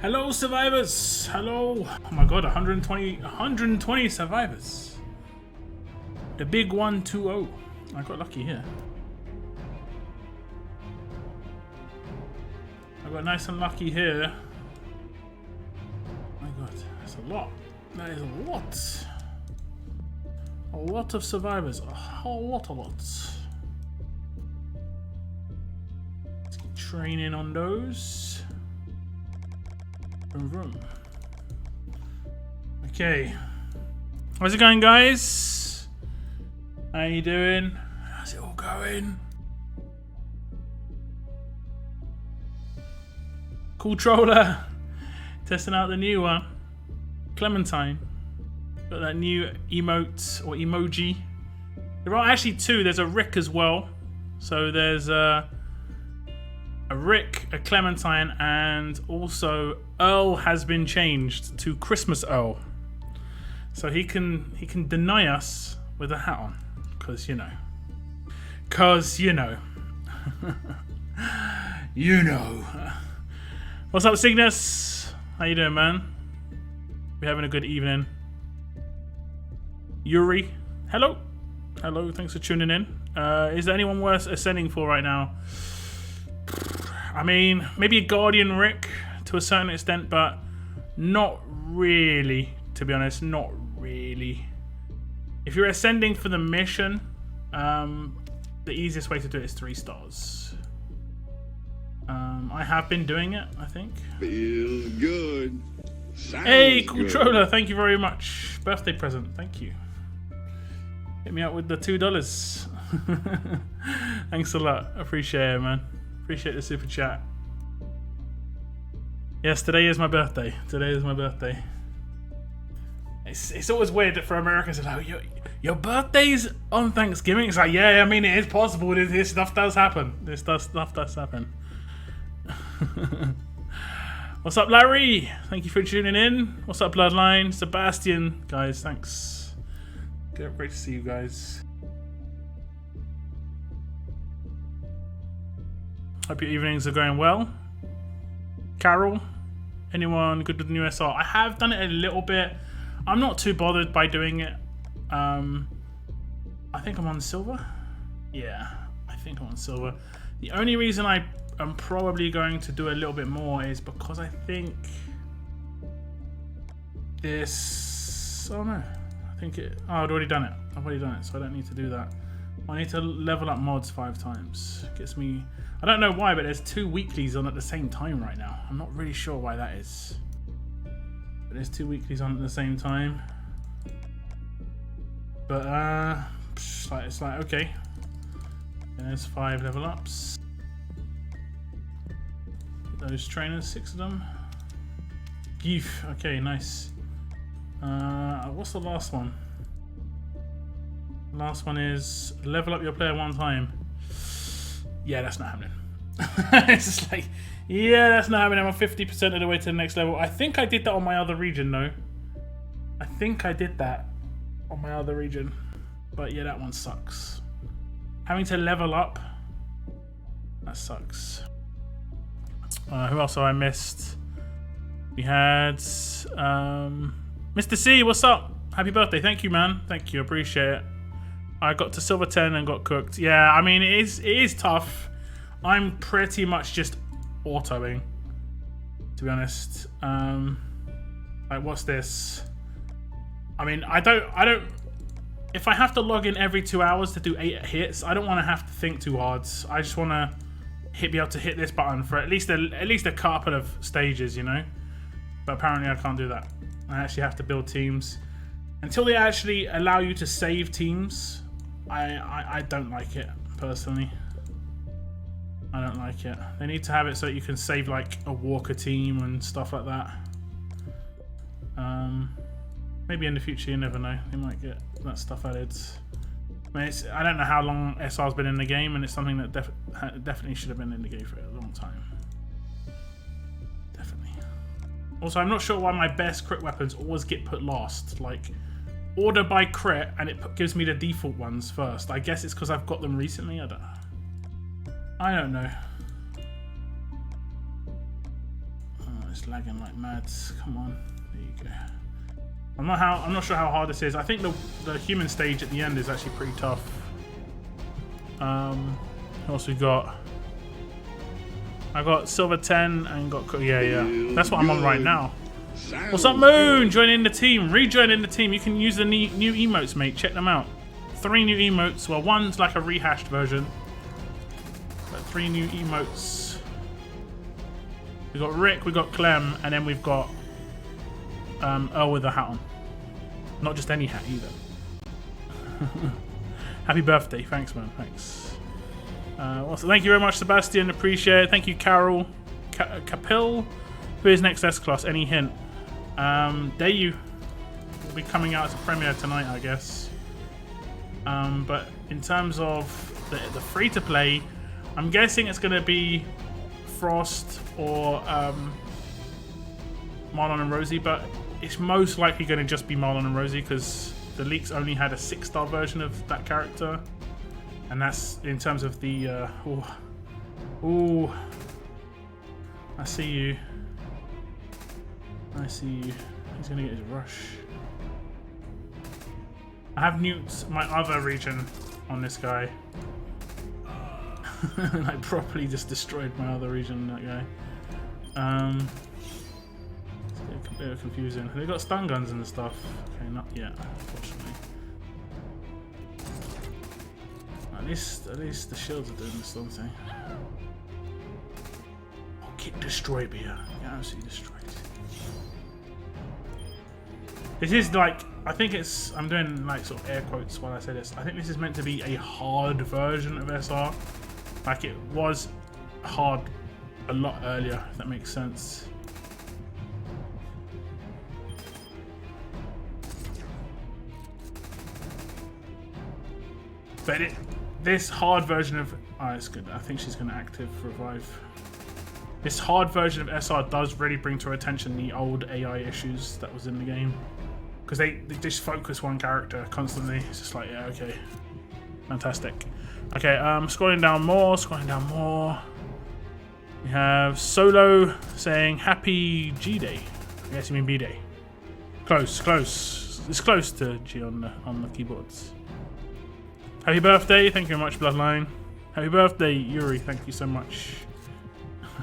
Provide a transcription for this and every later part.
Hello, survivors. Hello. Oh my god, 120 survivors. The big 120. I got lucky here. I got nice and lucky here. Oh my god, that's a lot. That is a lot. A lot of survivors. A whole lot. Let's keep training on those. Vroom, vroom. Okay. How's it going, guys? How you doing? How's it all going? Cool Troller. Testing out the new one. Clementine. Got that new emote or emoji. There are actually two. There's a Rick as well. So there's a Rick, a Clementine, and also Earl has been changed to Christmas Earl. So he can deny us with a hat on. Cause you know. You know. What's up, Cygnus? How you doing, man? We having a good evening. Yuri, hello. Hello, thanks for tuning in. Is there anyone worth ascending for right now? I mean, maybe a Guardian Rick to a certain extent, but not really, to be honest, not really. If you're ascending for the mission, the easiest way to do it is 3 stars. I have been doing it, I think. Feels good. Sounds Hey, Cool good. Troller, thank you very much. Birthday present, thank you. Hit me up with the $2. Thanks a lot. Appreciate it, man. Appreciate the super chat. Yes, today is my birthday. Today is my birthday. It's always weird for Americans to like, your birthday's on Thanksgiving. It's like, yeah, I mean, it is possible. This stuff does happen. Stuff does happen. What's up, Larry? Thank you for tuning in. What's up, Bloodline? Sebastian, guys, thanks. Great to see you guys. Hope your evenings are going well. Carol, anyone good with the new SR? I have done it a little bit. I'm not too bothered by doing it. I think I'm on silver. Yeah, I think I'm on silver. The only reason I am probably going to do a little bit more is because I think this. Oh no, I think it. Oh, I've already done it. I've already done it, so I don't need to do that. I need to level up mods 5 times. Gets me. I don't know why, but there's 2 weeklies on at the same time right now. I'm not really sure why that is. But there's 2 weeklies on at the same time. But it's like okay. And there's 5 level ups. Those trainers, 6 of them. Geef. Okay, nice. What's the last one? Last one is level up your player 1 time. Yeah, that's not happening. It's just like, yeah, that's not happening. I'm 50% of the way to the next level. I think I did that on my other region, though. I think I did that on my other region. But yeah, that one sucks. Having to level up, that sucks. Who else have I missed? We had Mr. C, what's up? Happy birthday. Thank you, man. Thank you. Appreciate it. I got to silver 10 and got cooked. Yeah, I mean, it is tough. I'm pretty much just autoing, to be honest. Like, what's this? I mean, I don't. If I have to log in every 2 hours to do 8 hits, I don't want to have to think too hard. I just want to be able to hit this button for at least a couple of stages, you know. But apparently, I can't do that. I actually have to build teams. Until they actually allow you to save teams, I don't like it, personally. I don't like it. They need to have it so that you can save like a Walker team and stuff like that. Maybe in the future, you never know. They might get that stuff added. I mean, I don't know how long SR's been in the game, and it's something that definitely should have been in the game for a long time. Definitely. Also, I'm not sure why my best crit weapons always get put last. Like, order by crit, and it gives me the default ones first. I guess it's because I've got them recently. I don't know. Oh, it's lagging lagging like mad. Come on, there you go. I'm not sure how hard this is. I think the human stage at the end is actually pretty tough. What else we got? I got silver 10 and got yeah. That's what I'm on right now. What's up, Moon? Joining the team, rejoining the team. You can use the new emotes, mate. Check them out. 3 new emotes. Well, one's like a rehashed version, but 3 new emotes. We got Rick, we got Clem, and then we've got Earl with a hat on. Not just any hat either. Happy birthday. Thanks, man. Thanks. Also, thank you very much, Sebastian. Appreciate it. Thank you, Carol. Capil. Who is next S-Class? Any hint? Dayu will be coming out as a premiere tonight, I guess. But in terms of the free-to-play, I'm guessing it's going to be Frost or Marlon and Rosie, but it's most likely going to just be Marlon and Rosie because the leaks only had a 6-star version of that character, and that's in terms of the I see you. He's going to get his rush. I have nuked my other region on this guy. And I properly just destroyed my other region, that guy. It's a bit confusing. They got stun guns and stuff. Okay, not yet, unfortunately. At least the shields are doing something. Oh, get destroyed, Bia. Get absolutely destroyed. This is like, I think it's, I'm doing like sort of air quotes while I say this. I think this is meant to be a hard version of SR. Like it was hard a lot earlier, if that makes sense. But this hard version of, oh, it's good. I think she's going to active revive. This hard version of SR does really bring to our attention the old AI issues that was in the game. Because they just focus one character constantly. It's just like, yeah, okay. Fantastic. Okay, scrolling down more. We have Solo saying happy G-Day. I guess you mean B-Day. Close. It's close to G on the keyboards. Happy birthday. Thank you very much, Bloodline. Happy birthday, Yuri. Thank you so much.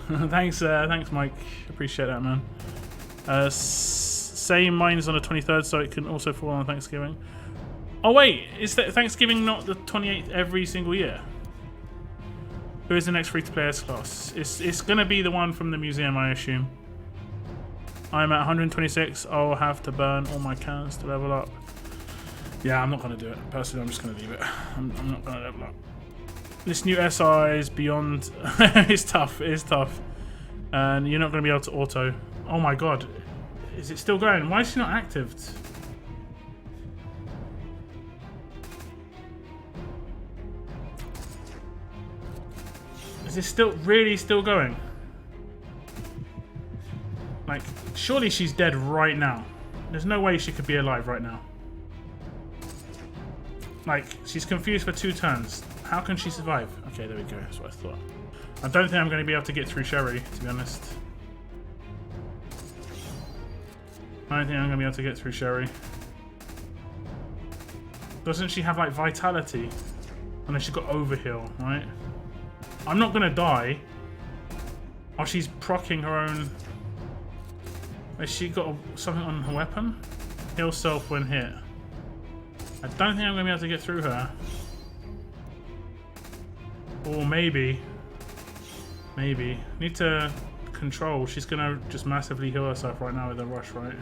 Thanks, Mike. Appreciate that, man. Same, mine is on the 23rd, so it can also fall on Thanksgiving. Oh wait, is that Thanksgiving not the 28th every single year? Who is the next free-to-play S-Class? It's gonna be the one from the museum, I assume. I'm at 126. I'll have to burn all my cans to level up. Yeah, I'm not gonna do it. Personally, I'm just gonna leave it. I'm not gonna level up. This new SI is beyond. It's tough. It is tough, and you're not gonna be able to auto. Oh my god. Is it still going? Why is she not active? Is this really still going? Like, surely she's dead right now. There's no way she could be alive right now. Like, she's confused for 2 turns. How can she survive? Okay, there we go. That's what I thought. I don't think I'm going to be able to get through Sherry, to be honest. I don't think I'm going to be able to get through Sherry. Doesn't she have, like, vitality? And then she's got overheal, right? I'm not going to die. Oh, she's proccing her own... Has she got something on her weapon? Heal self when hit. I don't think I'm going to be able to get through her. Or maybe. Maybe. Need to control. She's going to just massively heal herself right now with a rush, right?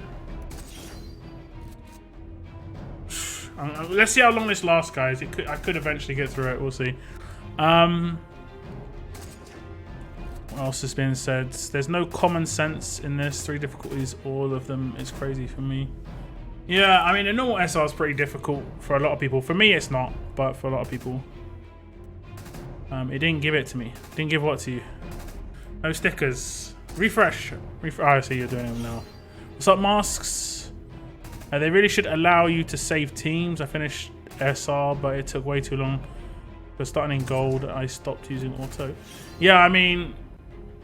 Let's see how long this lasts, guys. I could eventually get through it. We'll see. What else has been said? There's no common sense in this. 3 difficulties. All of them is crazy for me. Yeah, I mean, the normal SR is pretty difficult for a lot of people. For me, it's not, but for a lot of people. It didn't give it to me. Didn't give what to you? No stickers. Refresh. Oh, I see you're doing them now. What's up, masks? They really should allow you to save teams. I finished SR, but it took way too long. But starting in gold, I stopped using auto. Yeah, I mean,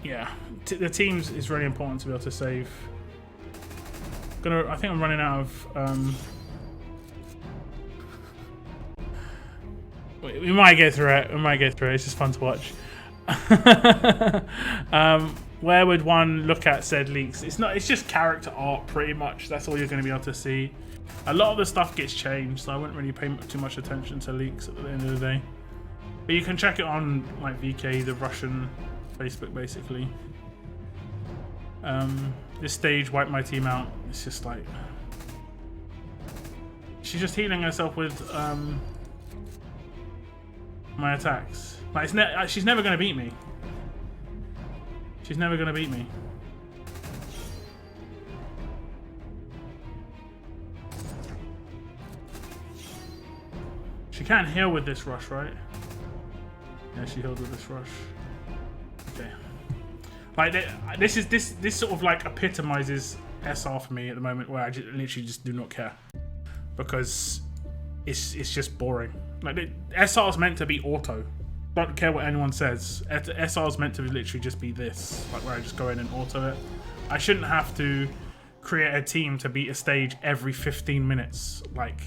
yeah. the teams is really important to be able to save. I think I'm running out of. We might get through it. It's just fun to watch. Where would one look at said leaks? It's just character art, pretty much. That's all you're going to be able to see. A lot of the stuff gets changed, so I wouldn't really pay too much attention to leaks at the end of the day. But you can check it on like VK, the Russian Facebook, basically. This stage wiped my team out. It's just like she's just healing herself with my attacks. Like she's never gonna beat me. She's never gonna beat me. She can't heal with this rush, right? Yeah, she healed with this rush. Okay. Like this sort of like epitomizes SR for me at the moment, where I literally just do not care because it's just boring. Like SR is meant to be auto. Don't care what anyone says. SR is meant to literally just be this, like where I just go in and auto it. I shouldn't have to create a team to beat a stage every 15 minutes. Like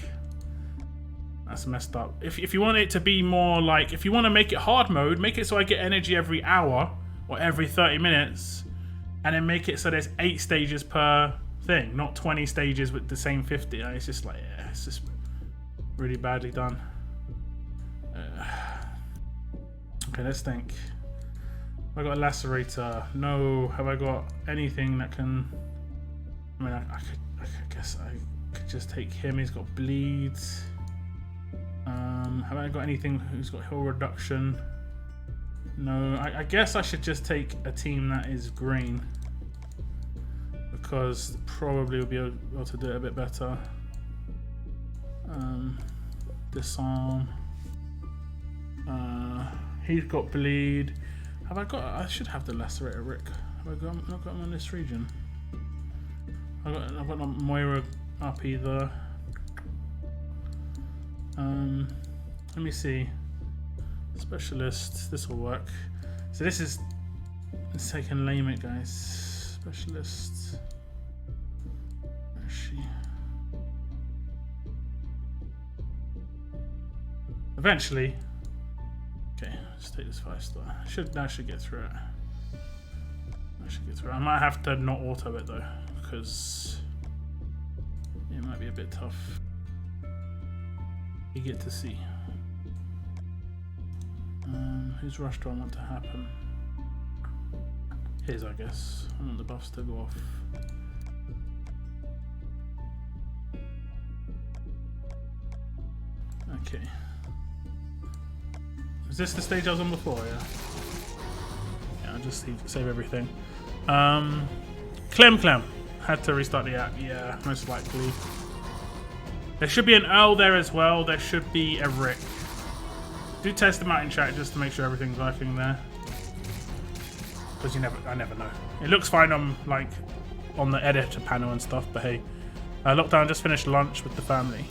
that's messed up. If you want it to be more like, if you want to make it hard mode, make it so I get energy every hour or every 30 minutes, and then make it so there's 8 stages per thing, not 20 stages with the same 50. It's just like, yeah, it's just really badly done. Okay, let's think. Have I got a lacerator? No. Have I got anything that can? I mean, I guess I could just take him. He's got bleeds. Have I got anything who's got heal reduction? No. I guess I should just take a team that is green, because probably we'll be able to do it a bit better. Disarm. He's got bleed. Have I got? I should have the lacerator Rick. Have I not got him in this region? I've got no Moira up either. Let me see. Specialist. This will work. So this is. Let's see if I can name it, guys. Specialist. Where is she? Eventually. Okay, let's take this 5-star. That should get through it. That should get through it. I might have to not auto it though, because it might be a bit tough. You get to see. Whose rush do I want to happen? His, I guess. I want the buffs to go off. Okay. Is this the stage I was on before? Yeah. Yeah, I'll just save everything. Clem. Had to restart the app. Yeah, most likely. There should be an Earl there as well. There should be a Rick. Do test them out in chat just to make sure everything's working there. Because I never know. It looks fine on on the editor panel and stuff, but hey. Lockdown just finished lunch with the family.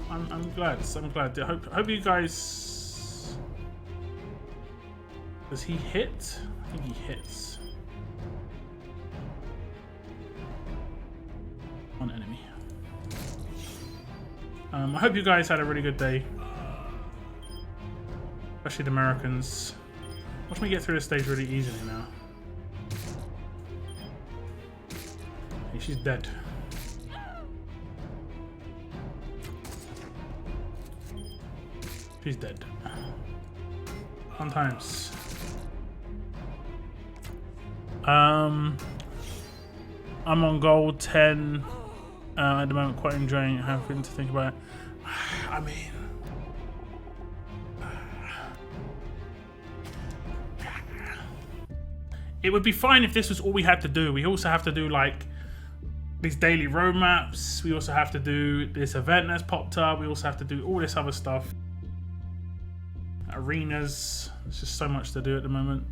I'm glad. I hope you guys. Does he hit? I think he hits. One enemy. I hope you guys had a really good day. Especially the Americans. Watch me get through this stage really easily now. Hey, she's dead. She's dead. Fun times. I'm on gold 10 at the moment, quite enjoying it, having to think about it. I mean, it would be fine if this was all we had to do. We also have to do like these daily roadmaps. We also have to do this event that's popped up. We also have to do all this other stuff. Arenas. There's just so much to do at the moment.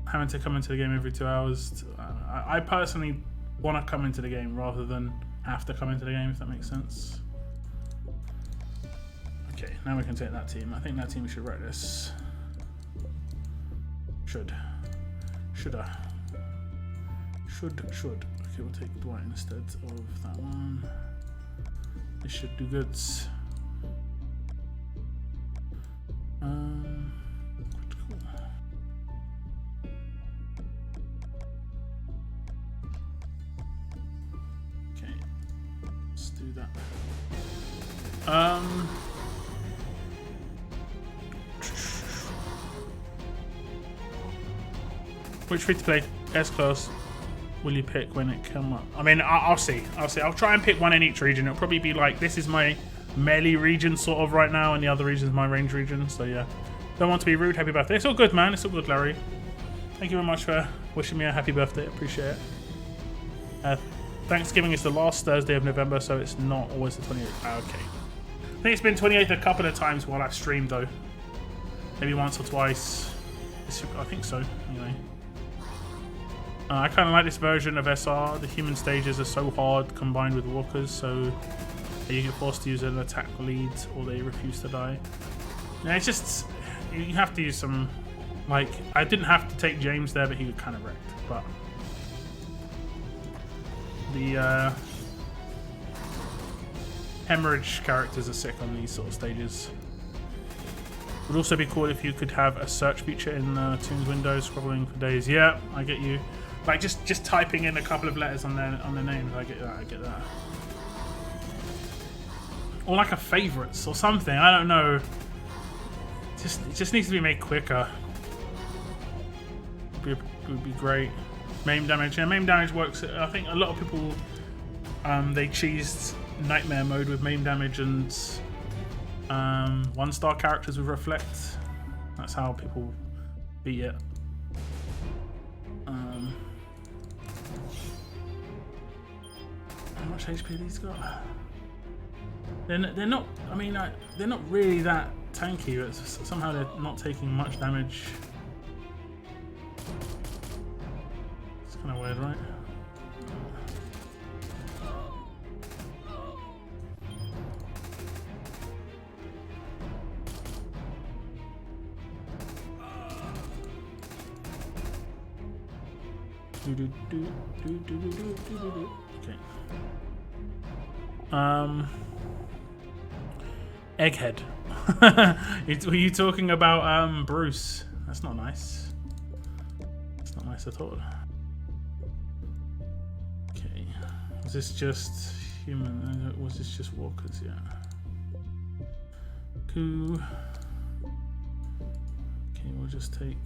Having to come into the game every 2 hours. I personally want to come into the game rather than have to come into the game, if that makes sense. Okay, now we can take that team. I think that team should wreck this. Should I? Should. Okay, we'll take Dwight instead of that one. This should do goods. Cool. Okay, let's do that. Which free to play S class will you pick when it come up? I mean, I'll see. I'll try and pick one in each region. It'll probably be like, this is my melee region sort of right now, and the other region is my range region. So yeah, don't want to be rude. Happy birthday. It's all good, man. It's all good, Larry. Thank you very much for wishing me a happy birthday. Appreciate it. Thanksgiving is the last Thursday of November, so it's not always the 28th. Okay. I think it's been 28th a couple of times while I've streamed, though. Maybe once or twice. I think so, anyway. I kind of like this version of SR. The human stages are so hard combined with walkers, so you get forced to use an attack lead or they refuse to die. Yeah, it's just, you have to use some, like, I didn't have to take James there, but he was kind of wrecked. But the hemorrhage characters are sick on these sort of stages. Would also be cool if you could have a search feature in Toon's window, scrolling for days. Yeah, I get you. Like just typing in a couple of letters on their names. I get that. Or like a favorites or something. I don't know. It just needs to be made quicker. Would be great. Maim damage. Yeah, maim damage works. I think a lot of people they cheesed nightmare mode with maim damage and 1-star characters with reflect. That's how people beat it. How much HP these got? They're not. I mean, they're not really that tanky. But somehow they're not taking much damage. It's kind of weird, right? Okay. Egghead. Were you talking about Bruce? That's not nice. That's not nice at all. Okay. Was this just human? Was this just walkers? Yeah. Cool. Okay, we'll just take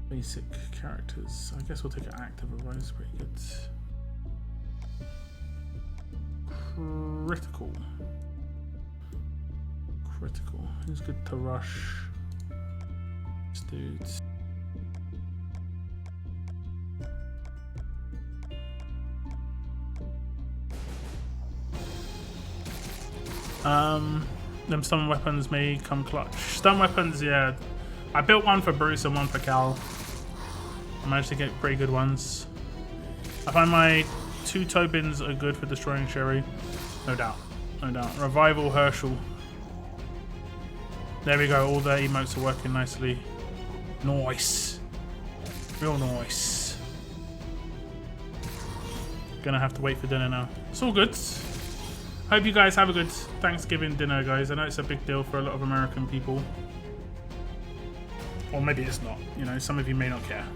basic characters. I guess we'll take an active arise. Pretty good. Critical. Who's good to rush? This dude's. Them stun weapons may come clutch. Stun weapons, yeah. I built one for Bruce and one for Cal. I managed to get pretty good ones. I find my 2 Tobins are good for destroying Sherry. No doubt. Revival Herschel. There we go. All the emotes are working nicely. Nice. Real nice. Gonna have to wait for dinner now. It's all good. Hope you guys have a good Thanksgiving dinner, guys. I know it's a big deal for a lot of American people. Or maybe it's not. You know, some of you may not care.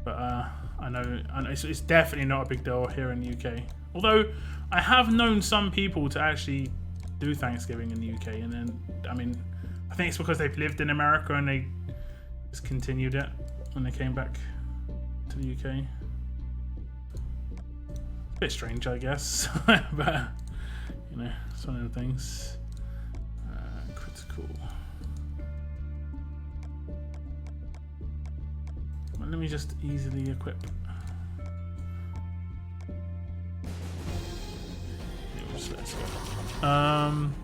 But I know it's definitely not a big deal here in the UK. Although I have known some people to actually do Thanksgiving in the UK, and then I mean, I think it's because they've lived in America and they just continued it when they came back to the UK. A bit strange, I guess, but you know, it's one of the things. Critical. Let me just easily equip. I'm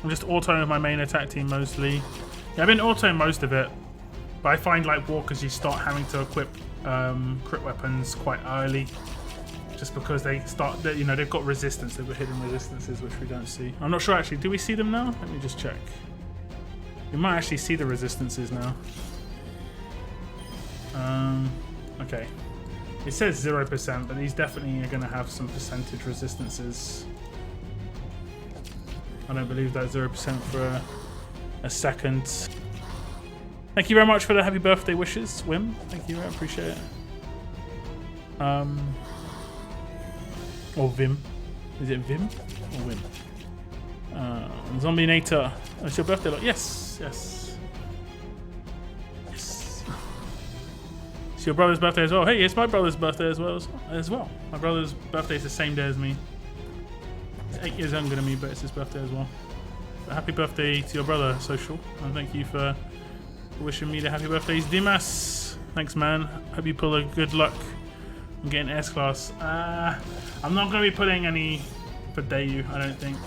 just autoing with my main attack team mostly. Yeah, I've been autoing most of it, but I find like walkers you start having to equip crit weapons quite early, just because they start. You know, they've got resistance. They've got hidden resistances which we don't see. I'm not sure actually. Do we see them now? Let me just check. We might actually see the resistances now. Okay. It says 0%, but these definitely are going to have some percentage resistances. I don't believe that 0% for a second. Thank you very much for the happy birthday wishes, Wim. Thank you, I appreciate it. Or Vim. Is it Vim or Wim? Zombie Nator. Oh, it's your birthday, look. Yes, yes. Yes. It's your brother's birthday as well. Hey, it's my brother's birthday as well. My brother's birthday is the same day as me. He's 8 years younger than me, but it's his birthday as well. So happy birthday to your brother, Social. And thank you for wishing me the happy birthdays. Dimas. Thanks, man. Hope you pull a good luck on getting S-Class. I'm not going to be putting any for Dayu, I don't think.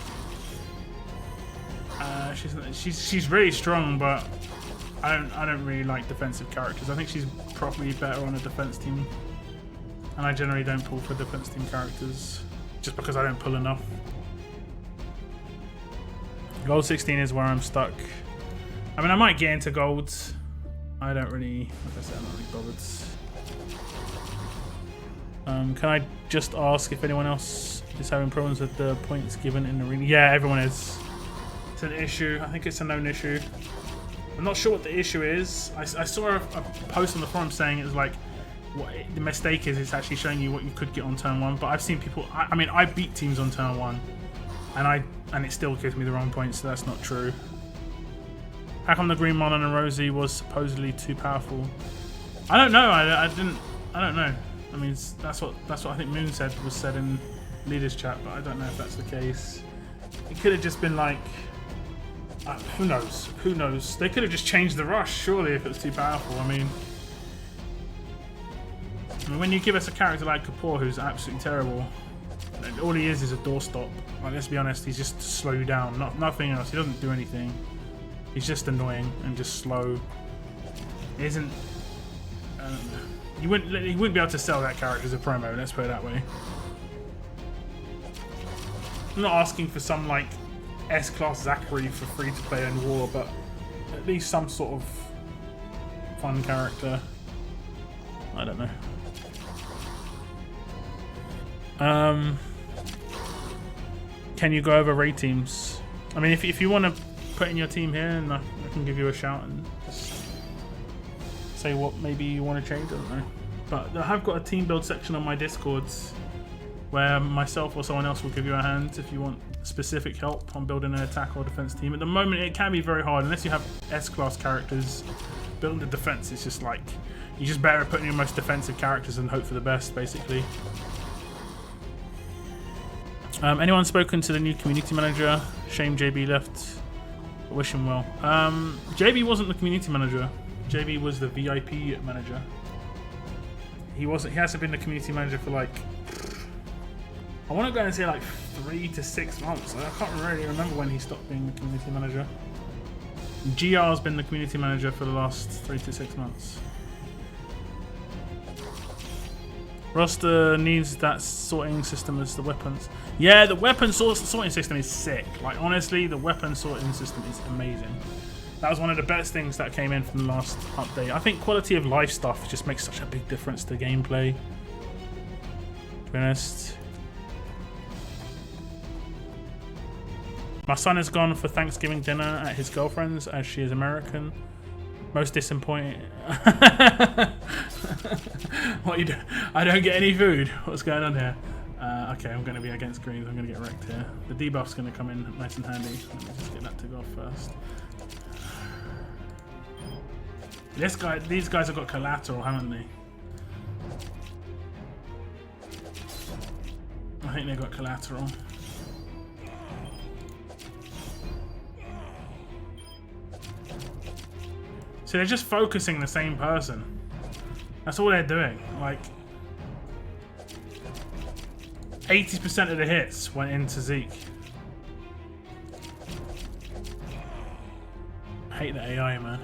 She's really strong, but I don't really like defensive characters. I think she's probably better on a defense team, and I generally don't pull for defense team characters just because I don't pull enough. Gold 16 is where I'm stuck. I mean, I might get into gold. I don't really, like I said, I'm not really bothered. Can I just ask if anyone else is having problems with the points given in the arena? Yeah, everyone is. It's an issue. I think it's a known issue. I'm not sure what the issue is. I saw a post on the forum saying it was like, what the mistake is, it's actually showing you what you could get on turn 1. But I've seen people. I mean, I beat teams on turn 1, and it still gives me the wrong points. So that's not true. How come the Green Mon and Rosie was supposedly too powerful? I don't know. I don't know. I mean, that's what I think Moon said was said in leaders chat, but I don't know if that's the case. It could have just been like. Who knows? Who knows? They could have just changed the rush, surely, if it was too powerful. I mean, when you give us a character like Kapoor, who's absolutely terrible, all he is a doorstop. Like, let's be honest, he's just to slow you down. Nothing else. He doesn't do anything. He's just annoying and just slow. He isn't. He wouldn't be able to sell that character as a promo. Let's put it that way. I'm not asking for some like S-Class Zachary for free to play in War, but at least some sort of fun character. I don't know. Can you go over raid teams? I mean, if you want to put in your team here, and I can give you a shout and just say what maybe you want to change. I don't know. But I have got a team build section on my Discord where myself or someone else will give you a hand if you want specific help on building an attack or defense team. At the moment, it can be very hard unless you have S-Class characters. Building the defense is just like, you're just better at putting your most defensive characters and hope for the best, basically. Anyone spoken to the new community manager? Shame JB left. Wish him well. JB wasn't the community manager. JB was the VIP manager. He hasn't been the community manager for like, I want to go and say like 3 to 6 months. I can't really remember when he stopped being the community manager. GR's been the community manager for the last 3 to 6 months. Roster needs that sorting system as the weapons. Yeah, the weapon sorting system is sick. Like, honestly, the weapon sorting system is amazing. That was one of the best things that came in from the last update. I think quality of life stuff just makes such a big difference to gameplay, to be honest. My son has gone for Thanksgiving dinner at his girlfriend's as she is American. Most disappointing. What you do? I don't get any food. What's going on here? Okay, I'm going to be against greens. I'm going to get wrecked here. The debuff's going to come in nice and handy. Let me just get that to go off first. These guys have got collateral, haven't they? I think they've got collateral. So they're just focusing the same person. That's all they're doing. Like, 80% of the hits went into Zeke. I hate the AI, man.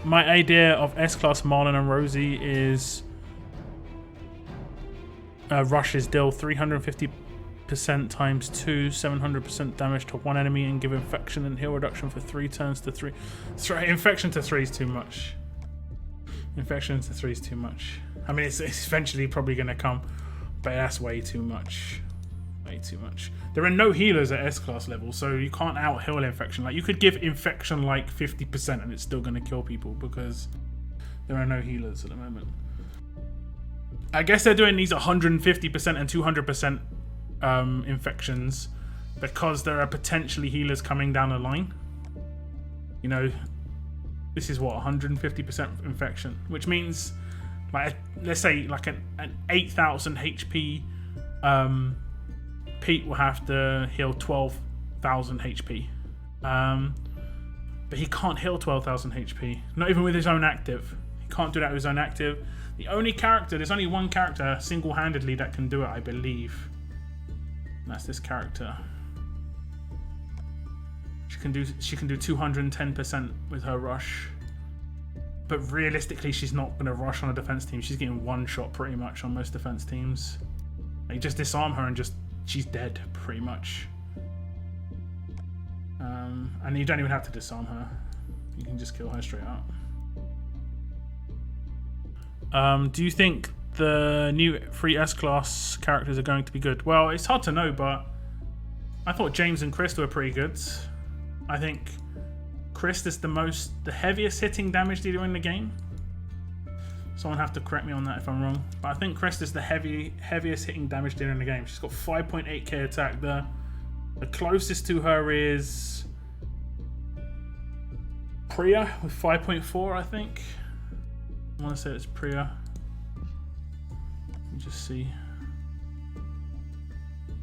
My idea of S-Class Marlon and Rosie is Rush's deal 350 times 2, 700% damage to one enemy, and give infection and heal reduction for 3 turns to 3. Infection to 3 is too much. Infection to 3 is too much. I mean, it's eventually probably going to come, but that's way too much. Way too much. There are no healers at S-class level, so you can't out-heal infection. Like, you could give infection like 50% and it's still going to kill people because there are no healers at the moment. I guess they're doing these 150% and 200% infections because there are potentially healers coming down the line. You know, this is what, 150% infection, which means, like, let's say like an 8,000 HP Pete will have to heal 12,000 HP. But he can't heal 12,000 HP, not even with his own active. He can't do that with his own active. The only character, there's only one character single-handedly that can do it, I believe. And that's this character. She can do 210% with her rush. But realistically, she's not going to rush on a defense team. She's getting one shot pretty much on most defense teams. Like, just disarm her and she's dead pretty much. And you don't even have to disarm her. You can just kill her straight up. Do you think the new free S-class characters are going to be good? Well, it's hard to know, but I thought James and Krista were pretty good. I think Krista's the heaviest hitting damage dealer in the game. Someone have to correct me on that if I'm wrong. But I think Krista's the heaviest hitting damage dealer in the game. She's got 5.8k attack. The closest to her is Priya with 5.4, I think. I want to say it's Priya. Let me just see.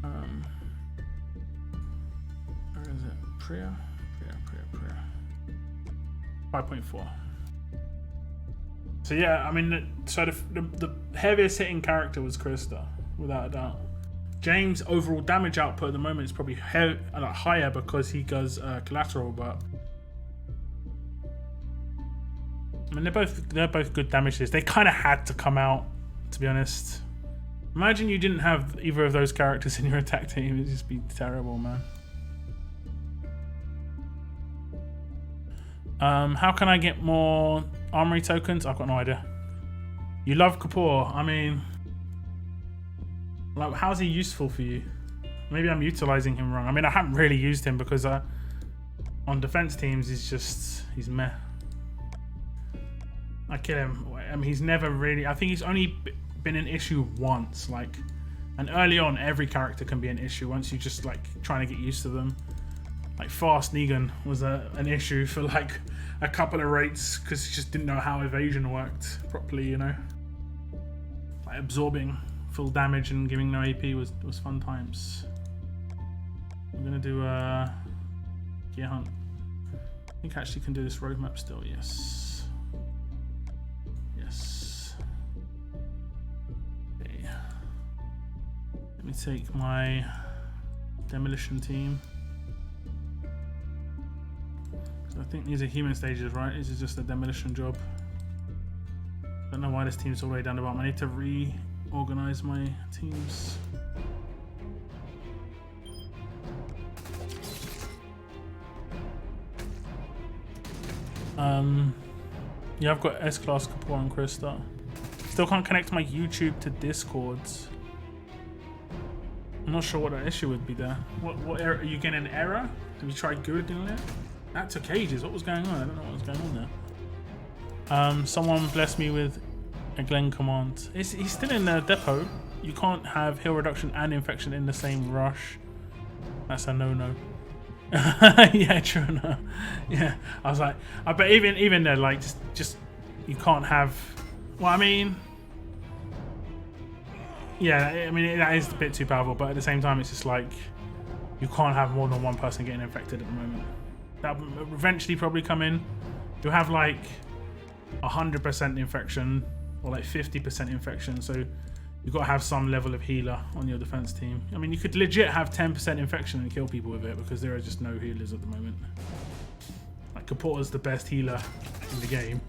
Where is it? Priya? Priya. 5.4. So yeah, I mean, the heaviest hitting character was Krista, without a doubt. James' overall damage output at the moment is probably higher because he does collateral, but I mean, they're both good damages. They kind of had to come out, to be honest. Imagine you didn't have either of those characters in your attack team. It'd just be terrible, man. How can I get more armory tokens? I've got no idea. You love Kapoor. I mean, like, how's he useful for you? Maybe I'm utilizing him wrong. I mean, I haven't really used him because on defense teams, he's meh. I kill him. I mean, he's never really. I think he's only been an issue once. Like, and early on, every character can be an issue once you just like trying to get used to them. Like Fast Negan was an issue for like a couple of rates because he just didn't know how evasion worked properly. You know, like absorbing full damage and giving no AP was fun times. I'm gonna do Gear Hunt. I think I actually can do this roadmap still. Yes. Okay. Let me take my demolition team. So I think these are human stages, right? This is just a demolition job. Don't know why this team's all the way down the bottom. I need to reorganize my teams. Yeah, I've got S-Class, Kapoor and Krista. Still can't connect my YouTube to Discords. I'm not sure what that issue would be there. What error? Are you getting an error? Have you tried Googling it? That took ages. What was going on? I don't know what was going on there. Someone blessed me with a Glen command. He's still in the depot. You can't have heal reduction and infection in the same rush. That's a no-no. Yeah, true enough. Yeah, I was like, but even there, like, just you can't have. Well, I mean, yeah, I mean that is a bit too powerful, but at the same time, it's just like you can't have more than one person getting infected at the moment. That will eventually probably come in. You'll have like 100% infection or like 50% infection, so you've got to have some level of healer on your defense team. I mean, you could legit have 10% infection and kill people with it because there are just no healers at the moment. Like, Kapoor's the best healer in the game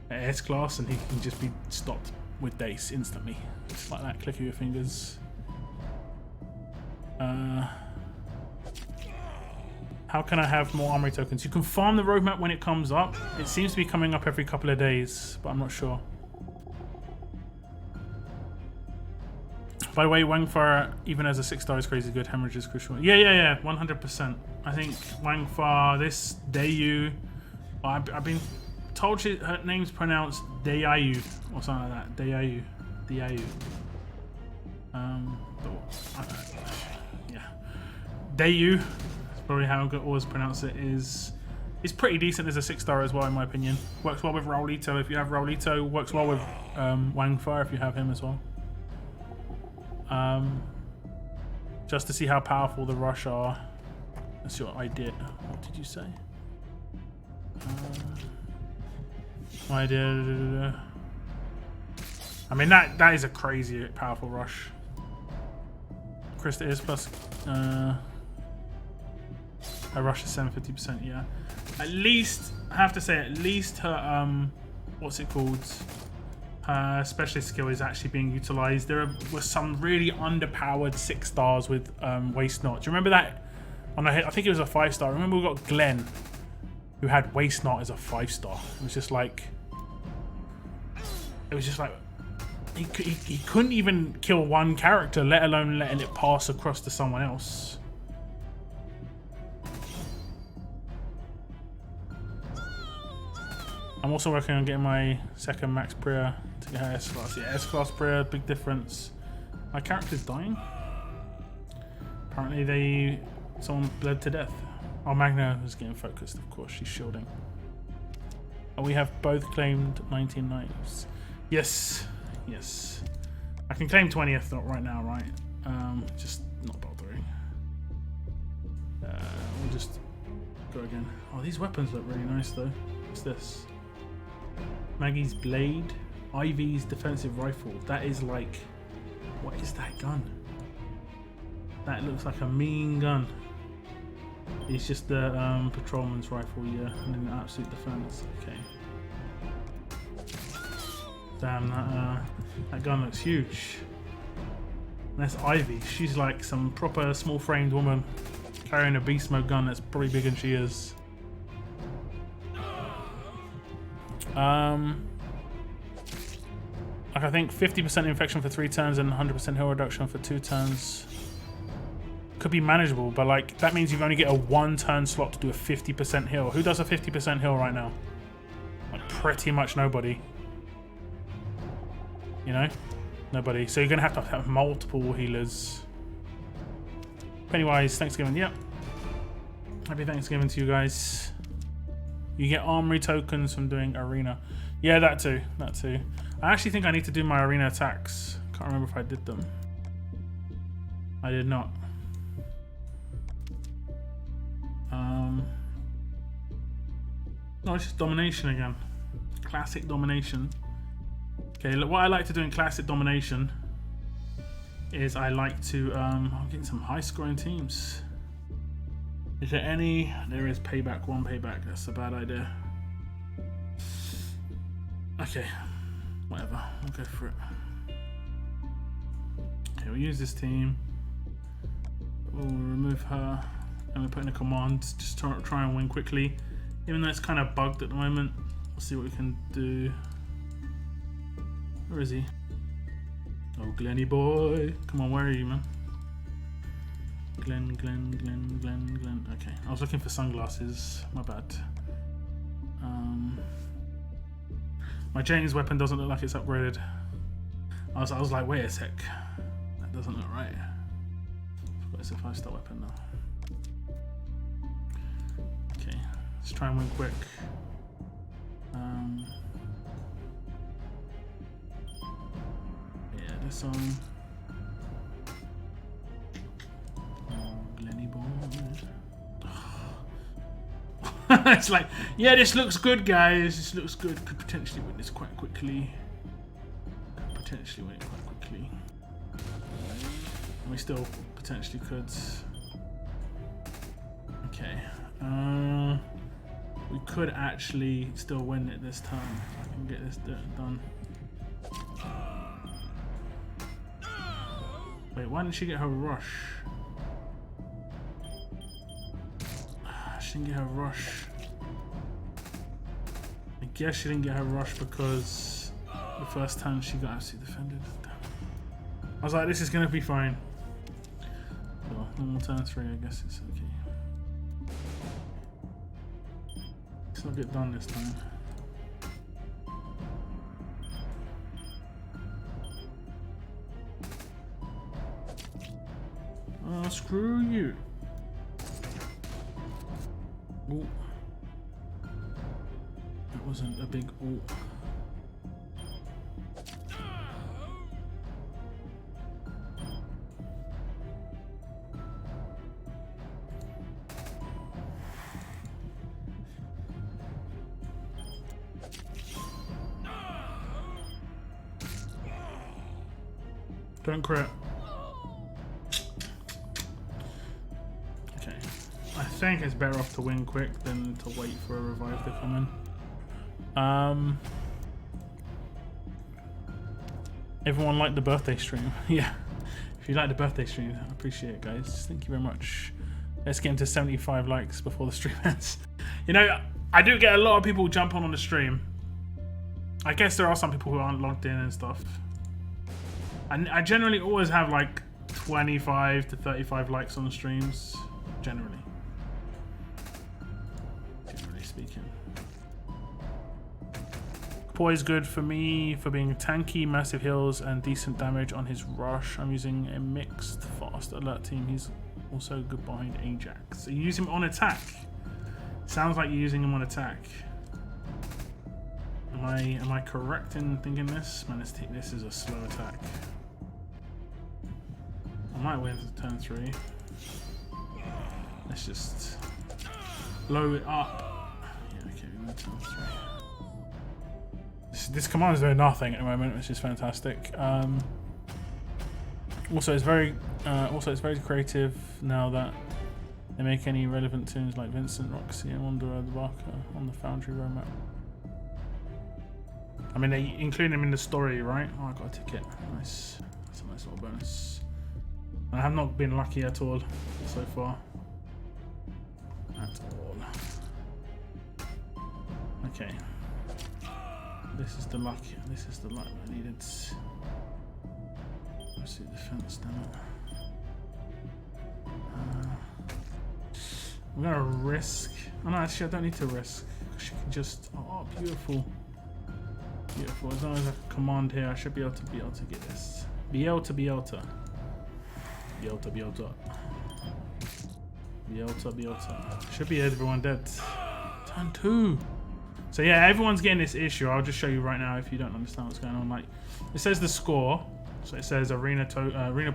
at S-Class, and he can just be stopped with Dace instantly. Just like that, click of your fingers. How can I have more armory tokens? You can farm the roadmap when it comes up. It seems to be coming up every couple of days, but I'm not sure. By the way, Wangfar, even as a 6-star, is crazy good. Hemorrhage is crucial. Yeah, 100%. I think Wangfar, this Dayu, I've been told her name's pronounced Dayu or something like that. Dayu. Yeah. Dayu, that's probably how I always pronounce it, is pretty decent as a 6-star as well, in my opinion. Works well with Raulito if you have Raulito. Works well with Wangfar if you have him as well. Just to see how powerful the Rush are. That's what I did. What did you say? I did. I mean, that is a crazy powerful Rush. Krista is plus. Her Rush is 750%. Yeah. At least I have to say, at least her what's it called? Her specialist skill is actually being utilized. There were some really underpowered 6-stars with Waste Not. Do you remember that? I think it was a 5-star. Remember we got Glenn, who had Waste Not as a 5-star. It was just like he couldn't even kill one character, let alone letting it pass across to someone else. I'm also working on getting my second max prayer to get her S-class. Yeah, S-class prayer, big difference. My character's dying. Apparently someone bled to death. Oh, Magna is getting focused, of course. She's shielding. We have both claimed 19 knives. Yes. I can claim 20th not right now, right? Just not bothering. We'll just go again. Oh, these weapons look really nice though. What's this? Maggie's blade, Ivy's defensive rifle. That is like, what is that gun? That looks like a mean gun. It's just the patrolman's rifle, yeah, and then the absolute defense. Okay. Damn, that gun looks huge. And that's Ivy. She's like some proper small-framed woman carrying a beast mode gun that's probably bigger than she is. Like I think 50% infection for 3 turns and 100% heal reduction for 2 turns could be manageable, but like that means you only get a 1-turn slot to do a 50% heal. Who does a 50% heal right now? Like pretty much nobody. You know? Nobody. So you're gonna have to have multiple healers. Pennywise, Thanksgiving. Yep. Happy Thanksgiving to you guys. You get armory tokens from doing arena. Yeah, that too. I actually think I need to do my arena attacks. Can't remember if I did them. I did not. No, it's just domination again. Classic domination. Okay, look, what I like to do in classic domination is I like to I'm getting some high scoring teams. Is there any? There is payback, 1 payback. That's a bad idea. Okay, whatever. We'll go for it. Okay, we'll use this team. We'll remove her, and we'll put in a command. Just try and win quickly. Even though it's kind of bugged at the moment, we'll see what we can do. Where is he? Oh, Glenny boy! Come on, where are you, man? Glenn. Okay, I was looking for sunglasses. My bad. My James weapon doesn't look like it's upgraded. I was like, wait a sec. That doesn't look right. I forgot it's a 5-star weapon now. Okay, let's try and win quick. Yeah, this one. It's like, yeah, this looks good, guys. This looks good. Could potentially win this quite quickly. And we still potentially could. Okay. We could actually still win it this time. I can get this done. Wait, why didn't she get her rush? didn't get her rush. I guess she didn't get her rush because the first time she got absolutely defended. Damn. I was like, this is gonna be fine. Well, normal turn 3, I guess it's okay. Let's not get done this time. Oh, screw you. Ooh. That wasn't a big ooh. Don't crit. Okay. I think it's better off to win quick than to wait for a revive to come in. Everyone liked the birthday stream. Yeah. If you like the birthday stream, I appreciate it, guys. Thank you very much. Let's get into 75 likes before the stream ends. You know, I do get a lot of people jump on the stream. I guess there are some people who aren't logged in and stuff. And I generally always have like 25 to 35 likes on the streams. Generally speaking. Poise good for me for being tanky, massive heals, and decent damage on his rush. I'm using a mixed fast alert team. He's also good behind Ajax. So you use him on attack. Sounds like you're using him on attack. Am I correct in thinking this? Man, this is a slow attack. I might win turn 3. Let's just blow it up. Yeah, okay, we win turn 3. This command is doing nothing at the moment, which is fantastic. Also, it's very creative now that they make any relevant tunes like Vincent, Roxy, and Wanderer the Barker on the Foundry roadmap. I mean, they include him in the story, right? Oh, I got a ticket. Nice. That's a nice little bonus. I have not been lucky at all so far. At all. Okay. This is the luck. This is the luck I needed. Let's see defense, damn it. I'm gonna risk. Oh no, actually I don't need to risk. She can just. Oh, beautiful. Beautiful. As long as I command here, I should be able to get this. Be able to. Should be everyone dead. Turn 2. So yeah, everyone's getting this issue. I'll just show you right now if you don't understand what's going on. Like, it says the score. So it says arena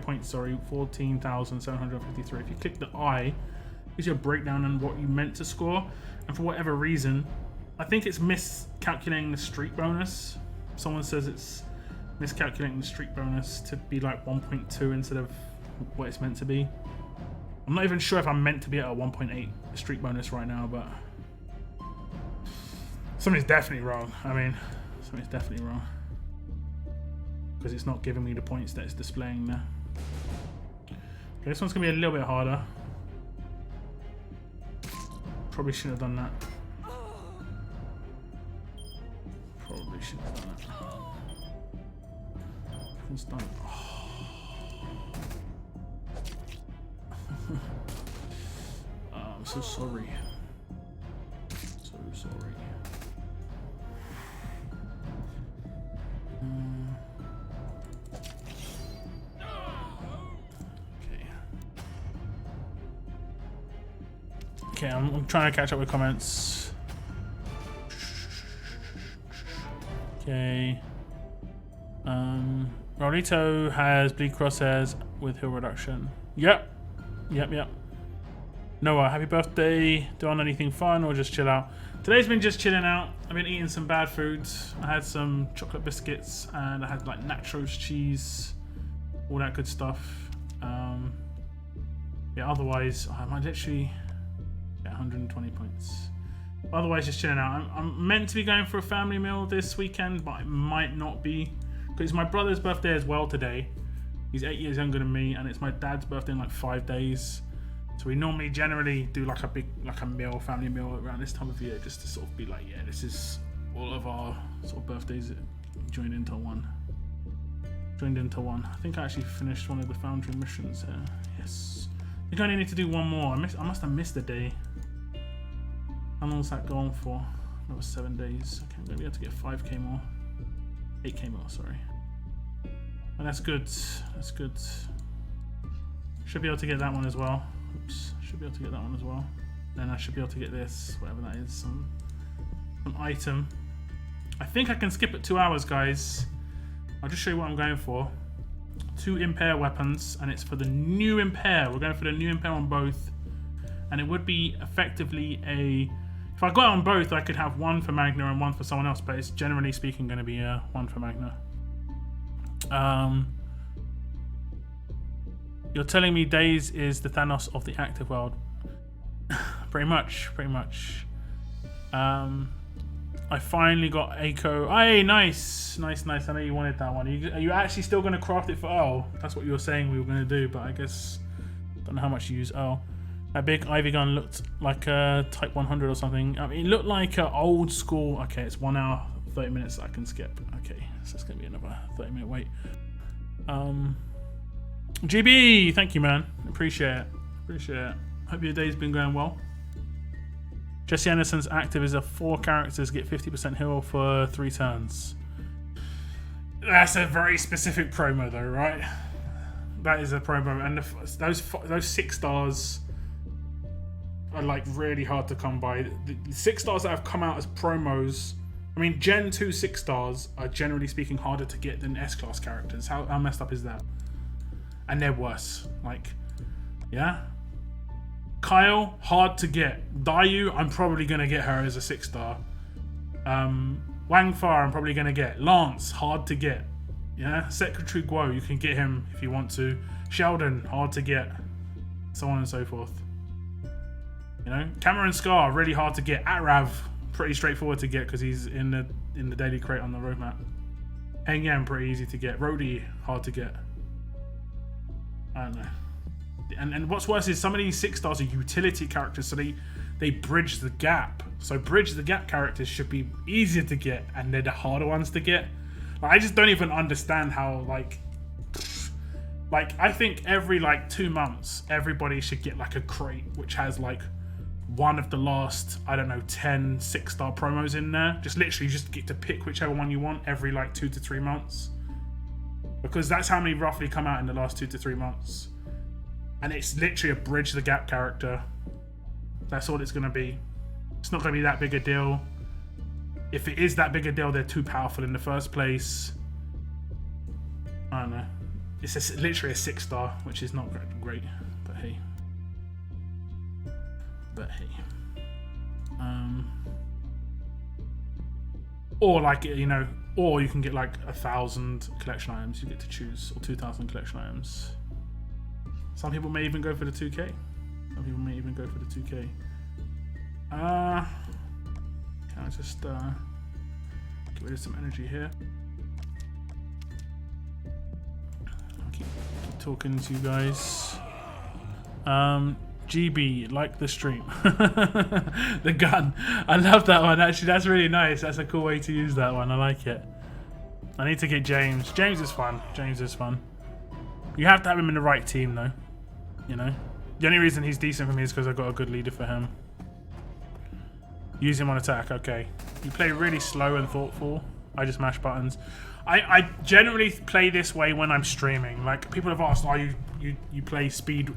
points. Sorry, 14,753. If you click the I, it gives you a breakdown on what you meant to score. And for whatever reason, I think it's miscalculating the streak bonus. Someone says it's miscalculating the streak bonus to be like 1.2 instead of what it's meant to be. I'm not even sure if I'm meant to be at a 1.8 streak bonus right now, but something's definitely wrong. I mean, something's definitely wrong. Because it's not giving me the points that it's displaying there. Okay, this one's going to be a little bit harder. Probably shouldn't have done that. Probably shouldn't have done that. It's done. I'm so sorry. So sorry. Okay, I'm trying to catch up with comments. Okay. Rolito has bleed crosshairs with heal reduction. Yep. Noah, happy birthday. Doing anything fun or just chill out? Today's been just chilling out. I've been eating some bad foods. I had some chocolate biscuits and I had like nachos cheese, all that good stuff. Yeah, otherwise, I might literally get 120 points. Otherwise, just chilling out. I'm meant to be going for a family meal this weekend, but it might not be. Because it's my brother's birthday as well today. He's 8 years younger than me, and it's my dad's birthday in like 5 days. So we normally generally do like a meal, family meal around this time of year, just to sort of be like, yeah, this is all of our sort of birthdays joined into one. I think I actually finished one of the Foundry missions here. Yes. I think I only need to do one more. I must have missed a day. How long was that going for? That was 7 days. Okay, I'm gonna be able to get 5k more. 8k more, sorry. And that's good. That's good. Should be able to get that one as well. Oops. Should be able to get that one as well. Then I should be able to get this, whatever that is, some item. I think I can skip it 2 hours, guys. I'll just show you what I'm going for. 2 Impair weapons, and it's for the new Impair. We're going for the new Impair on both. And it would be effectively a... If I got it on both, I could have one for Magna and one for someone else, but it's generally speaking going to be one for Magna. You're telling me Days is the Thanos of the active world. pretty much. I finally got Aiko. Hey, nice. I know you wanted that one. Are you actually still going to craft it for Earl? That's what you were saying we were going to do, but I guess... Don't know how much you use Earl. That big Ivy gun looked like a Type 100 or something. I mean, it looked like an old school... Okay, it's 1 hour, 30 minutes that I can skip. Okay, so it's going to be another 30-minute wait. GB, thank you, man. Appreciate it. Hope your day's been going well. Jesse Anderson's active is 4 characters get 50% heal for 3 turns. That's a very specific promo, though, right? That is a promo, and those 6 stars are like really hard to come by. The 6 stars that have come out as promos, I mean, Gen 2 6 stars are generally speaking harder to get than S-class characters. How messed up is that? And they're worse. Like, yeah. Kyle, hard to get. Dayu, I'm probably going to get her as a 6 star. Wang Fa, I'm probably going to get. Lance, hard to get. Yeah, Secretary Guo, you can get him if you want to. Sheldon, hard to get. So on and so forth. You know, Cameron Scar, really hard to get. Arav, pretty straightforward to get because he's in the daily crate on the roadmap. Heng Yan, pretty easy to get. Rhodey, hard to get. I don't know. And what's worse is some of these 6 stars are utility characters, so they bridge the gap. So bridge the gap characters should be easier to get, and they're the harder ones to get. Like, I just don't even understand how, like I think every 2 months everybody should get like a crate which has like one of the last, I don't know, 10 6-star promos in there. Just literally just get to pick whichever one you want every 2 to 3 months, because that's how many roughly come out in the last 2 to 3 months. And it's literally a bridge the gap character. That's all it's going to be. It's not going to be that big a deal. If it is that big a deal, they're too powerful in the first place. I don't know. It's literally a 6-star, which is not great. But hey. Or or you can get 1,000 collection items. You get to choose, or 2,000 collection items. Some people may even go for the 2K. Can I just get rid of some energy here? I'll keep talking to you guys. GB, like the stream. The gun. I love that one. Actually, that's really nice. That's a cool way to use that one. I like it. I need to get James. James is fun. You have to have him in the right team, though. You know? The only reason he's decent for me is because I got a good leader for him. Use him on attack. Okay. You play really slow and thoughtful. I just mash buttons. I generally play this way when I'm streaming. Like, people have asked, you play speed,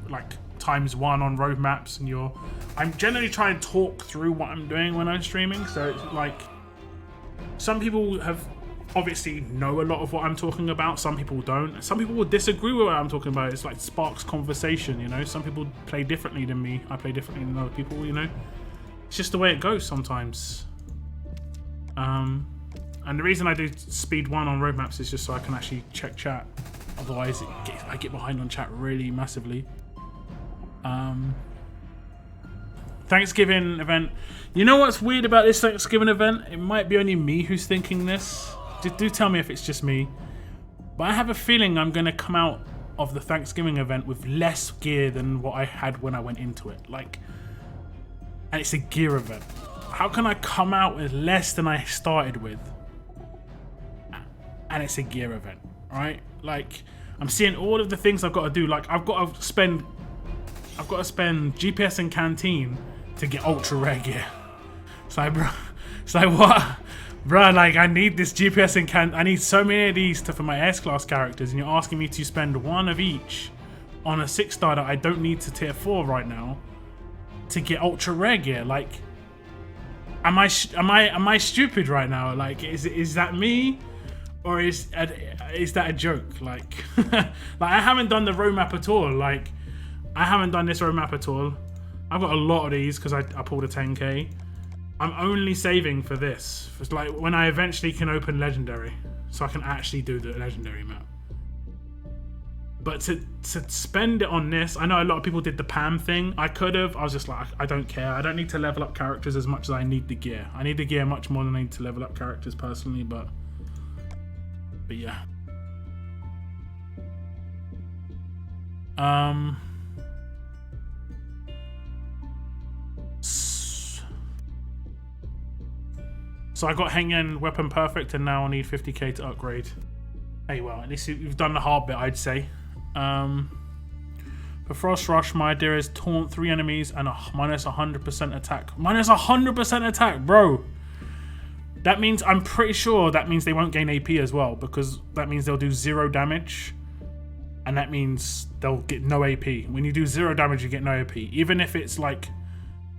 ×1 on road maps, and I'm generally trying to talk through what I'm doing when I'm streaming. So it's some people have obviously know a lot of what I'm talking about. Some people don't. Some people will disagree with what I'm talking about. It's like sparks conversation, you know. Some people play differently than me. I play differently than other people, you know. It's just the way it goes sometimes. And the reason I do speed 1 on road maps is just so I can actually check chat. Otherwise, I get behind on chat really massively. Thanksgiving event. You know what's weird about this Thanksgiving event? It might be only me who's thinking this. Do tell me if it's just me. But I have a feeling I'm going to come out of the Thanksgiving event with less gear than what I had when I went into it. Like, and it's a gear event. How can I come out with less than I started with? And it's a gear event, right? Like, I'm seeing all of the things I've got to do. Like, I've got to spend GPS and Canteen to get ultra rare gear. It's like, bro, what? Bro, like, I need this GPS and I need so many of these for my S-class characters, and you're asking me to spend one of each on a 6-star that I don't need to tier 4 right now to get ultra rare gear. Like, am I stupid right now? Like, is that me, or is that a joke? Like, like, I haven't done the roadmap at all. Like, I haven't done this roadmap at all. I've got a lot of these because I pulled a 10k. I'm only saving for this. It's like when I eventually can open Legendary, so I can actually do the Legendary map. But to spend it on this, I know a lot of people did the Pam thing. I could have. I was just like, I don't care. I don't need to level up characters as much as I need the gear. I need the gear much more than I need to level up characters personally, but yeah. So I got Hengen weapon perfect, and now I need 50k to upgrade. Hey, well, at least you've done the hard bit, I'd say. For Frost Rush, my idea is taunt 3 enemies and a minus 100% attack. Minus 100% attack, bro! That means, I'm pretty sure that means they won't gain AP as well, because that means they'll do 0 damage, and that means they'll get no AP. When you do 0 damage, you get no AP. Even if it's like,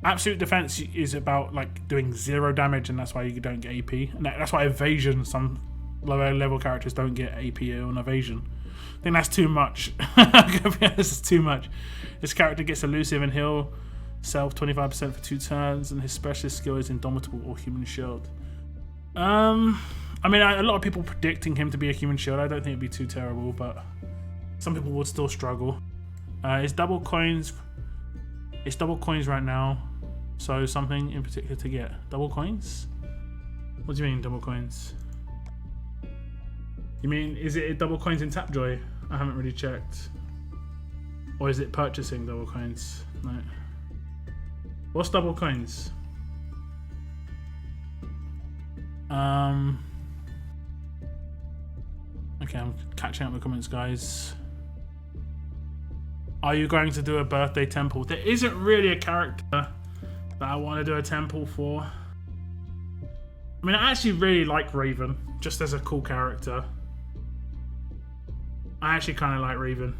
absolute defense is about like doing 0 damage, and that's why you don't get AP. And that's why evasion, some lower level characters don't get AP on evasion. I think that's too much. This is too much. This character gets elusive and heal self 25% for 2 turns, and his specialist skill is Indomitable or Human Shield. I mean, a lot of people predicting him to be a Human Shield. I don't think it'd be too terrible, but some people would still struggle. It's double coins. It's double coins right now. So something in particular to get. Double coins? What do you mean double coins? You mean, is it double coins in Tapjoy? I haven't really checked. Or is it purchasing double coins? No. What's double coins? Okay, I'm catching up with comments, guys. Are you going to do a birthday temple? There isn't really a character that I want to do a temple for. I mean, I actually really like Raven, just as a cool character. I actually kind of like Raven.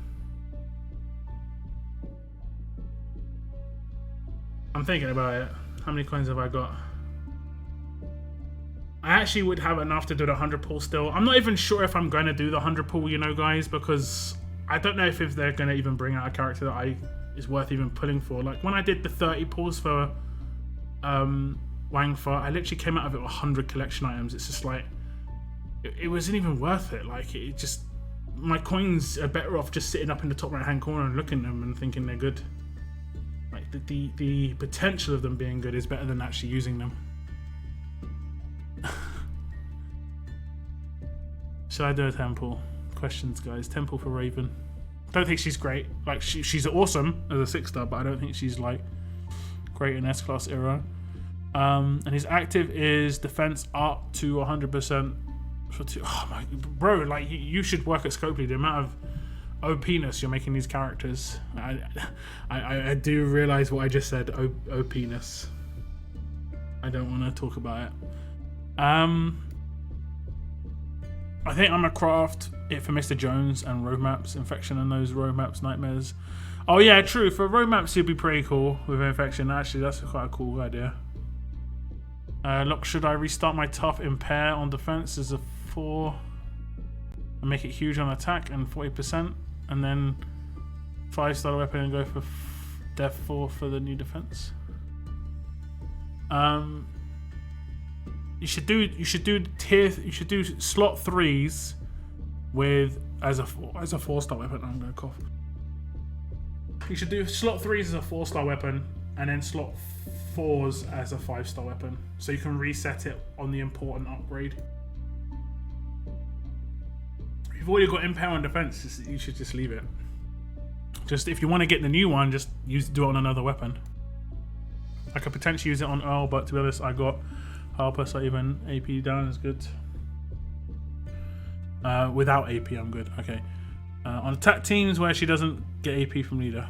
I'm thinking about it. How many coins have I got? I actually would have enough to do the 100 pull still. I'm not even sure if I'm going to do the 100 pull, you know, guys, because I don't know if they're going to even bring out a character that is worth even pulling for. Like, when I did the 30 pulls for Wang Fa, I literally came out of it with 100 collection items. It's just like, it wasn't even worth it. Like, it just, my coins are better off just sitting up in the top right hand corner and looking at them and thinking they're good. Like, the potential of them being good is better than actually using them. Should I do a temple? Questions, guys. Temple for Raven. Don't think she's great. Like, she's awesome as a 6-star, but I don't think she's like great in S-class era. And his active is defense up to 100% for 2. Oh my, bro! Like, you should work at Scopely. The amount of OP-ness you're making these characters. I do realize what I just said. OP-ness. I don't want to talk about it. I think I'm gonna craft it for Mr. Jones and roadmaps, infection, and those roadmaps nightmares. Oh yeah, true. For roadmaps, it'd be pretty cool with infection. Actually, that's quite a cool idea. Look, should I restart my tough impair on defense as a 4 and make it huge on attack and 40%, and then 5-star weapon and go for def 4 for the new defense? You should do slot 3s with as a 4-star weapon. I'm gonna cough. You should do slot 3s as a 4-star weapon, and then slot 4s as a 5-star weapon, so you can reset it on the important upgrade. you've already got Impair on defense, you should just leave it. Just if you want to get the new one, just do it on another weapon. I could potentially use it on Earl, but to be honest, I got Harper, so even AP down is good. Without AP, I'm good. Okay. On attack teams where she doesn't get AP from leader.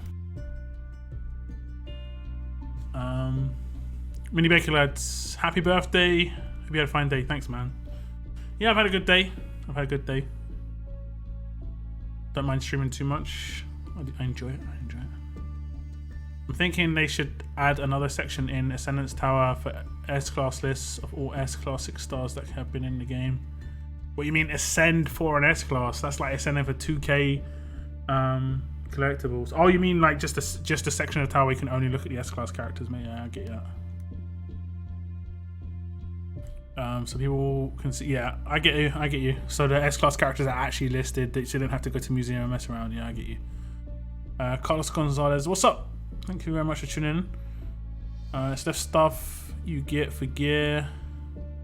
Mini Baker lads, happy birthday. Hope you had a fine day. Thanks, man. Yeah, I've had a good day. Don't mind streaming too much. I enjoy it. I'm thinking they should add another section in Ascendance Tower for S-Class lists of all S-Class 6 stars that have been in the game. What you mean ascend for an S-Class? That's like ascending for 2k collectibles. Oh, you mean like just a section of the tower where you can only look at the S-Class characters, mate? Yeah, I get that. So people can see. Yeah, I get you. So the S-Class characters are actually listed. They shouldn't have to go to museum and mess around. Yeah, I get you. Carlos Gonzalez, what's up? Thank you very much for tuning in. It's the stuff you get for gear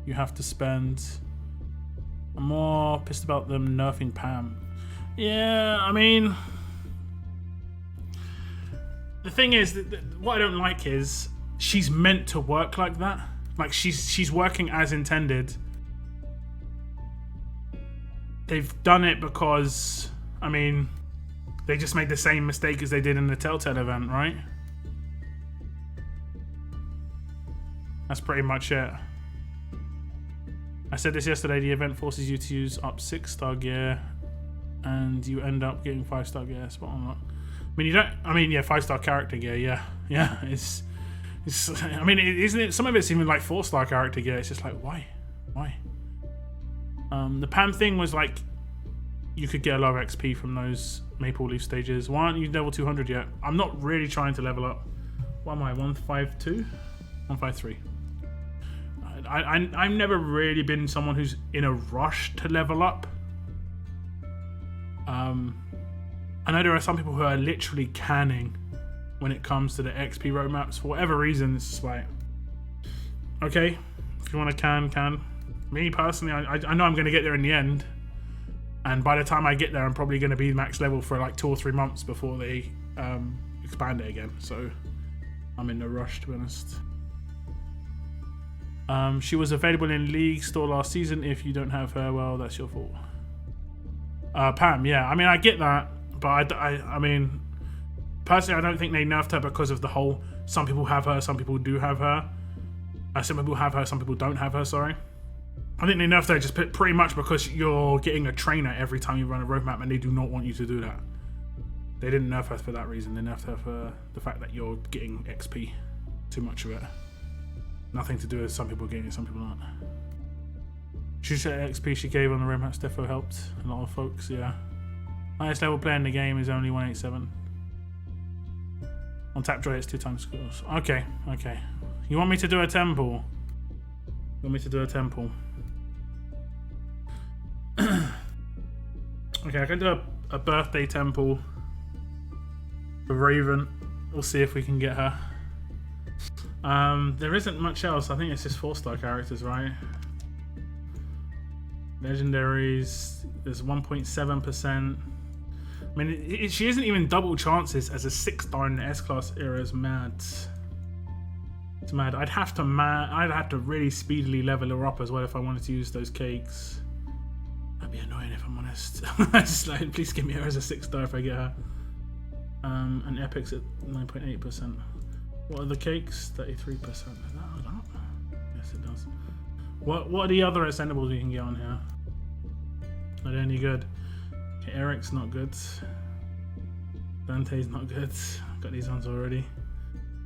you have to spend. I'm more pissed about them nerfing Pam. Yeah, I mean, the thing is, what I don't like is she's meant to work like that. Like she's working as intended. They've done it because, I mean, they just made the same mistake as they did in the Telltale event, right? That's pretty much it. I said this yesterday, the event forces you to use up 6-star gear and you end up getting 5-star gear. Spot on that. I mean, yeah, 5-star character gear, yeah. It's I mean, isn't it, some of it's even like 4-star character gear. It's just like, why? The Pam thing was like, you could get a lot of XP from those Maple Leaf stages. Why aren't you level 200 yet? I'm not really trying to level up. What am I, 152? 153. I've never really been someone who's in a rush to level up. I know there are some people who are literally canning when it comes to the XP roadmaps. For whatever reason, it's just like, okay, if you want to can. Me personally, I know I'm going to get there in the end. And by the time I get there, I'm probably going to be max level for like 2 or 3 months before they expand it again. So I'm in no rush, to be honest. She was available in League Store last season. If you don't have her, well, that's your fault. Pam, yeah. I mean, I get that. But I mean, personally, I don't think they nerfed her because of the whole some people have her, some people do have her. Some people have her, some people don't have her, sorry. I think they nerfed her just pretty much because you're getting a trainer every time you run a roadmap and they do not want you to do that. They didn't nerf her for that reason. They nerfed her for the fact that you're getting XP. Too much of it. Nothing to do with some people getting it, some people aren't. She said XP she gave on the roadmaps defo helped a lot of folks, yeah. Highest level player in the game is only 187. On Tapjoy it's 2 times scores. Okay. You want me to do a temple? Okay, I can do a birthday temple for Raven. We'll see if we can get her. There isn't much else. I think it's just 4-star characters, right? Legendaries, there's 1.7%. I mean, she isn't even double chances as a 6-star in the S-Class era. Is mad. It's mad. I'd have to really speedily level her up as well if I wanted to use those cakes. That'd be annoying if I'm honest. Just like, please give me her as a 6-star if I get her. And Epic's at 9.8%. What are the cakes? 33%. Does that add up? Yes, it does. What are the other ascendables we can get on here? Are they any good? Okay, Eric's not good. Dante's not good. Got these ones already.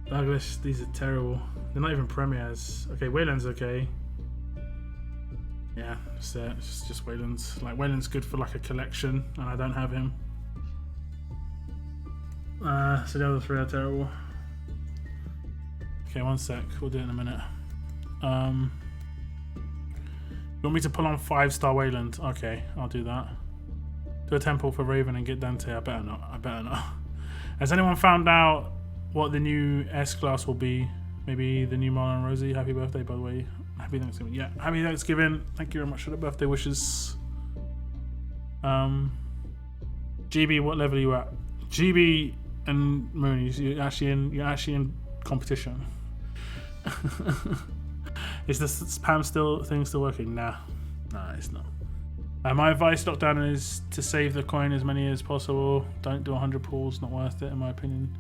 Douglas, these are terrible. They're not even premieres. Okay, Wayland's okay. Yeah, that's it. It's just Wayland's. Like, Wayland's good for like a collection, and I don't have him. So the other 3 are terrible. Okay, one sec. We'll do it in a minute. You want me to pull on 5-star Wayland? Okay, I'll do that. Do a temple for Raven and get Dante. I better not. Has anyone found out what the new S-Class will be? Maybe the new Marlon and Rosie. Happy birthday, by the way. Happy Thanksgiving. Yeah, happy Thanksgiving. Thank you very much for the birthday wishes. GB, what level are you at? GB and Moonies, you're actually in competition. Is the spam thing still working? Nah, it's not. My advice, lockdown, is to save the coin as many as possible. Don't do 100 pulls, not worth it in my opinion.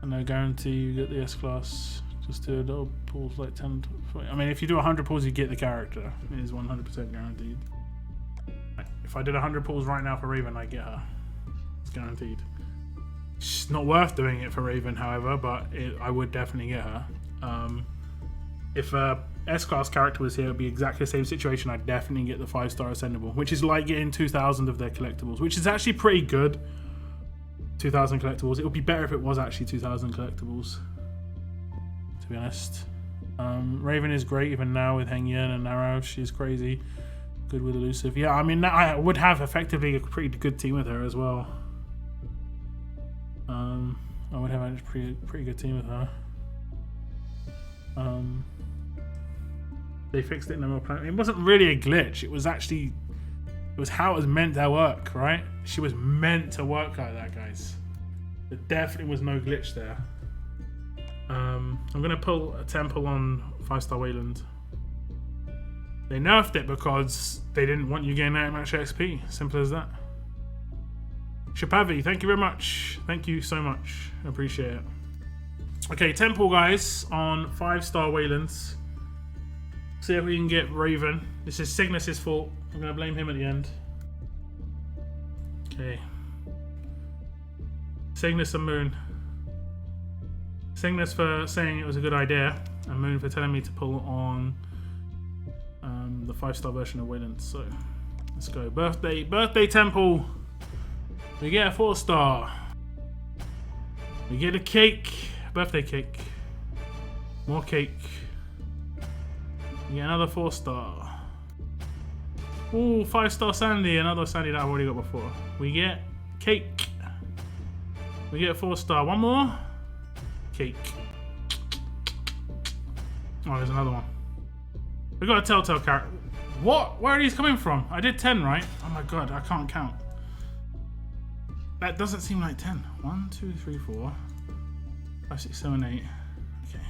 And no guarantee you get the S class. Just do a little pulls like 10 to 40. I mean, if you do 100 pulls, you get the character. It is 100% guaranteed. If I did 100 pulls right now for Raven, I get her. It's guaranteed. It's not worth doing it for Raven, however, but I would definitely get her. If a S-Class character was here, it would be exactly the same situation. I'd definitely get the 5-star Ascendable, which is like getting 2,000 of their collectibles, which is actually pretty good. 2,000 collectibles. It would be better if it was actually 2,000 collectibles, to be honest. Raven is great even now with Heng Yen and Narrow. She's crazy. Good with Elusive. Yeah, I mean, I would have effectively a pretty good team with her as well. I would have a pretty good team with her. They fixed it in the real planet. It wasn't really a glitch. It was how it was meant to work, right? She was meant to work like that, guys. There definitely was no glitch there. I'm gonna pull a temple on 5-star Wayland. They nerfed it because they didn't want you getting that much XP. Simple as that. Shapavi, thank you very much. Thank you so much. I appreciate it. Okay, temple, guys, on 5-star Waylands. See if we can get Raven. This is Cygnus's fault. I'm gonna blame him at the end. Okay. Cygnus and Moon. Cygnus for saying it was a good idea, and Moon for telling me to pull on the 5-star version of Wayland. So let's go. Birthday temple. We get a 4-star. We get a cake. Birthday cake. More cake. We get another 4-star. Ooh, 5-star Sandy. Another Sandy that I've already got before. We get cake. We get a 4-star. One more. Cake. Oh, there's another one. We got a Telltale character. What? Where are these coming from? I did 10, right? Oh my god, I can't count. That doesn't seem like 10. 1, 2, 3, 4, 5, 6, 7, 8. Okay.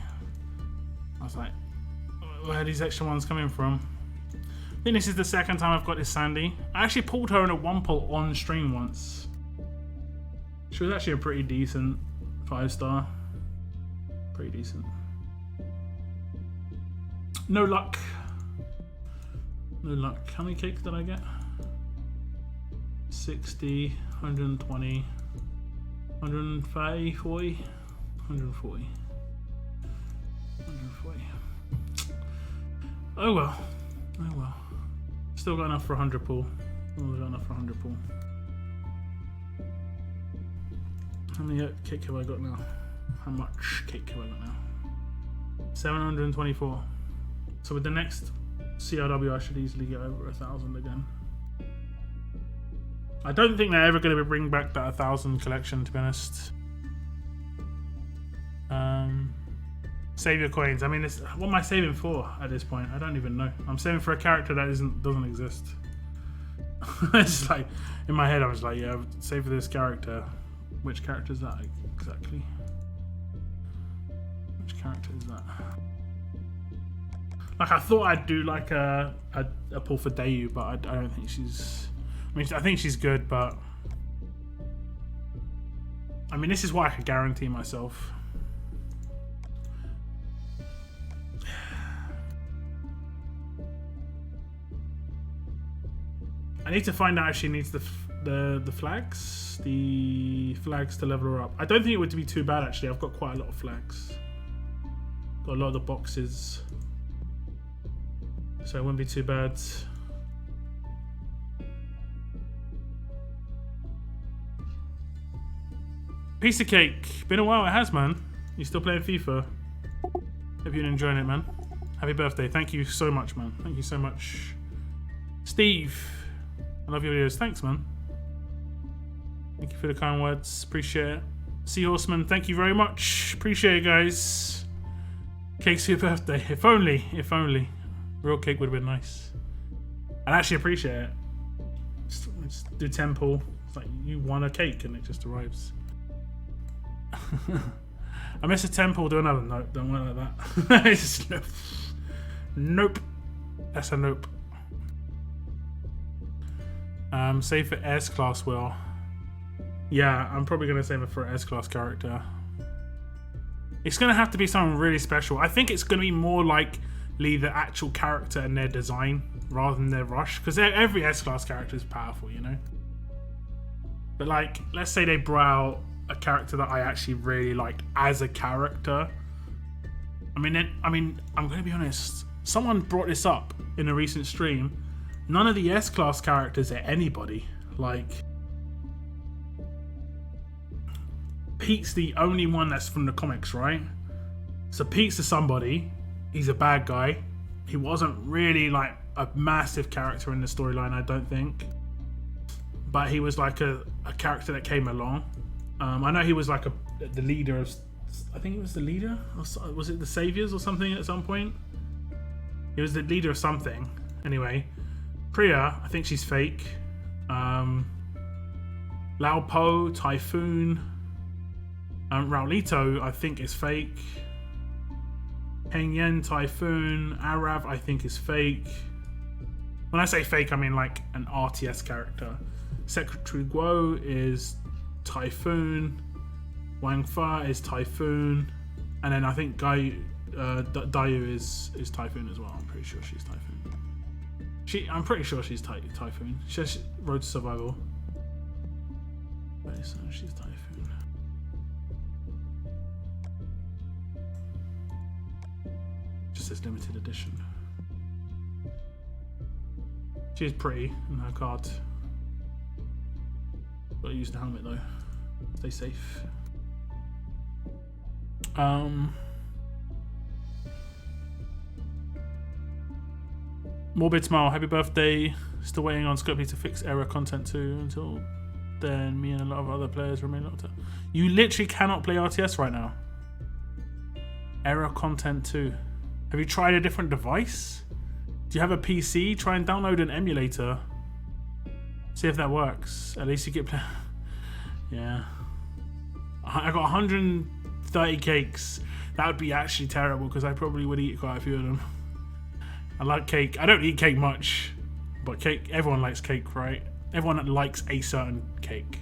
I was like, where are these extra ones coming from? I think this is the second time I've got this Sandy. I actually pulled her in a 1 pull on stream once. She was actually a pretty decent 5-star. Pretty decent. No luck. No luck. How many cakes did I get? 60, 120, 140, 140, 140. Oh well. Oh well. Still got enough for 100 pull. Still got enough for 100 pull. How many cake have I got now? How much cake have I got now? 724. So with the next CRW, I should easily get over 1,000 again. I don't think they're ever going to bring back that 1,000 collection, to be honest. Save your coins. I mean, what am I saving for at this point? I don't even know. I'm saving for a character that doesn't exist. It's like, in my head, I was like, yeah, save for this character. Which character is that exactly? Which character is that? Like, I thought I'd do like a pull for Dayu, but I don't think she's... I mean, I think she's good, but... I mean, this is what I could guarantee myself. I need to find out if she needs the flags. The flags to level her up. I don't think it would be too bad, actually. I've got quite a lot of flags. Got a lot of the boxes. So it wouldn't be too bad. Piece of cake. Been a while, it has, man. You still playing FIFA? Hope you're enjoying it, man. Happy birthday. Thank you so much, man. Thank you so much. Steve. I love your videos. Thanks, man. Thank you for the kind words. Appreciate it. Seahorseman, thank you very much. Appreciate it, guys. Cake's for your birthday. If only. Real cake would have been nice. I'd actually appreciate it. Just do temple. It's like you won a cake and it just arrives. I miss a temple. Do another. Nope, don't want it like that. It's just, nope. That's a nope. Save for S class, Will. Yeah, I'm probably gonna save it for an S class character. It's gonna have to be something really special. I think it's gonna be more likely the actual character and their design rather than their rush, because every S class character is powerful, you know. But like, let's say they brought out a character that I actually really liked as a character. I'm gonna be honest. Someone brought this up in a recent stream. None of the S class characters are anybody. Like, Pete's the only one that's from the comics, right? So Pete's a somebody. He's a bad guy. He wasn't really like a massive character in the storyline, I don't think. But he was like a character that came along. I know he was like the leader of, I think he was the leader, or was it the Saviors or something at some point? He was the leader of something. Anyway, Priya, I think she's fake. Lao Po, Typhoon, Raulito, I think is fake. Heng Yen, Typhoon, Arav, I think is fake. When I say fake, I mean like an RTS character. Secretary Guo is Typhoon. Wang Fa is Typhoon. And then I think Dayu is Typhoon as well. I'm pretty sure she's Typhoon. I'm pretty sure she's Typhoon. She has Road to Survival. So she's Typhoon. Just says limited edition. She's pretty in her card. Gotta use the helmet though. Stay safe. Morbid Smile, happy birthday. Still waiting on Scopely to fix error content too. Until then, me and a lot of other players remain locked up. You literally cannot play RTS right now. Error content too. Have you tried a different device? Do you have a PC? Try and download an emulator. See if that works. At least you get play. Yeah. I got 130 cakes. That would be actually terrible because I probably would eat quite a few of them. I like cake. I don't eat cake much, but cake. Everyone likes cake, right? Everyone likes a certain cake.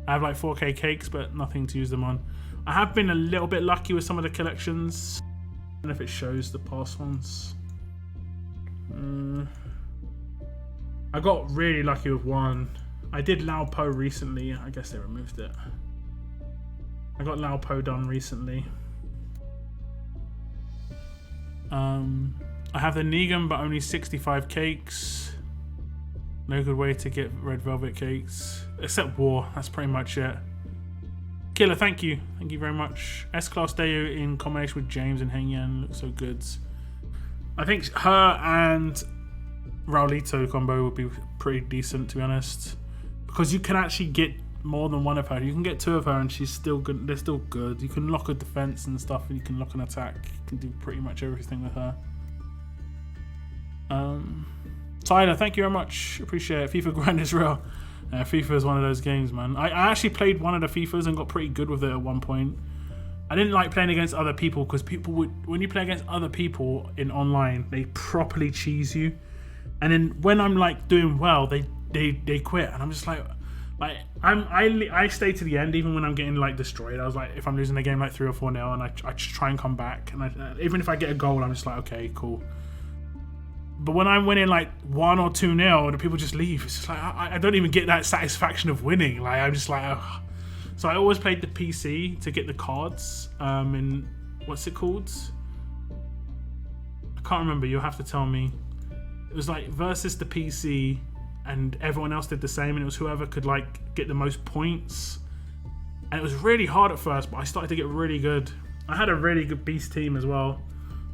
I have like 4K cakes, but nothing to use them on. I have been a little bit lucky with some of the collections. I don't know if it shows the past ones. I got really lucky with one. I did Lao Po recently. I guess they removed it. I got Lao Po done recently. I have the Negan, but only 65 cakes. No good way to get red velvet cakes. Except War. That's pretty much it. Killer, thank you. Thank you very much. S-Class Dayu in combination with James and Heng Yan looks so good. I think her and Raulito combo would be pretty decent, to be honest. Because you can actually get more than one of her. You can get two of her and she's still good. They're still good. You can lock a defense and stuff, and you can lock an attack. You can do pretty much everything with her. Tyler, thank you very much. Appreciate it. FIFA grind is real. FIFA is one of those games, man. I actually played one of the FIFAs and got pretty good with it at one point. I didn't like playing against other people because people would, when you play against other people in online, they properly cheese you. And then when I'm like doing well, they quit, and I'm just like I stay to the end even when I'm getting like destroyed. I was like, if I'm losing the game like 3 or 4-0, and I just try and come back, and even if I get a goal, I'm just like, okay, cool. But when I'm winning like 1 or 2-0, the people just leave. It's just like I don't even get that satisfaction of winning. Like I'm just like, ugh. So I always played the PC to get the cards. In what's it called? I can't remember. You'll have to tell me. It was like versus the PC, and everyone else did the same, and it was whoever could like get the most points. And it was really hard at first, but I started to get really good. I had a really good beast team as well.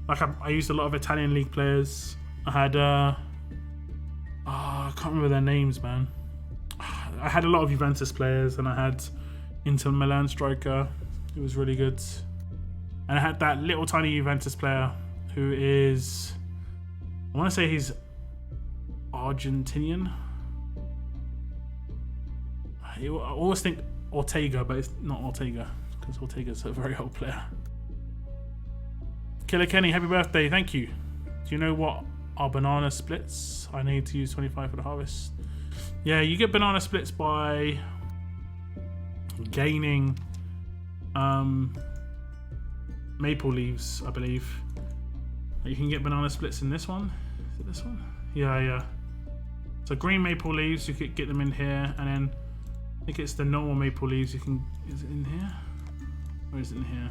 Like I used a lot of Italian league players. I had I can't remember their names, man. I had a lot of Juventus players, and I had Inter Milan striker who was really good, and I had that little tiny Juventus player who is, I want to say he's Argentinian. I always think Ortega, but it's not Ortega because Ortega's a very old player. Killer Kenny, happy birthday! Thank you. Do you know what are banana splits? I need to use 25 for the harvest. Yeah, you get banana splits by gaining maple leaves, I believe. You can get banana splits in this one. Is it this one? Yeah. So green maple leaves, you could get them in here, and then I think it's the normal maple leaves. You can. Is it in here? Or is it in here?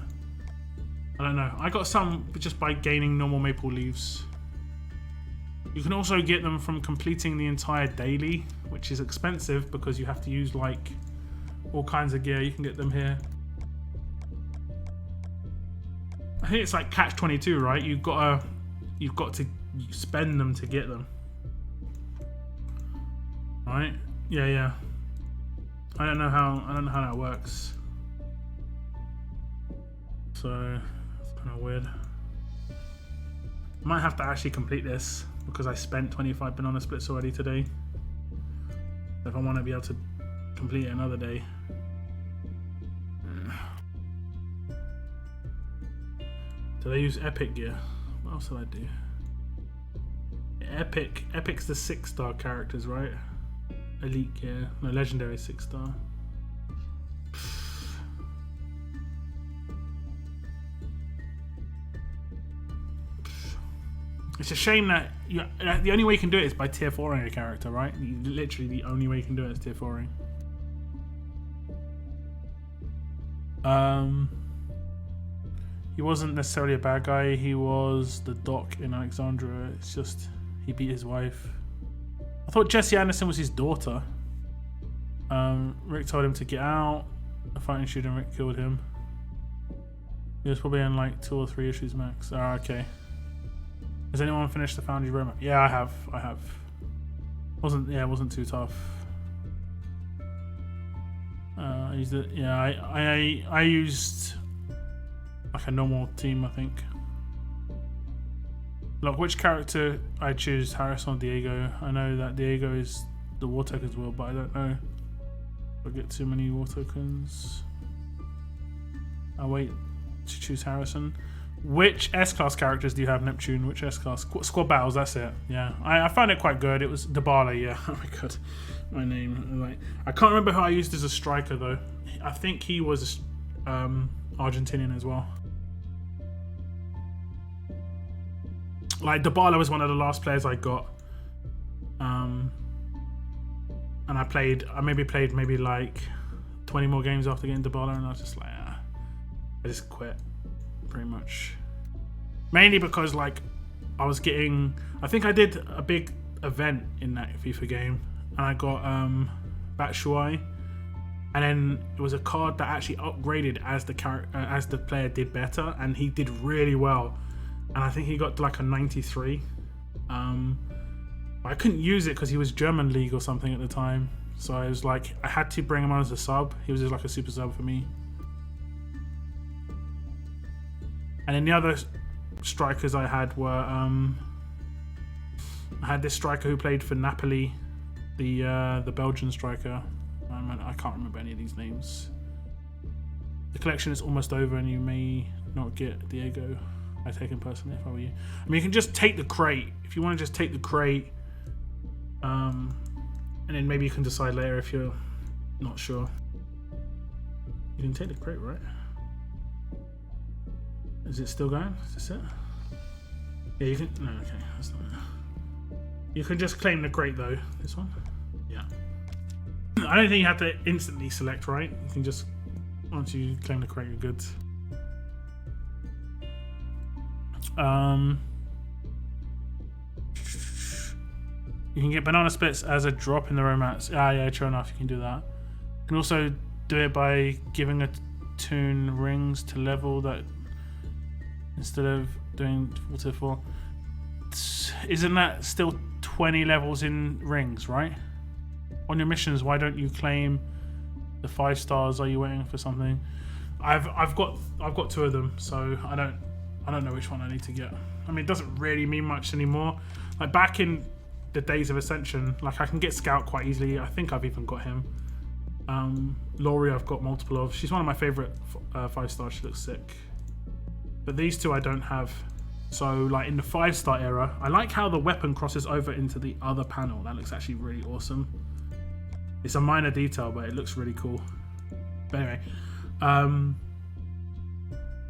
I don't know. I got some just by gaining normal maple leaves. You can also get them from completing the entire daily, which is expensive because you have to use like all kinds of gear. You can get them here. I think it's like catch-22, right? You've got to spend them to get them, right? Yeah. I don't know how that works. So it's kind of weird. Might have to actually complete this because I spent 25 banana splits already today. If I want to be able to complete it another day. Did I use epic gear? What else did I do? Epic's the 6-star characters, right? Elite gear. No, legendary 6-star. It's a shame that the only way you can do it is by tier 4ing a character, right? Literally the only way you can do it is tier 4ing. He wasn't necessarily a bad guy. He was the doc in Alexandria. It's just he beat his wife. I thought Jesse Anderson was his daughter. Rick told him to get out. A fighting shooter, Rick killed him. He was probably in like 2 or 3 issues max. Okay. Has anyone finished the Foundry roadmap? Yeah, I have. It wasn't too tough. I used it. Yeah, I used like a normal team, I think. Look, which character I choose, Harrison or Diego? I know that Diego is the war token as well, but I don't know if I get too many war tokens. I'll wait to choose Harrison. Which S-Class characters do you have, Neptune? Which S-Class? Squad Battles, that's it. Yeah, I found it quite good. It was Dybala, yeah. Oh my god, my name. Like, I can't remember who I used as a striker, though. I think he was Argentinian as well. Like, Dybala was one of the last players I got. And I maybe played like 20 more games after getting Dybala, and I was just like, I just quit. Pretty much, mainly because like I think I did a big event in that FIFA game, and I got Batshuayi, and then it was a card that actually upgraded as the player did better, and he did really well, and I think he got to like a 93. I couldn't use it because he was German league or something at the time, so I was like, I had to bring him on as a sub. He was just like a super sub for me. And then the other strikers I had were I had this striker who played for Napoli, the Belgian striker. I can't remember any of these names. The collection is almost over, and you may not get Diego. I take him personally if I were you. I mean, you can just take the crate if you want to just take the crate, and then maybe you can decide later if you're not sure. You can take the crate, right? Is it still going? Is this it? Yeah, you can. No, okay, that's not it. You can just claim the crate though. This one? Yeah. I don't think you have to instantly select, right? You can just, once you claim the crate, you're good. You can get banana splits as a drop in the romance. Yeah, true enough, you can do that. You can also do it by giving a tune rings to level that. Instead of doing 4 to 4, isn't that still 20 levels in rings, right? On your missions, why don't you claim the 5 stars? Are you waiting for something? I've got 2 of them, so I don't know which one I need to get. I mean, it doesn't really mean much anymore. Like back in the days of Ascension, like I can get Scout quite easily. I think I've even got him. Laurie, I've got multiple of. She's one of my favorite 5-star. She looks sick. But these two I don't have. So, like in the 5-star era, I like how the weapon crosses over into the other panel. That looks actually really awesome. It's a minor detail, but it looks really cool. But anyway,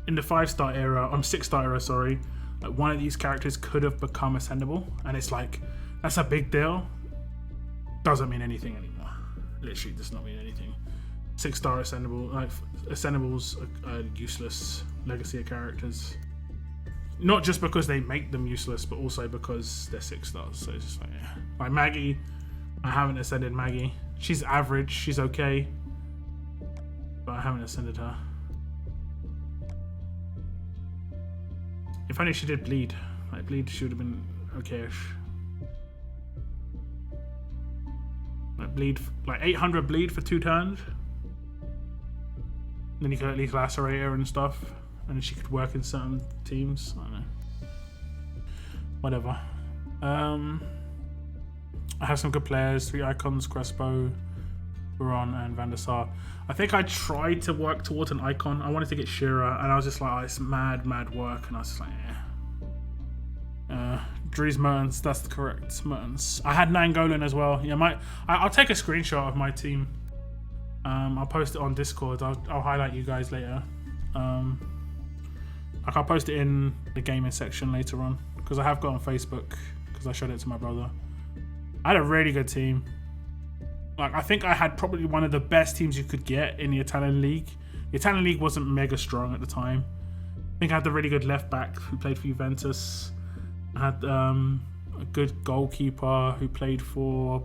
in the 5-star era, 6-star era, sorry, like one of these characters could have become ascendable, and it's like that's a big deal. Doesn't mean anything anymore. Literally does not mean anything. 6-star ascendable, like ascendables are useless legacy of characters. Not just because they make them useless, but also because they're 6 stars. So it's just like, yeah. Like Maggie, I haven't ascended Maggie. She's average, she's okay, but I haven't ascended her. If only she did bleed. Like bleed, she would have been okay-ish. Like bleed, like 800 bleed for 2 turns. Then you could at least lacerate her and stuff, and she could work in certain teams. I don't know. Whatever. I have some good players. 3 icons: Crespo, Buron, and Van der Sar. I think I tried to work towards an icon. I wanted to get Shira, and I was just like, oh, it's mad work, and I was just like, Dries Mertens, that's the correct Mertens. I had Nangolan as well. Yeah, I'll take a screenshot of my team. I'll post it on Discord. I'll highlight you guys later. I'll post it in the gaming section later on, because I have got on Facebook, because I showed it to my brother. I had a really good team. Like, I think I had probably one of the best teams you could get in the Italian league. The Italian league wasn't mega strong at the time. I think I had the really good left back who played for Juventus. I had a good goalkeeper who played for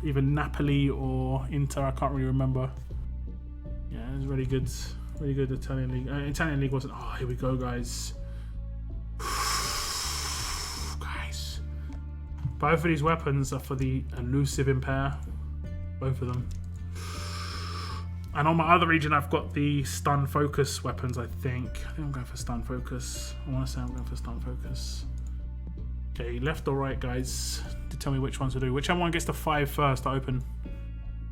either Napoli or Inter. I can't really remember. Yeah, it was really good Italian league. Italian league wasn't. Oh, here we go, guys. Guys, both of these weapons are for the elusive impair. Both of them. And on my other region, I've got the stun focus weapons. I think I'm going for stun focus. I want to say I'm going for stun focus. Okay, left or right, guys? To tell me which ones to do. Whichever one gets the 5 first, I open.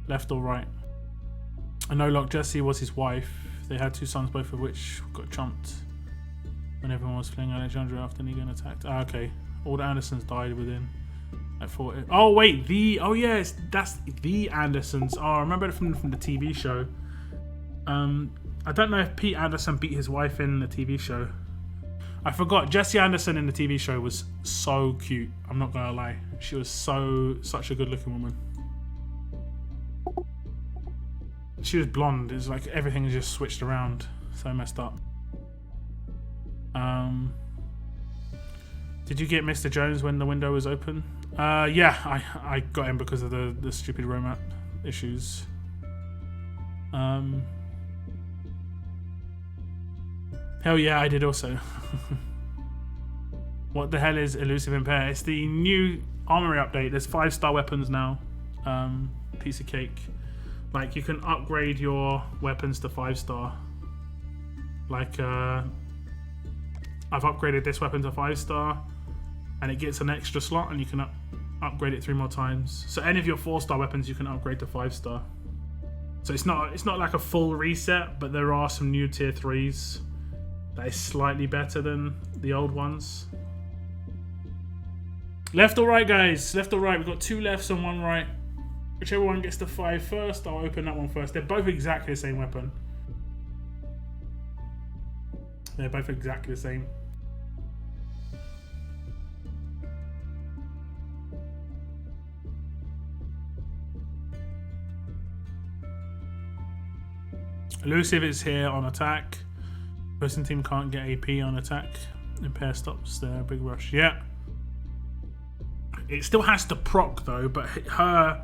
Left or right? I know Lock Jessie was his wife. They had 2 sons, both of which got chumped when everyone was fleeing Alexandria after Negan attacked. Ah, okay. All the Andersons died within. I thought it. Oh wait, yes, that's the Andersons. Oh, I remember it from the TV show. I don't know if Pete Anderson beat his wife in the TV show. I forgot. Jessie Anderson in the TV show was so cute. I'm not gonna lie. She was such a good-looking woman. She was blonde. It's like everything is just switched around. So messed up. Did you get Mr. Jones when the window was open? Yeah, I got him because of the stupid romance issues. Hell yeah, I did also. What the hell is Elusive Impair? It's the new armory update. There's 5-star weapons now. Piece of cake. Like, you can upgrade your weapons to 5-star. Like, I've upgraded this weapon to 5-star, and it gets an extra slot, and you can upgrade it 3 more times. So any of your 4-star weapons you can upgrade to 5-star. So it's not like a full reset, but there are some new tier 3s that is slightly better than the old ones. Left or right, guys? Left or right? We've got 2 lefts and 1 right. Whichever one gets to 5 first, I'll open that one first. They're both exactly the same weapon. They're both exactly the same. Elusive is here on attack. Person team can't get AP on attack. Impair stops their big rush. Yeah. It still has to proc though, but her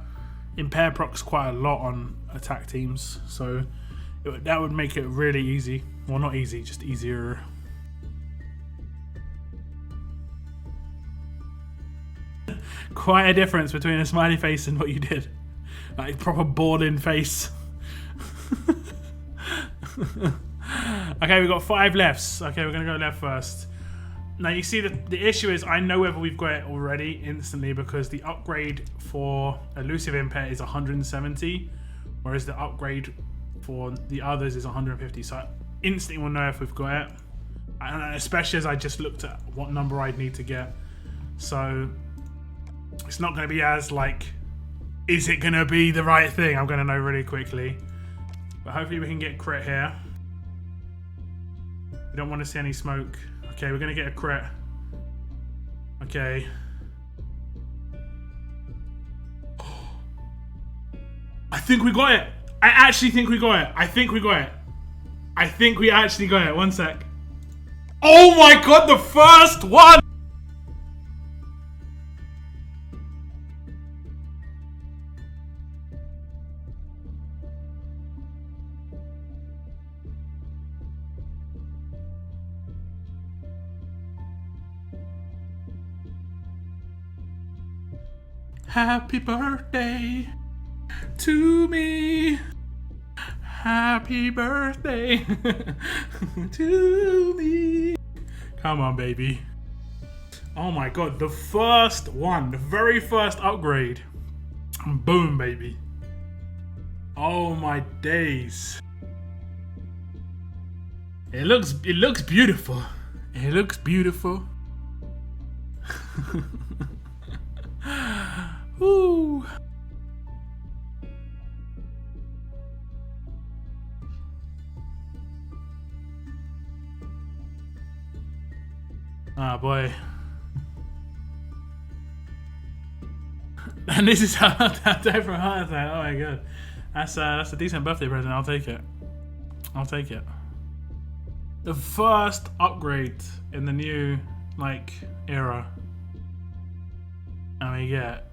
Impair procs quite a lot on attack teams. So that would make it really easy. Well, not easy, just easier. Quite a difference between a smiley face and what you did. Like proper bored-in face. Okay, we've got 5 lefts. Okay, we're going to go left first. Now, you see, the issue is I know whether we've got it already instantly because the upgrade for Elusive Impair is 170, whereas the upgrade for the others is 150. So I instantly will know if we've got it, and especially as I just looked at what number I'd need to get. So it's not going to be as like, is it going to be the right thing? I'm going to know really quickly. But hopefully we can get crit here. We don't want to see any smoke. Okay, we're going to get a crit. Okay. I think we got it. I actually think we got it. I think we got it. I think we actually got it. One sec. Oh my god, the first one! Happy birthday to me. Happy birthday to me. Come on, baby. Oh my god, the first one, the very first upgrade. Boom, baby. Oh my days. It looks beautiful. It looks beautiful. Woo. Ah, boy. And this is how that day from heart attack. Oh my god. That's a decent birthday present. I'll take it. I'll take it. The first upgrade in the new like era. And we get.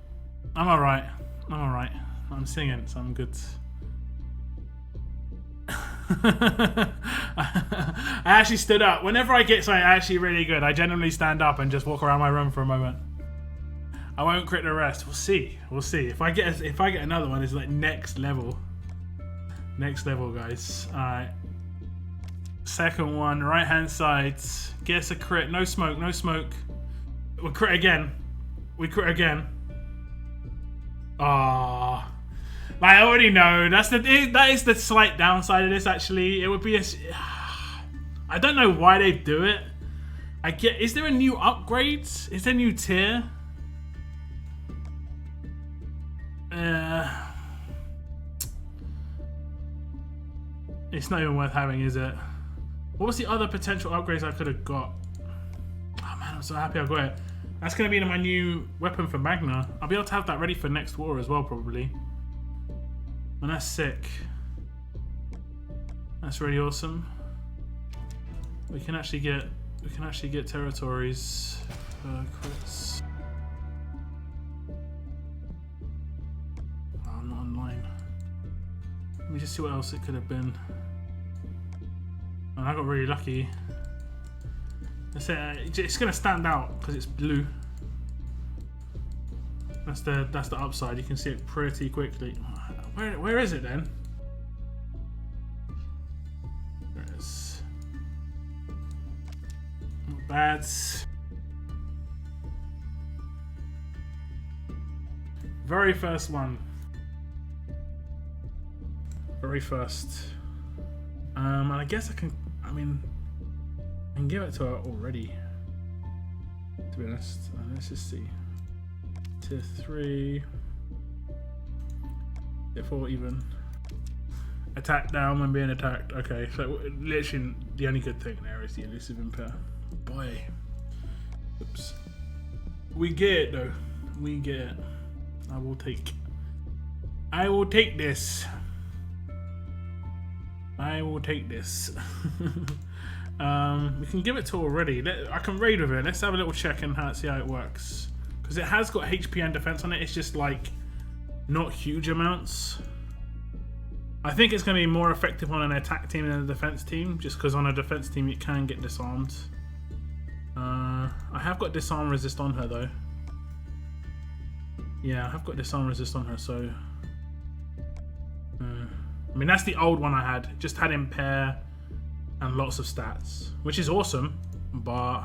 I'm alright. I'm alright. I'm singing, so I'm good. I actually stood up. Whenever I get something actually really good, I generally stand up and just walk around my room for a moment. I won't crit the rest. We'll see. We'll see. If I get another one, it's like next level. Next level, guys. Alright. Second one, right hand side. Gets a crit. No smoke, no smoke. We'll crit again. We crit again. Ah. I already know that is the slight downside of this. Actually, it would be a. I don't know why they do it. Is there a new upgrade? Is there a new tier? It's not even worth having, is it? What was the other potential upgrades I could have got? Oh man, I'm so happy I got it. That's gonna be in my new weapon for Magna. I'll be able to have that ready for next war as well, probably. And that's sick. That's really awesome. We can actually get territories for crits. Oh, I'm not online. Let me just see what else it could have been. And I got really lucky. It's gonna stand out because it's blue. That's the upside. You can see it pretty quickly. Where is it then? There it is. Not bad. Very first one. Very first. And I guess I can give it to her already. To be honest. Let's just see. Tier 3. Tier 4 even. Attack down when being attacked. Okay, so literally the only good thing there is the elusive impair. Boy. Oops. We get it though. We get it. I will take this. I will take this. We can give it to already. I can raid with it. Let's have a little check and see how it works. Because it has got HP and defense on it. It's just like not huge amounts. I think it's going to be more effective on an attack team than a defense team. Just because on a defense team you can get disarmed. I have got disarm resist on her though. Yeah, I have got disarm resist on her, so... I mean, that's the old one I had. Just had impair and lots of stats, which is awesome, but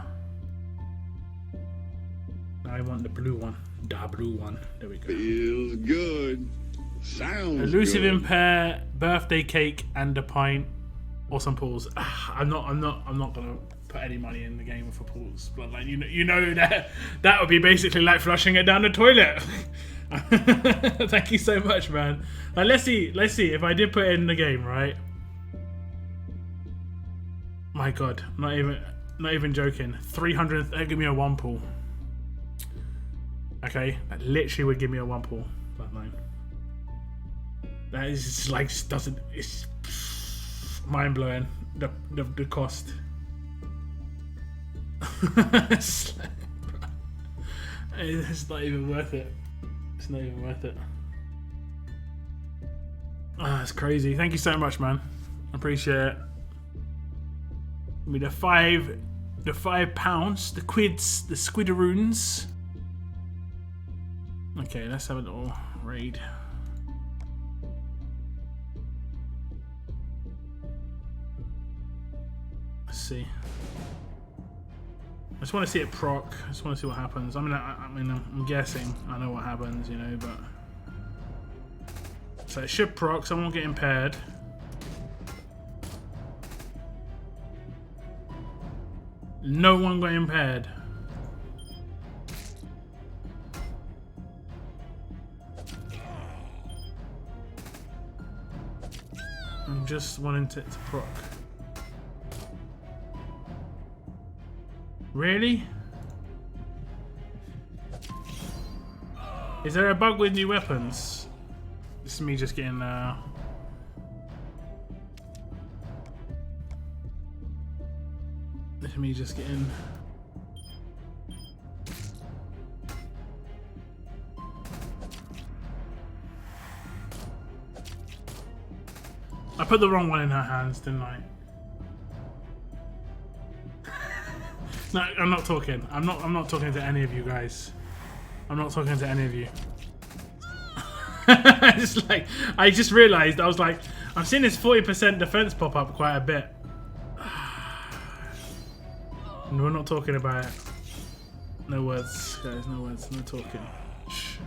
I want the blue one. The blue one. There we go. Feels good. Sounds Elusive good. impair, birthday cake, and a pint, or some pools. I'm not gonna put any money in the game for pools. But like you know that would be basically like flushing it down the toilet. Thank you so much, man. Like let's see if I did put it in the game, right? My God, not even joking. 300. Give me a 1 pool. Okay, that literally would give me a 1 pool. Bloodline. That is just like just doesn't. It's mind blowing. The cost. It's not even worth it. It's not even worth it. Ah, it's crazy. Thank you so much, man. I appreciate it. Give me the £5, the quids, the squidaroons. Okay, let's have a little raid. Let's see. I just want to see it proc. I just want to see what happens. I'm guessing I know what happens, you know, but so it should proc. Someone will get impaired. No one got impaired. I'm just wanting it to proc. Really? Is there a bug with new weapons? This is me just getting This is me just getting I put the wrong one in her hands, didn't I? No, I'm not talking. I'm not talking to any of you guys. I'm not talking to any of you. I just realized, I was like, I'm seeing this 40% defense pop up quite a bit. And we're not talking about it. No words, guys, no words, no talking. Shh.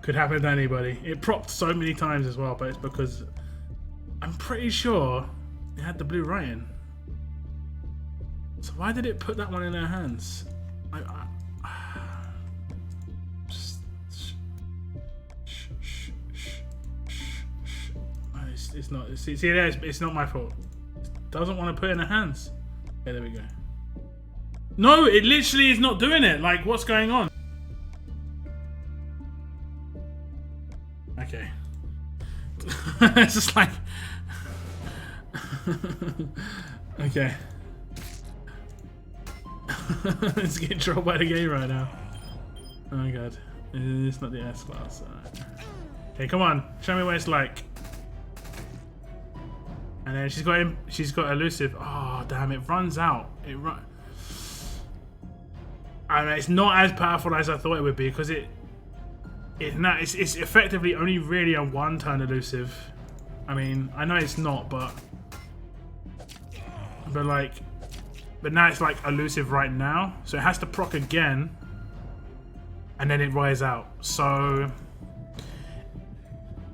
Could happen to anybody. It propped so many times as well, but it's because I'm pretty sure it had the blue writing. So why did it put that one in her hands? It's not. See there, it's not my fault. It doesn't want to put it in her hands. Okay, there we go. No, it literally is not doing it. Like, what's going on? Okay. It's just like... Okay. It's getting trolled by the game right now. Oh my god. It's not the S class. Alright. Okay, come on. Show me what it's like. And then she's got elusive. Oh damn, it runs out. I mean, it's not as powerful as I thought it would be, because it's effectively only really a 1-turn elusive. I mean, I know it's not, but now it's like elusive right now, so it has to proc again, and then it rises out. So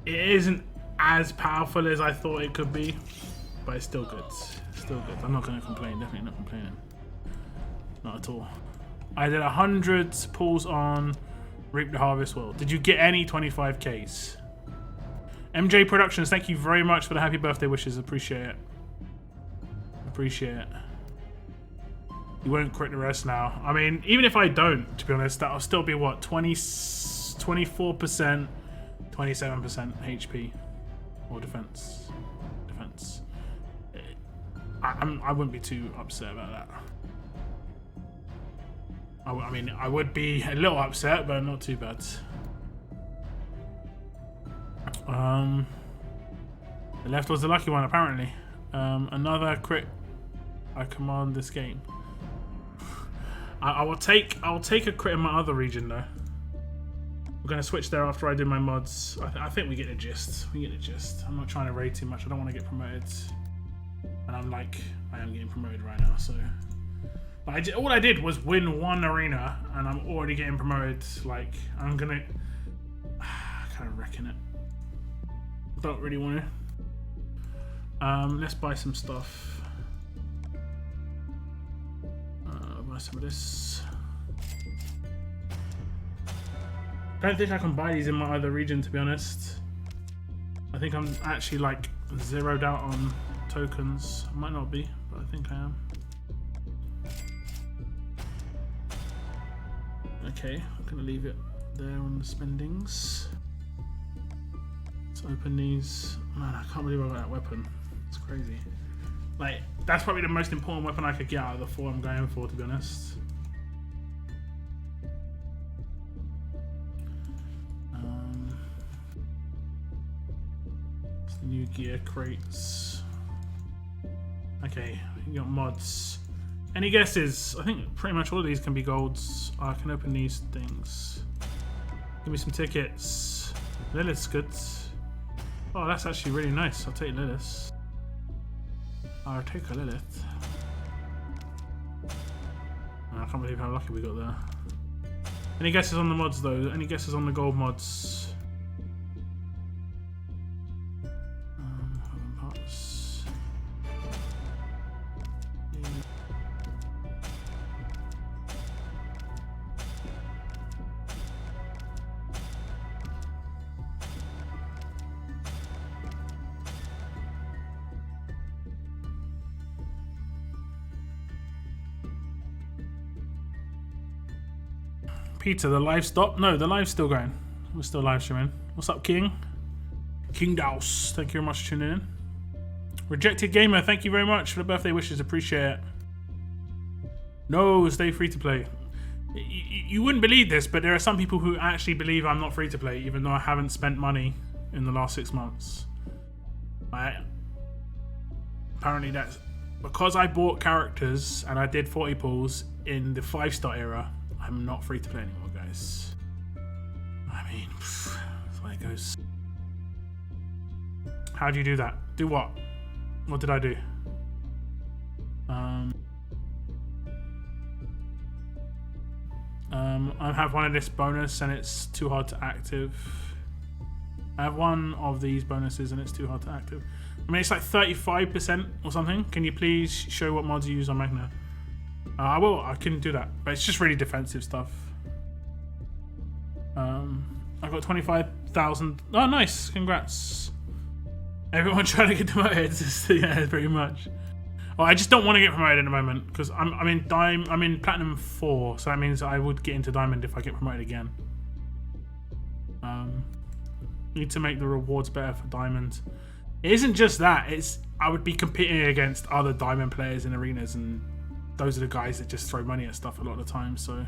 it isn't as powerful as I thought it could be, but it's still good. Still good. I'm not going to complain. Definitely not complaining. Not at all. I did 100 pulls on Reap the Harvest World. Did you get any 25Ks? MJ Productions, thank you very much for the happy birthday wishes. Appreciate it. Appreciate it. You won't crit the rest now. I mean, even if I don't, to be honest, that'll still be what? 24%, 27% HP. Or defense. Defense. I wouldn't be too upset about that. I mean, I would be a little upset, but not too bad. The left was the lucky one, apparently. Another crit. I command this game. I'll take a crit in my other region though. We're gonna switch there after I do my mods. I think we get the gist. We get the gist. I'm not trying to raid too much. I don't want to get promoted, and I am getting promoted right now. So, but all I did was win 1 arena, and I'm already getting promoted. Like, I'm gonna. Can kind of wrecking it. Don't really want to. Let's buy some stuff. Buy some of this. Don't think I can buy these in my other region, to be honest. I think I'm actually like zeroed out on tokens. I might not be, but I think I am. Okay, I'm gonna leave it there on the spendings. Let's open these. Man, I can't believe I got that weapon. It's crazy. Like, that's probably the most important weapon I could get out of the 4 I'm going for, to be honest. It's the new gear crates. Okay, you got mods. Any guesses? I think pretty much all of these can be golds. I can open these things. Give me some tickets. Lilith's good. Oh, that's actually really nice. I'll take Lilith. I'll take a Lilith. I can't believe how lucky we got there. Any guesses on the mods though? Any guesses on the gold mods? Parts. Peter, the live stopped? No, the live's still going. We're still live streaming. What's up, King? King Douse, thank you very much for tuning in. Rejected Gamer, thank you very much for the birthday wishes. Appreciate it. No, stay free to play. You wouldn't believe this, but there are some people who actually believe I'm not free to play, even though I haven't spent money in the last 6 months. Apparently that's because I bought characters and I did 40 pulls in the 5-star era. I'm not free to play anymore, guys. I mean, that's the way it goes. How do you do that? Do what? What did I do? I have one of this bonus and it's too hard to active. I have one of these bonuses and it's too hard to active. I mean, it's like 35% or something. Can you please show what mods you use on Magna? I will. I can do that, but it's just really defensive stuff. I got 25,000. Oh, nice! Congrats. Everyone trying to get promoted. Yeah, pretty much. Well, I just don't want to get promoted at the moment because I'm in Platinum 4, so that means I would get into Diamond if I get promoted again. Need to make the rewards better for Diamond. It isn't just that. It's I would be competing against other Diamond players in arenas, and those are the guys that just throw money at stuff a lot of the time. So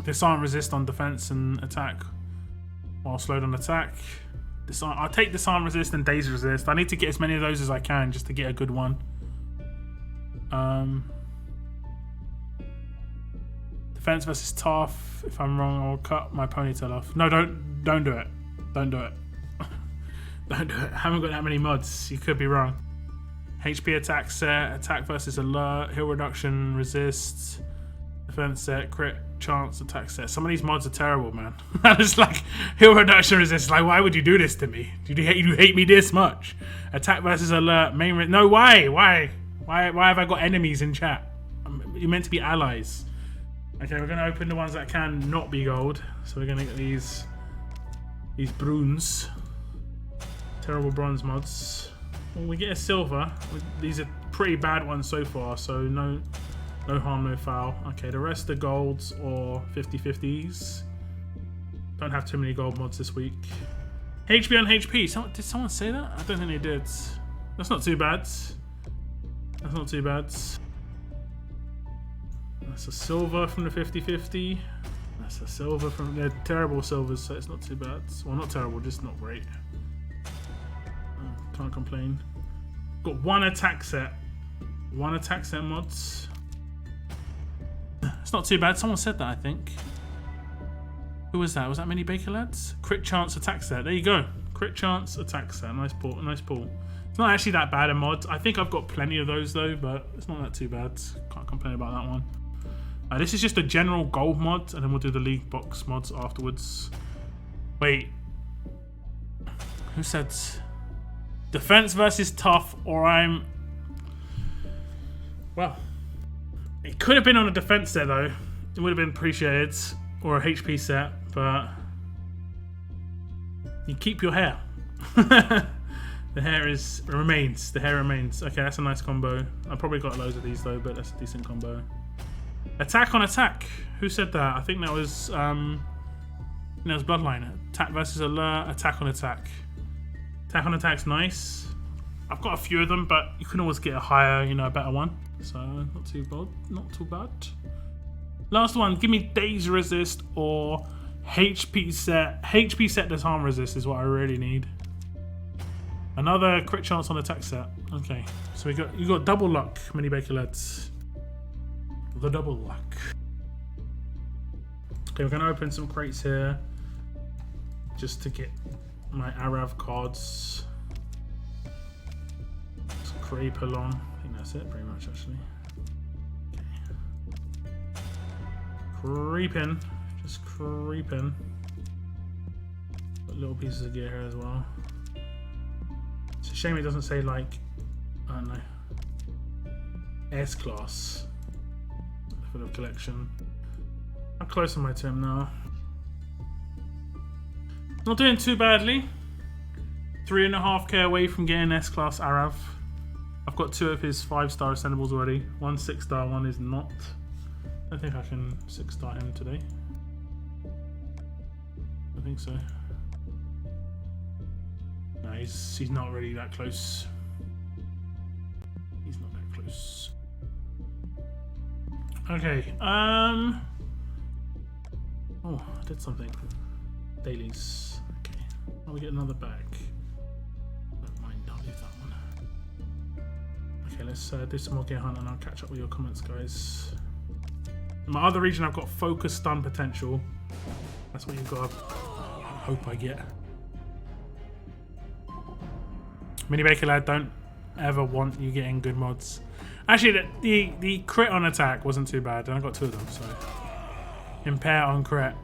disarm, resist on defense and attack, while slowed on attack. Disarm. I'll take disarm, resist, and daze resist. I need to get as many of those as I can just to get a good one. Defense versus tough. If I'm wrong, I'll cut my ponytail off. No, don't do it. Don't do it. Don't do it. I haven't got that many mods. You could be wrong. HP attack set, attack versus alert, heal reduction, resist, defense set, crit chance, attack set. Some of these mods are terrible, man. It's like heal reduction, resist. Like, why would you do this to me? Do you hate me this much? Attack versus alert, main. No, why? Why have I got enemies in chat? You're meant to be allies. Okay, we're gonna open the ones that can not be gold. So we're gonna get these brunes. Terrible bronze mods. Well, we get a silver. These are pretty bad ones so far, so no harm, no foul. Okay, the rest are golds or 50-50s. Don't have too many gold mods this week. HP on HP. Did someone say that? I don't think they did. That's not too bad. That's not too bad. That's a silver from the 50-50. That's a silver from... They're terrible silvers, so it's not too bad. Well, not terrible, just not great. Can't complain. Got one attack set. One attack set mods. It's not too bad. Someone said that, I think. Who was that? Was that Mini Baker Lads? Crit chance attack set. There you go. Crit chance attack set. Nice pull. Nice pull. It's not actually that bad a mod. I think I've got plenty of those though, but it's not that too bad. Can't complain about that one. This is just a general gold mod, and then we'll do the league box mods afterwards. Wait. Who said defense versus tough, or I'm... Well, it could have been on a defense set though. It would have been appreciated, or a HP set, but you keep your hair. The hair remains. The hair remains. Okay, that's a nice combo. I probably got loads of these though, but that's a decent combo. Attack on attack. Who said that? I think that was Bloodline. Attack versus alert. Attack on attack. Attack on attack's nice. I've got a few of them, but you can always get a higher, a better one. So not too bad. Not too bad. Last one. Give me daze resist or HP set. HP set disarm resist is what I really need. Another crit chance on attack set. Okay, so you got double luck, mini baker lads. The double luck. Okay, we're gonna open some crates here, just to get my Arav cards. Let's creep along. I think that's it, pretty much actually. Okay. Creeping, just creeping. Got little pieces of gear here as well. It's a shame it doesn't say like, I don't know, S class for the collection. How close am I to him now? Not doing too badly. 3.5k away from getting S class Arav. I've got 2 of his 5-star ascendables already. 1 6-star, 1 is not. I don't think I can 6-star him today. I think so. No, he's not really that close. He's not that close. Okay, oh, I did something. Dailies. Okay. I'll get another bag. Don't mind, I'll leave that one. Okay, let's do some more gear hunt and I'll catch up with your comments, guys. In my other region, I've got focus stun potential. That's what you've got to hope I get. Mini Baker Lad, don't ever want you getting good mods. Actually, the crit on attack wasn't too bad, and I got 2 of them, so. Impair on crit.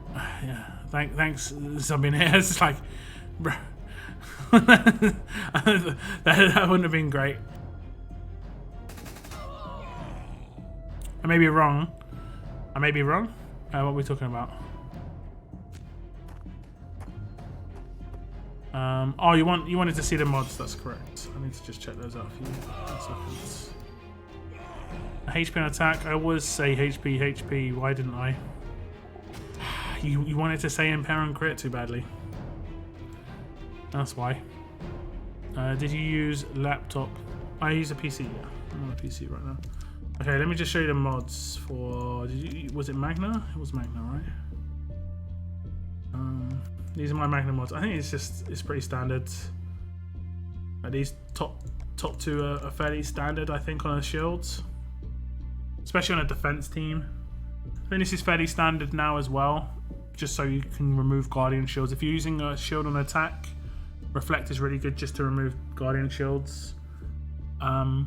Yeah, thanks, something here. It's like, bro. that wouldn't have been great. I may be wrong. What are we talking about? Oh, you wanted to see the mods. That's correct. I need to just check those out for you. 1 second. HP on attack. I always say HP. Why didn't I? You wanted to say impair on crit too badly. That's why. Did you use laptop? I use a PC. Yeah, I'm on a PC right now. Okay, let me just show you the mods for. Was it Magna? It was Magna, right? These are my Magna mods. I think it's pretty standard. These top 2 are fairly standard, I think, on a shields, especially on a defense team. I think this is fairly standard now as well, just so you can remove Guardian shields. If you're using a shield on attack, Reflect is really good just to remove Guardian shields. I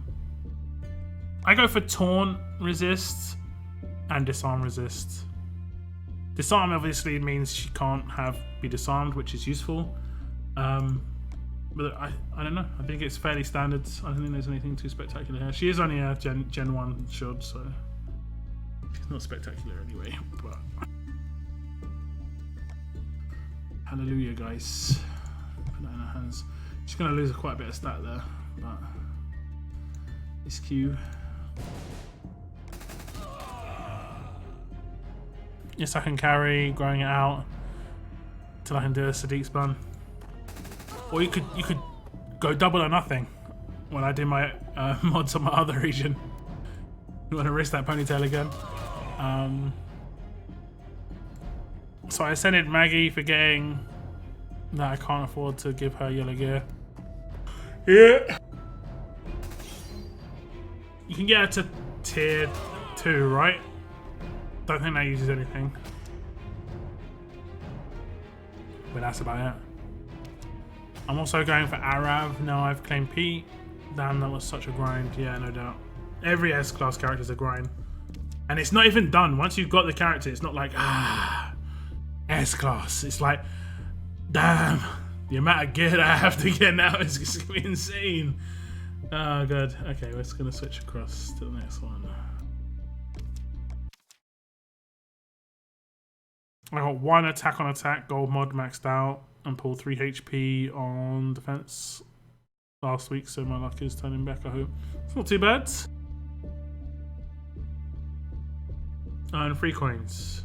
go for Taunt resist and Disarm resist. Disarm obviously means she can't be disarmed, which is useful. But I don't know. I think it's fairly standard. I don't think there's anything too spectacular here. She is only a Gen 1 shield, so it's not spectacular anyway. But hallelujah, guys. Put that in her hands. She's going to lose quite a bit of stat there, but it's Q. Yes, I can carry, growing it out till I can do a Sadiq spun. Or you could go double or nothing when I do my mods on my other region. You want to risk that ponytail again? So I ascended Maggie, forgetting that I can't afford to give her yellow gear. Yeah. You can get her to tier 2, right? Don't think that uses anything. But that's about it. I'm also going for Arav. Now I've claimed Pete. Damn, that was such a grind. Yeah, no doubt. Every S-class character is a grind. And it's not even done. Once you've got the character, it's not like, S-Class. It's like, damn, the amount of gear that I have to get now is just going to be insane. Oh, God. Okay, we're just going to switch across to the next one. I got 1 attack on attack, gold mod maxed out, and pulled 3 HP on defense last week, so my luck is turning back, I hope. It's not too bad. And 3 coins.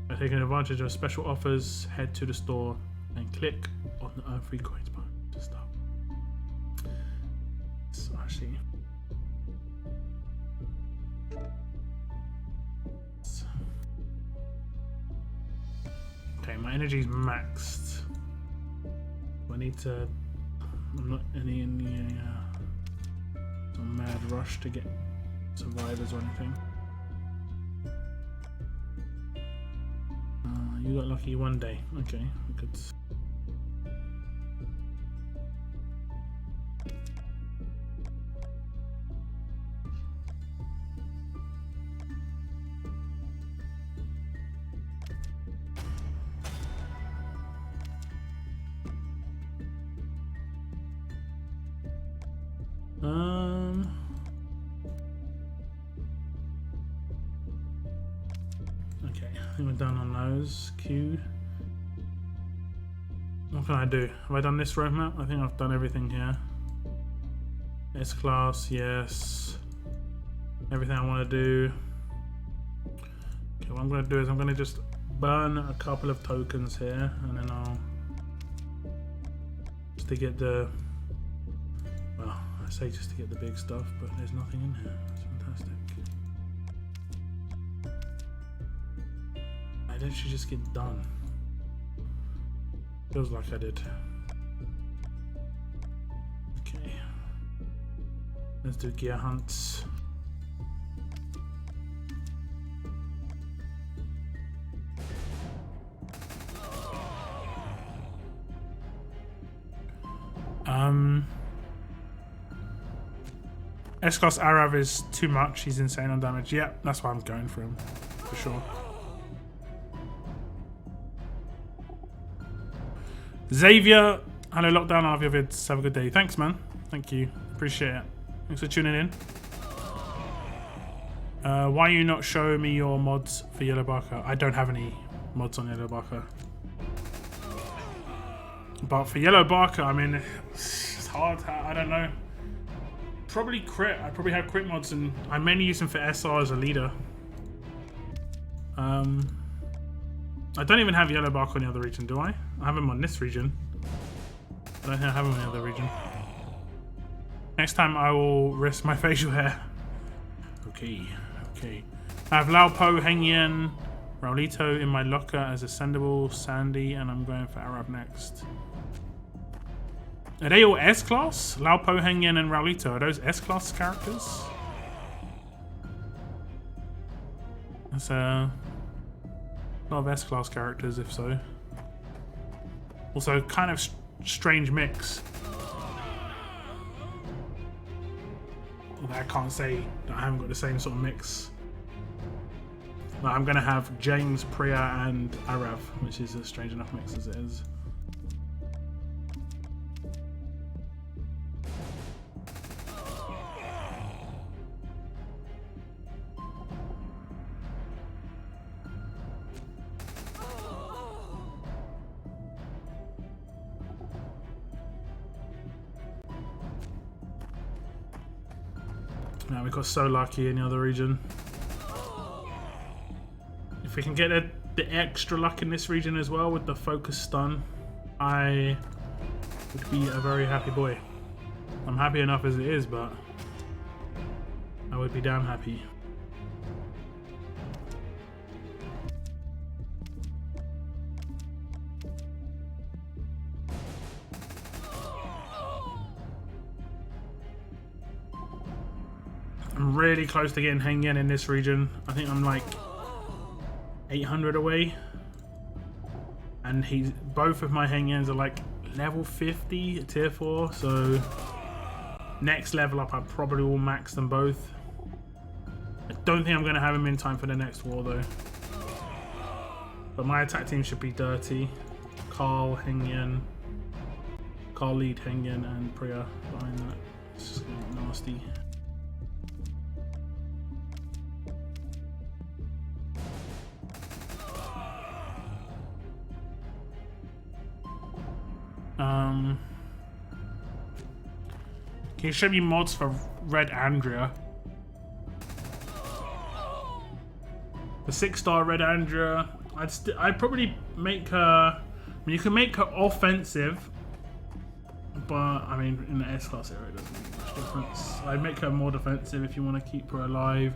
By taking advantage of special offers, head to the store and click on the earn 3 coins button to start. So actually, okay, my energy's maxed. I need to. I'm not in some mad rush to get survivors or anything. You got lucky one day. Okay, good. Okay, I think we're done on those. Q. What can I do? Have I done this roadmap? I think I've done everything here. S-Class, yes. Everything I want to do. Okay, what I'm going to do is I'm going to just burn a couple of tokens here, and then I'll just to get the, well, I say just to get the big stuff, but there's nothing in here. It's fantastic. I didn't just get done. Feels like I did. Okay. Let's do gear hunts. S-Class Arav is too much. He's insane on damage. Yep, that's why I'm going for him. For sure. Xavier, hello Lockdown, I love your vids. Have a good day. Thanks, man. Thank you. Appreciate it. Thanks for tuning in. Why are you not showing me your mods for Yellow Barker? I don't have any mods on Yellow Barker. But for Yellow Barker, I mean, it's hard. I don't know. Probably crit. I probably have crit mods, and I mainly use them for SR as a leader. I don't even have Yellow Barker on the other region, do I? I have him on this region. I don't think I have him on the other region. Next time I will risk my facial hair. Okay, okay. I have Lao Po, Hengyan, Raulito in my locker as ascendable, Sandy, and I'm going for Arab next. Are they all S-Class? Lao Po, Hengyan, and Raulito. Are those S-Class characters? That's a lot of S-Class characters, if so. Also, kind of strange mix. I can't say that I haven't got the same sort of mix. But I'm going to have James, Priya, and Arav, which is a strange enough mix as it is. Now we got so lucky in the other region. If we can get the extra luck in this region as well with the focus stun, I would be a very happy boy. I'm happy enough as it is, but I would be damn happy. I'm really close to getting Hengyan in this region. I think I'm like 800 away. And both of my Hengyans are like level 50 at tier 4. So next level up, I probably will max them both. I don't think I'm going to have him in time for the next war though. But my attack team should be dirty. Carl, Hengyan. Carl lead Hengyan and Priya behind that. It's just going to be nasty. Can you show me mods for Red Andrea? The 6-star Red Andrea. I'd probably make her. I mean, you can make her offensive, but I mean, in the S-class area, it doesn't make much difference. I'd make her more defensive if you want to keep her alive.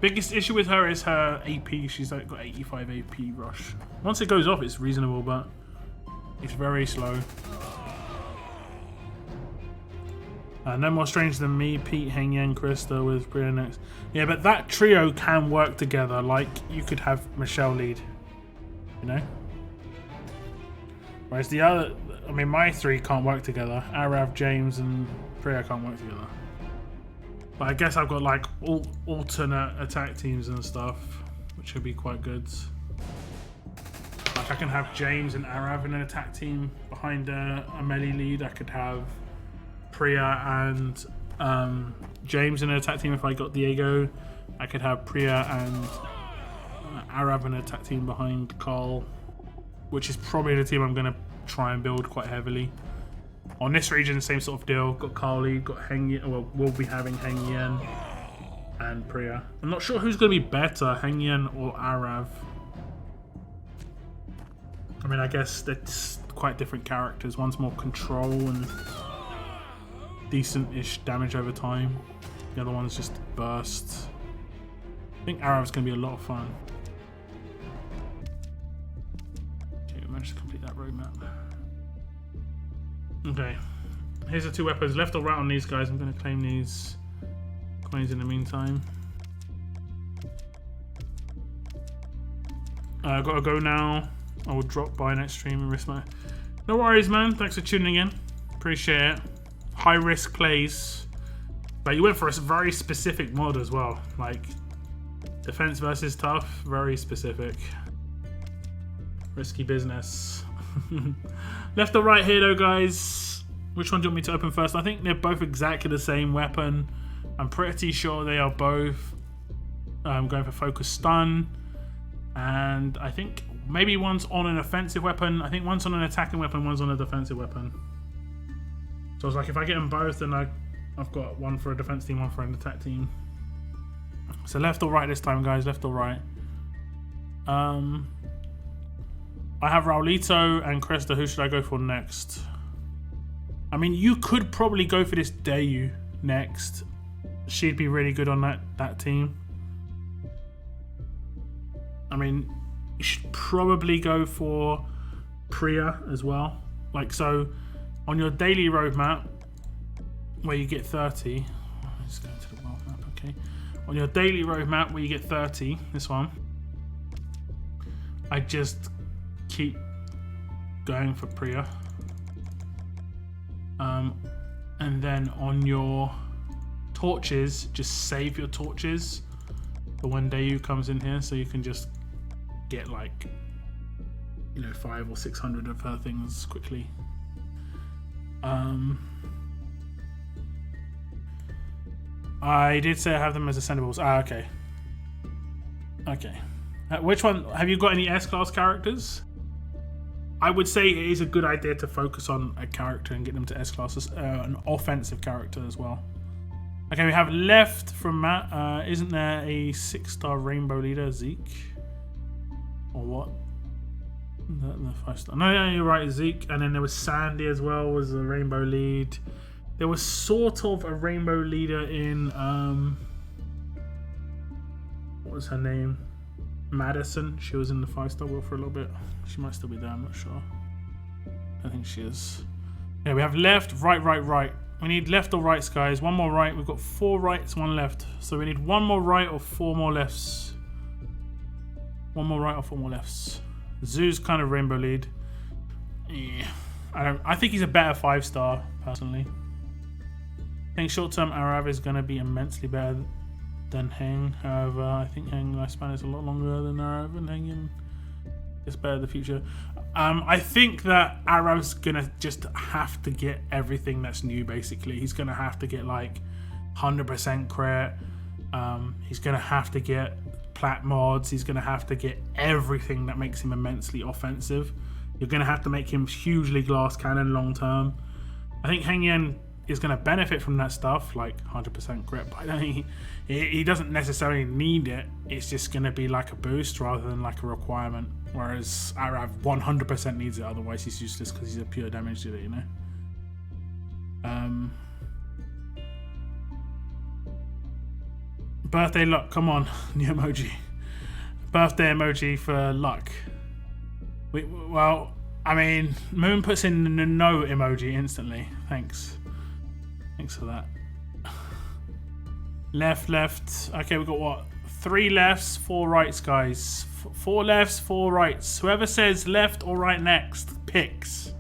Biggest issue with her is her AP. She's like got 85 AP rush. Once it goes off, it's reasonable, but it's very slow. No more strange than me, Pete, Hengyan, Krista with Priya next. Yeah, but that trio can work together. Like, you could have Michelle lead, you know? Whereas the other, I mean, my three can't work together. Arav, James, and Priya can't work together. But I guess I've got like alternate attack teams and stuff, which would be quite good. Like I can have James and Arav in an attack team behind a melee lead. I could have Priya and James in an attack team if I got Diego. I could have Priya and Arav in an attack team behind Carl, which is probably the team I'm going to try and build quite heavily. On this region, same sort of deal. Got Carl lead, got Hengyan. Well, we'll be having Hengyan and Priya. I'm not sure who's going to be better, Hengyan or Arav. I mean, I guess that's quite different characters. One's more control and decent-ish damage over time. The other one's just burst. I think Arav's going to be a lot of fun. Okay, we managed to complete that roadmap. Okay, here's the two weapons. Left or right on these guys. I'm going to claim these coins in the meantime. I gotta go now. I will drop by next stream and risk my... No worries, man. Thanks for tuning in. Appreciate it. High risk plays. But you went for a very specific mod as well. Like, defense versus tough. Very specific. Risky business. Left or right here though, guys. Which one do you want me to open first? I think they're both exactly the same weapon. I'm pretty sure they are both going for focus stun. And I think maybe one's on an offensive weapon. I think one's on an attacking weapon, one's on a defensive weapon. So I was like, if I get them both, then I've got one for a defense team, one for an attack team. So left or right this time, guys. Left or right. I have Raulito and Cresta. Who should I go for next? I mean, you could probably go for this Dayu next. She'd be really good on that team. I mean, you should probably go for Priya as well. Like, so on your daily roadmap, where you get 30. Let's go to the world map, okay. On your daily roadmap, where you get 30, this one, I just keep going for Priya. And then on your torches, just save your torches for when Dayu comes in here, so you can just get like, you know, 500 or 600 of her things quickly. I did say I have them as ascendables. Okay. Okay. Which one? Have you got any S-class characters? I would say it is a good idea to focus on a character and get them to S-class, an offensive character as well. Okay, we have left from Matt. Isn't there a 6-star rainbow leader, Zeke? Or what? The 5-star. No, you're right, Zeke. And then there was Sandy as well, was a rainbow lead. There was sort of a rainbow leader in what was her name? Madison. She was in the 5-star wheel for a little bit. She might still be there, I'm not sure. I think she is. Yeah, we have left, right, right, right. We need left or rights, guys. One more right. We've got 4 rights, 1 left. So we need 1 more right or 4 more lefts. 1 more right or 4 more lefts. Zoo's kind of rainbow lead. Yeah. I think he's a better 5-star, personally. I think short-term Arav is going to be immensely better than Heng. However, I think Heng lifespan is a lot longer than Arav, and Heng is better in the future. I think that Arav's gonna just have to get everything that's new. Basically, he's gonna have to get like 100% crit. He's gonna have to get plat mods. He's gonna have to get everything that makes him immensely offensive. You're gonna have to make him hugely glass cannon long term. I think Heng Yen is going to benefit from that stuff, like 100% crit, but I don't think he doesn't necessarily need it. It's just going to be like a boost rather than like a requirement. Whereas Arav 100% needs it, otherwise he's useless because he's a pure damage dealer, you know? Birthday luck, come on, new emoji. Birthday emoji for luck. Well, I mean, Moon puts in the no emoji instantly. Thanks. Thanks for that. Left. Okay, we've got what? 3 lefts, 4 rights, guys. 4 lefts, 4 rights. Whoever says left or right next picks.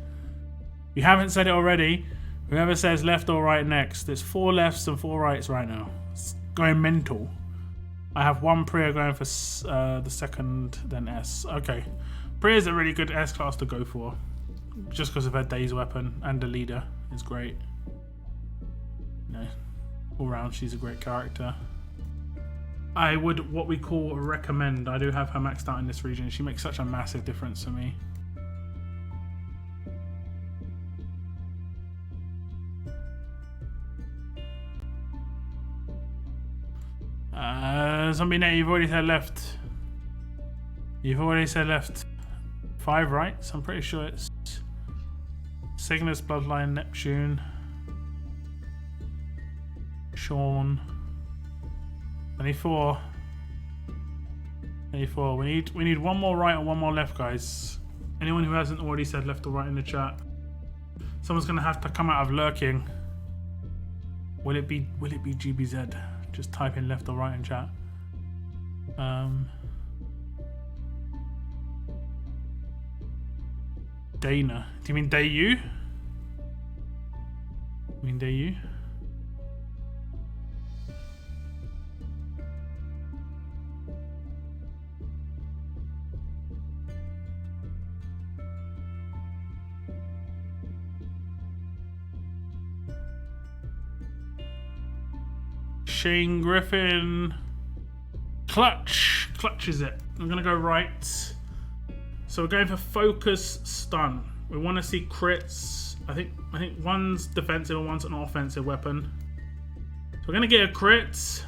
You haven't said it already. Whoever says left or right next. There's 4 lefts and 4 rights right now. It's going mental. I have 1 Priya going for the second, then S. Okay. Priya's a really good S class to go for. Just because of her Daze weapon and the leader is great. No, all round she's a great character. I would what we call recommend. I do have her maxed out in this region. She makes such a massive difference for me. Zombie Net, you've already said left. You've already said left. 5 rights. I'm pretty sure it's Cygnus, Bloodline, Neptune, Sean. 24. 24. We need 1 more right and 1 more left, guys. Anyone who hasn't already said left or right in the chat, someone's gonna have to come out of lurking. Will it be GBZ? Just type in left or right in chat. Dana. Do you mean Dayu? You mean Dayu? Shane Griffin. Clutch. Clutch is it. I'm gonna go right. So we're going for focus stun. We want to see crits. I think one's defensive and one's an offensive weapon. So we're gonna get a crit.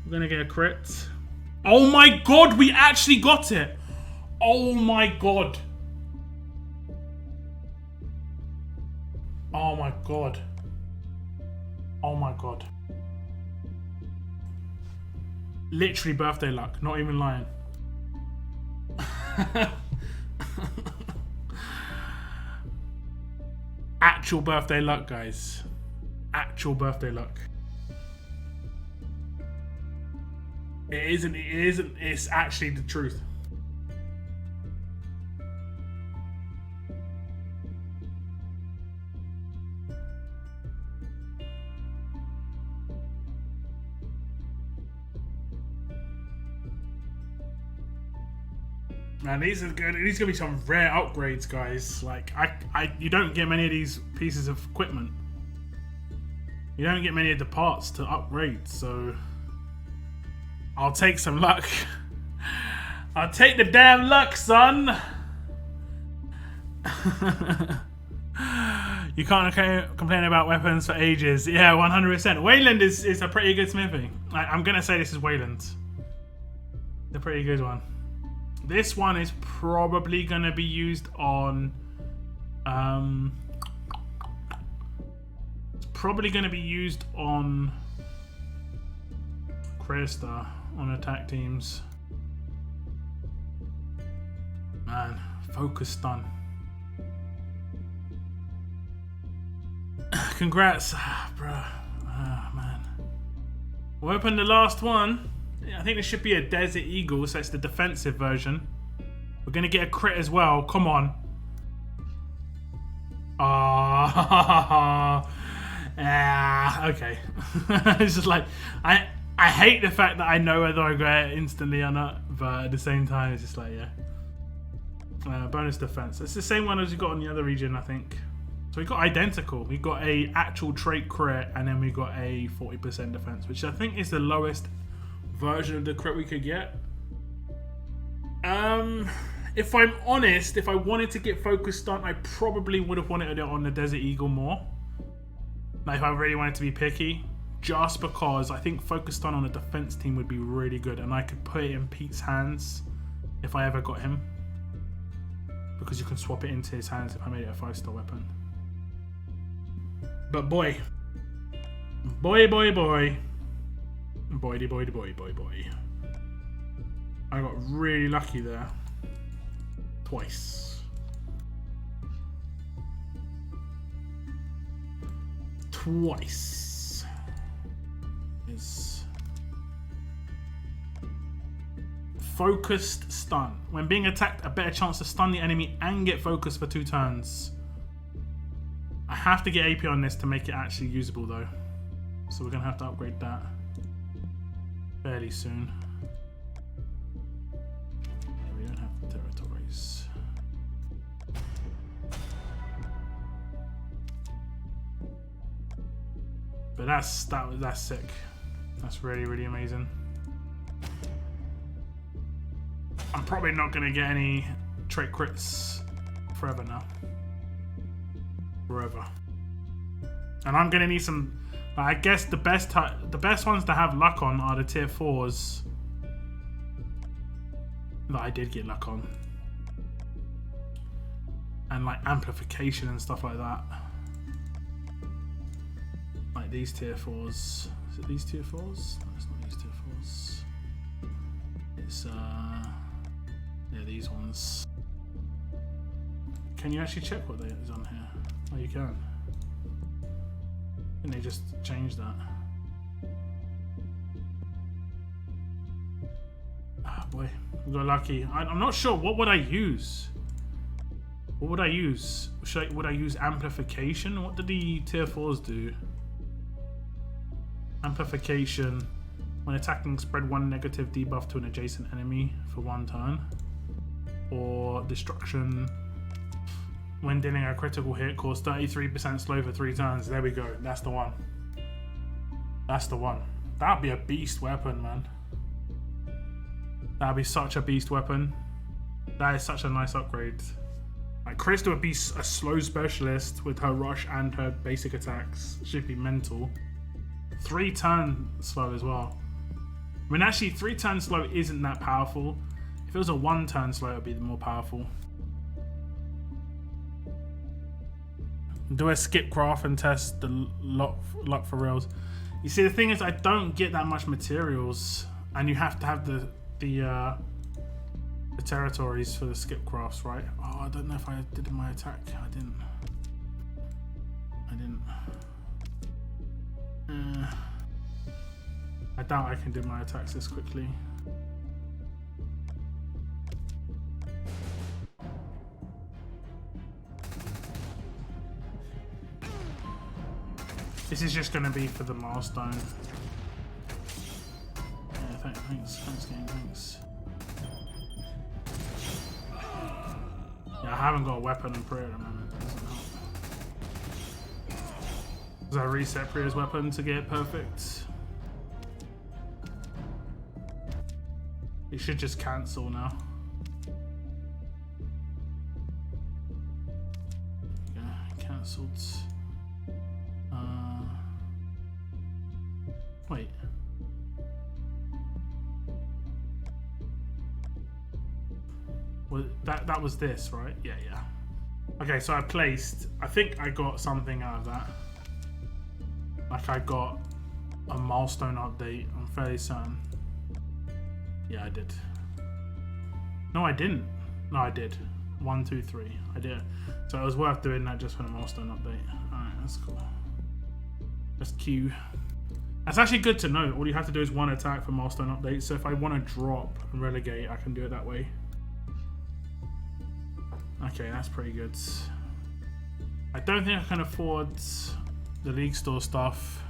We're gonna get a crit. Oh my god, we actually got it! Oh my god. Oh my god. Oh my god. Literally birthday luck, not even lying. Actual birthday luck, guys. Actual birthday luck. It isn't, it's actually the truth. Man, these are good. These are gonna be some rare upgrades, guys. Like, you don't get many of these pieces of equipment. You don't get many of the parts to upgrade, so I'll take some luck. I'll take the damn luck, son. You can't complain about weapons for ages. Yeah, 100%. Wayland is a pretty good smithy. I'm gonna say this is Wayland. A pretty good one. This one is probably going to be used on... it's probably going to be used on... Krista on attack teams. Man, focus stun. Congrats, bruh. Man. We'll open the last one. I think this should be a Desert Eagle, so it's the defensive version. We're going to get a crit as well. Come on. Okay. It's just like, I hate the fact that I know whether I get it instantly or not, but at the same time, it's just like, yeah. Bonus defense. It's the same one as we got on the other region, I think. So we got identical. We got a actual trait crit, and then we got a 40% defense, which I think is the lowest version of the crit we could get. If I'm honest, if I wanted to get focus stun, I probably would have wanted it on the Desert Eagle more. Like if I really wanted to be picky, just because I think focus stun on a defense team would be really good, and I could put it in Pete's hands if I ever got him, because you can swap it into his hands if I made it a 5-star weapon. But boy, I got really lucky there. Twice. Is focused stun. When being attacked, a better chance to stun the enemy and get focused for 2 turns. I have to get AP on this to make it actually usable though. So we're going to have to upgrade that fairly soon. We don't have the territories. But that's sick. That's really, really amazing. I'm probably not going to get any trait crits forever now. Forever. And I'm going to need some... I guess the best ones to have luck on are the tier 4s that I did get luck on. And like amplification and stuff like that. Like these tier 4s. Is it these tier 4s? No, it's not these tier 4s. It's yeah, these ones. Can you actually check what is on here? Oh, you can. And they just changed that. Ah, boy, we got lucky. I'm not sure. What would I use? What would I use? Would I use amplification? What did the tier 4s do? Amplification. When attacking, spread 1 negative debuff to an adjacent enemy for 1 turn. Or destruction. When dealing a critical hit, cause 33% slow for 3 turns. There we go. That's the one. That's the one. That'd be a beast weapon, man. That'd be such a beast weapon. That is such a nice upgrade. Like, Krista would be a slow specialist with her rush and her basic attacks. Should be mental. 3 turn slow as well. I mean, actually, 3 turn slow isn't that powerful. If it was a 1 turn slow, it would be more powerful. Do a skip graph and test the luck for reals. You see, the thing is, I don't get that much materials, and you have to have the territories for the skip graphs, right? Oh, I don't know if I did my attack. I didn't. I doubt I can do my attacks this quickly. This is just going to be for the milestone. Yeah, thanks game, thanks. Yeah, I haven't got a weapon in Priya at the moment. That doesn't help. Because I reset Priya's weapon to get it perfect. It should just cancel now. Yeah, cancelled. Wait. Well, that was this, right? Yeah. Okay, so I think I got something out of that. Like I got a milestone update, I'm fairly certain. Yeah, I did. No, I didn't. No, I did. 1, 2, 3. I did. So it was worth doing that just for the milestone update. Alright, that's cool. Just Q. That's actually good to know. All you have to do is 1 attack for milestone updates. So if I want to drop and relegate, I can do it that way. Okay, that's pretty good. I don't think I can afford the League Store stuff.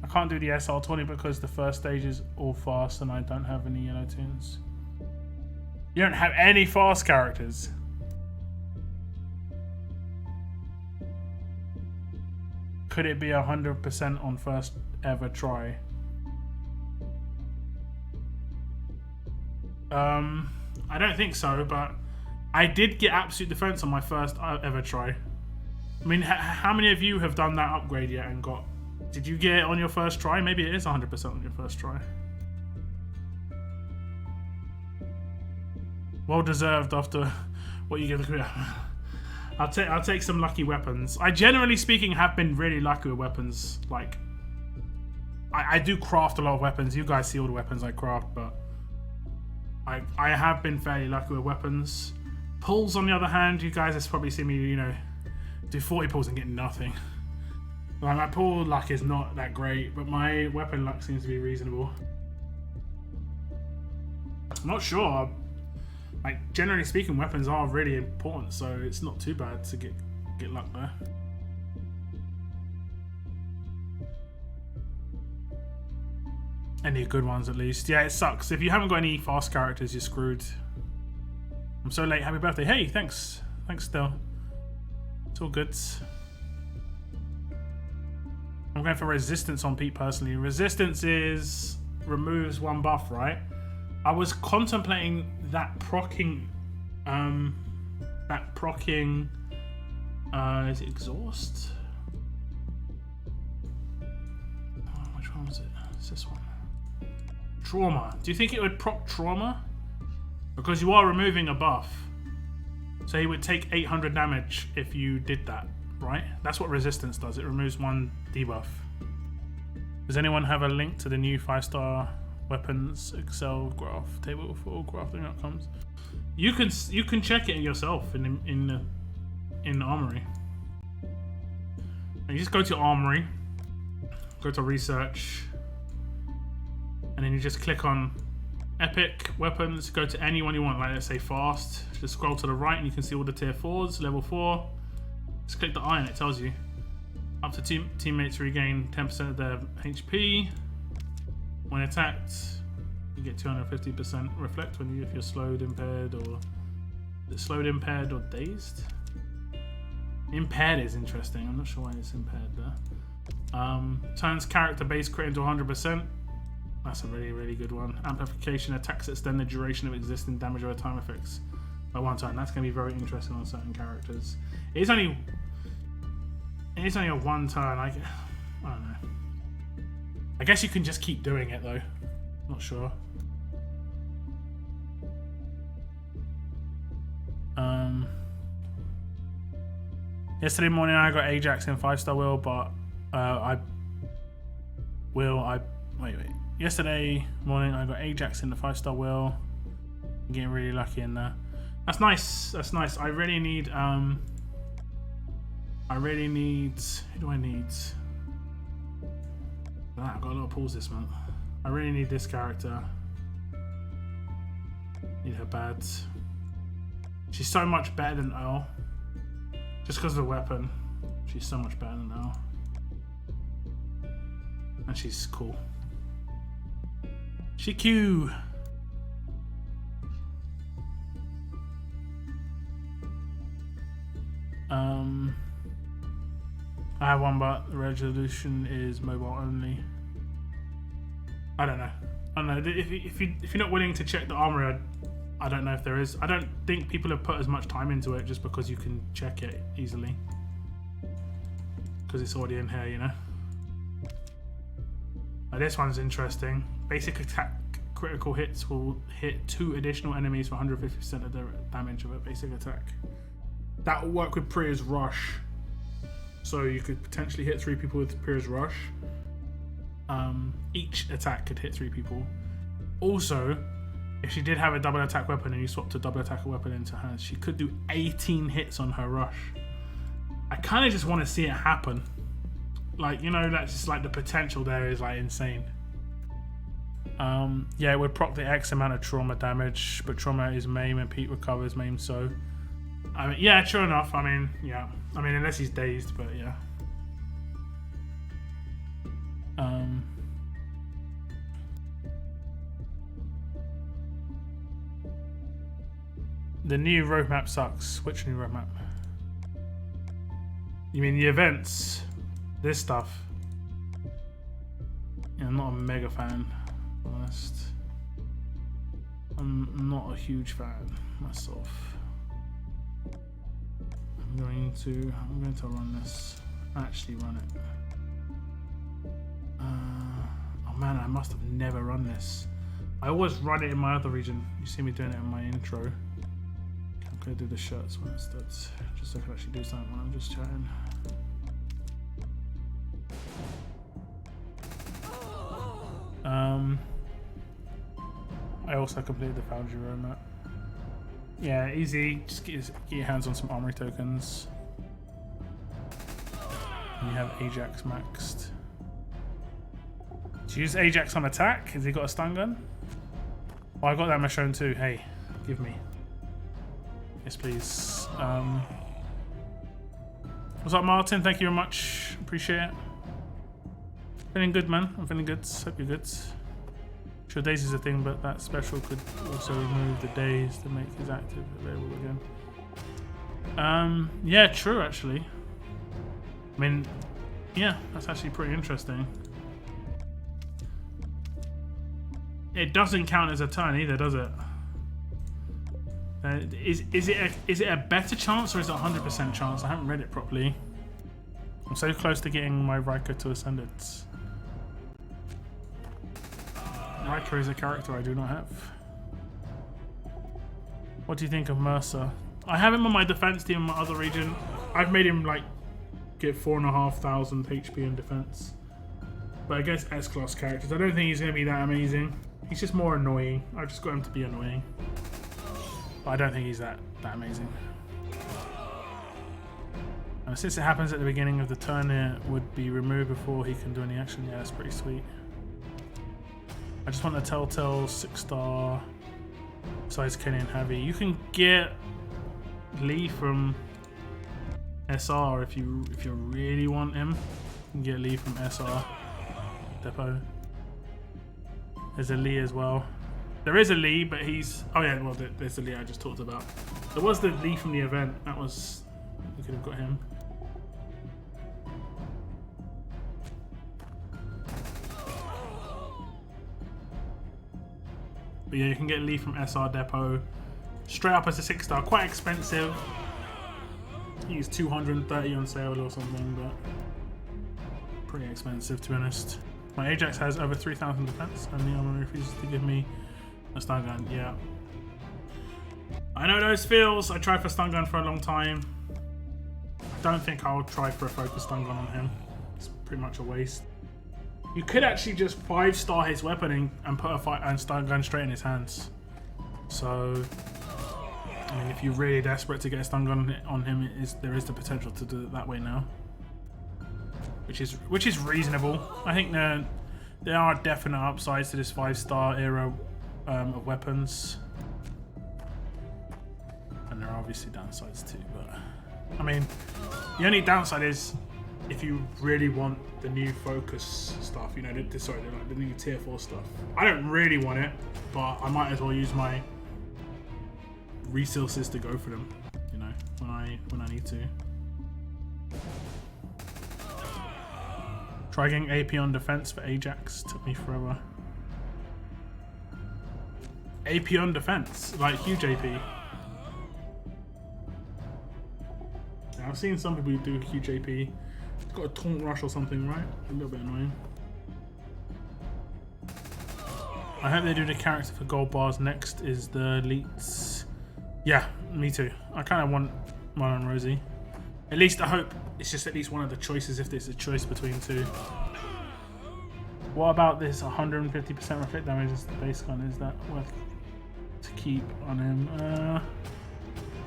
I can't do the SR20 because the first stage is all fast and I don't have any yellow tunes. You don't have any fast characters. Could it be 100% on first ever try? I don't think so, but I did get absolute defense on my first ever try. I mean, how many of you have done that upgrade yet and got... Did you get it on your first try? Maybe it is 100% on your first try. Well deserved after what you give the... I'll take some lucky weapons. I generally speaking have been really lucky with weapons. Like, I do craft a lot of weapons. You guys see all the weapons I craft, but I have been fairly lucky with weapons. Pulls, on the other hand, you guys have probably seen me, you know, do 40 pulls and get nothing. Like, my pull luck is not that great, but my weapon luck seems to be reasonable. I'm not sure. Like, generally speaking, weapons are really important, so it's not too bad to get luck there. Any good ones, at least. Yeah, it sucks. If you haven't got any fast characters, you're screwed. I'm so late. Happy birthday. Hey, thanks. Thanks, still. It's all good. I'm going for resistance on Pete personally. Resistance removes one buff, right? I was contemplating that procking, is it exhaust? Oh, which one was it? It's this one. Trauma. Do you think it would proc trauma? Because you are removing a buff. So he would take 800 damage if you did that, right? That's what resistance does. It removes one debuff. Does anyone have a link to the new 5-star weapons Excel graph table for crafting outcomes? You can check it yourself in the armory. And you just go to armory, go to research, and then you just click on epic weapons. Go to any one you want, like let's say fast. Just scroll to the right and you can see all the tier 4s, level 4. Just click the eye and it tells you up to teammates regain 10% of their HP. When attacked, you get 250% reflect if you're slowed, impaired, or slowed, impaired, or dazed. Impaired is interesting. I'm not sure why it's impaired there. Turns character base crit into 100%. That's a really, really good one. Amplification attacks extend the duration of existing damage over time effects by 1 turn. That's going to be very interesting on certain characters. It is only a 1 turn. I don't know. I guess you can just keep doing it though. Not sure. Yesterday morning I got Ajax in 5-star wheel, but wait. Yesterday morning I got Ajax in the 5-star wheel. I'm getting really lucky in there. That's nice. That's nice. I really need who do I need? I've got a lot of pulls this month. I really need this character. Need her bad. She's so much better than Earl. Just because of the weapon. She's so much better than Earl. And she's cool. She cute. I have one, but the resolution is mobile only. I don't know. If you're not willing to check the armory, I don't know if there is. I don't think people have put as much time into it just because you can check it easily. Because it's already in here, you know. Now this one's interesting. Basic attack critical hits will hit 2 additional enemies for 150% of the damage of a basic attack. That will work with Priya's Rush. So you could potentially hit 3 people with Priya's Rush. Each attack could hit 3 people. Also, if she did have a double attack weapon and you swapped a double attack weapon into her, she could do 18 hits on her Rush. I kind of just want to see it happen. Like, you know, that's just like the potential there is like insane. Yeah, it would proc the X amount of trauma damage, but trauma is maim and Pete recovers maim, so I mean, yeah, true enough. I mean, unless he's dazed, but yeah. The new roadmap sucks. Which new roadmap? You mean the events? This stuff? Yeah, I'm not a mega fan, to be honest. I'm not a huge fan myself. I'm going to run this. Actually run it. Oh man, I must have never run this. I always run it in my other region. You see me doing it in my intro. I'm gonna do the shirts one instead, just so I can actually do something when I'm just chatting. I also completed the Foundry roadmap. Yeah, easy. Just get your hands on some armory tokens. And you have Ajax maxed. Do you use Ajax on attack? Has he got a stun gun? Well, I got that Michonne too. Hey, give me. Yes, please. What's up, Martin? Thank you very much. Appreciate it. Feeling good, man. I'm feeling good. Hope you're good. Sure, days is a thing, but that special could also remove the days to make his active available again. Yeah, true, actually. I mean, yeah, that's actually pretty interesting. It doesn't count as a turn either, does it? Is it a better chance or is it a 100% chance? I haven't read it properly. I'm so close to getting my Riker to Ascendants. Riker is a character I do not have. What do you think of Mercer? I have him on my defense team in my other region. I've made him like get 4,500 HP in defense. But against S-class characters, I don't think he's going to be that amazing. He's just more annoying. I just got him to be annoying. But I don't think he's that amazing. And since it happens at the beginning of the turn, it would be removed before he can do any action. Yeah, that's pretty sweet. I just want a Telltale 6-star size Kenyan heavy. You can get Lee from SR if you really want him. You can get Lee from SR depot. There's a Lee as well. There is a Lee, but he's... Oh yeah, well there's the Lee I just talked about. There was the Lee from the event. That was... We could have got him. But yeah, you can get Lee from SR depot. Straight up as a 6-star. Quite expensive. He's 230 on sale or something, but... Pretty expensive, to be honest. My Ajax has over 3,000 defense, and the armor refuses to give me a stun gun. Yeah. I know those feels. I tried for stun gun for a long time. I don't think I'll try for a focus stun gun on him. It's pretty much a waste. You could actually just 5-star his weapon and put a stun gun straight in his hands. So, I mean, if you're really desperate to get a stun gun on him, there is the potential to do it that way now. Which is reasonable. I think there are definite upsides to this 5-star era of weapons, and there are obviously downsides too. But I mean, the only downside is if you really want the new focus stuff. You know, the new tier 4 stuff. I don't really want it, but I might as well use my resources to go for them. You know, when I need to. Try getting AP on defense for Ajax. Took me forever. AP on defense, like huge AP. Yeah, I've seen some people do huge AP. It's got a taunt rush or something, right? A little bit annoying. I hope they do the character for gold bars. Next is the elites. Yeah, me too. I kind of want mine on Rosie. At least I hope it's just at least one of the choices if there's a choice between two. What about this 150% reflect damage as the base gun? Is that worth to keep on him?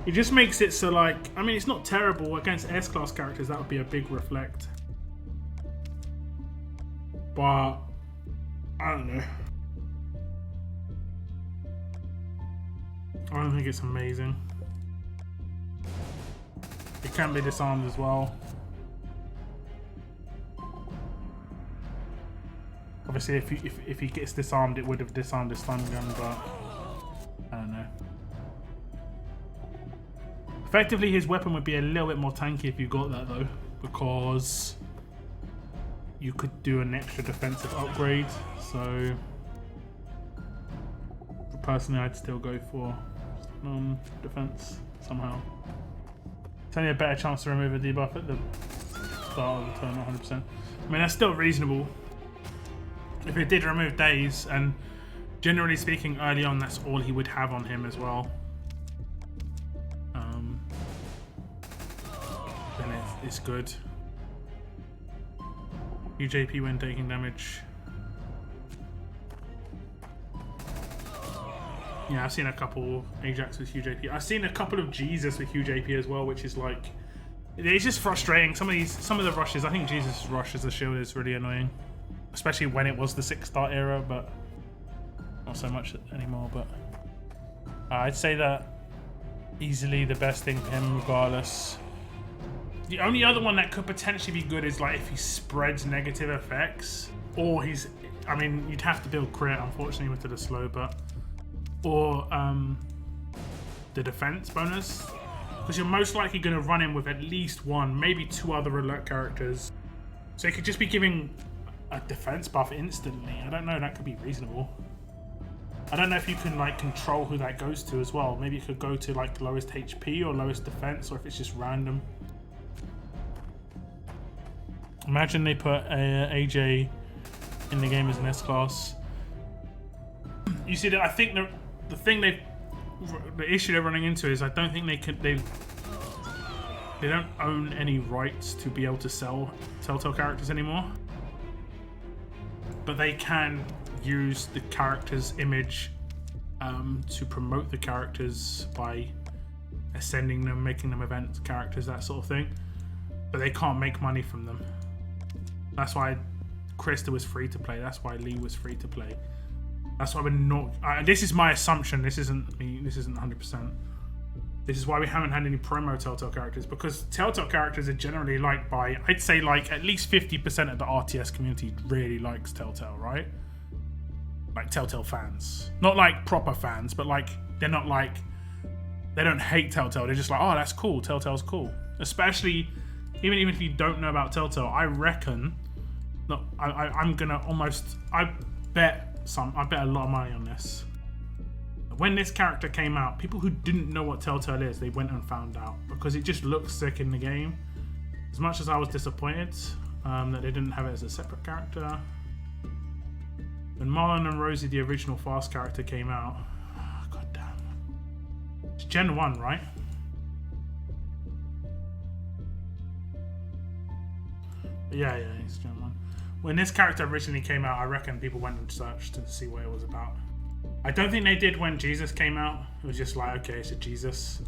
It just makes it so, like, I mean, it's not terrible. Against S-class characters, that would be a big reflect. But I don't know. I don't think it's amazing. It can be disarmed as well. Obviously, if he gets disarmed, it would have disarmed his stun gun, but I don't know. Effectively, his weapon would be a little bit more tanky if you got that, though, because you could do an extra defensive upgrade. So, personally, I'd still go for defense somehow. It's only a better chance to remove a debuff at the start of the turn, 100%. I mean, that's still reasonable. If it did remove daze, and generally speaking, early on, that's all he would have on him as well. Then it's good. UJP when taking damage. Yeah, I've seen a couple Ajax with UJP. I've seen a couple of Jesus with UJP as well, which is like, it's just frustrating. Some of the rushes, I think Jesus' rush as a shield is really annoying, especially when it was the 6-star era, but not so much anymore. But I'd say that easily the best thing for him, regardless. The only other one that could potentially be good is like if he spreads negative effects, or he's, I mean, you'd have to build crit, unfortunately, with the slow, but or the defense bonus, because you're most likely going to run in with at least one, maybe 2 other alert characters, so you could just be giving a defense buff instantly. I don't know, that could be reasonable. I don't know if you can like control who that goes to as well. Maybe it could go to like lowest HP or lowest defense, or if it's just random. Imagine they put AJ in the game as an S class. You see that? I think the issue they're running into is I don't think they don't own any rights to be able to sell Telltale characters anymore. But they can use the character's image to promote the characters by ascending them, making them event characters, that sort of thing. But they can't make money from them. That's why Krista was free to play. That's why Lee was free to play. That's why we're not. This is my assumption. This isn't me. This isn't 100%. This is why we haven't had any promo Telltale characters, because Telltale characters are generally liked by, I'd say, like at least 50% of the RTS community really likes Telltale, right? Like Telltale fans, not like proper fans, but like they're not like, they don't hate Telltale. They're just like, oh, that's cool. Telltale's cool. Especially even if you don't know about Telltale, I reckon. No, I'm gonna almost. I bet a lot of money on this. When this character came out, people who didn't know what Telltale is, they went and found out, because it just looks sick in the game. As much as I was disappointed that they didn't have it as a separate character. When Marlon and Rosie, the original Fast character, came out, god damn, it's Gen 1, right? Yeah, it's Gen 1. When this character originally came out, I reckon people went and searched to see what it was about. I don't think they did when Jesus came out. It was just like, okay, it's a Jesus.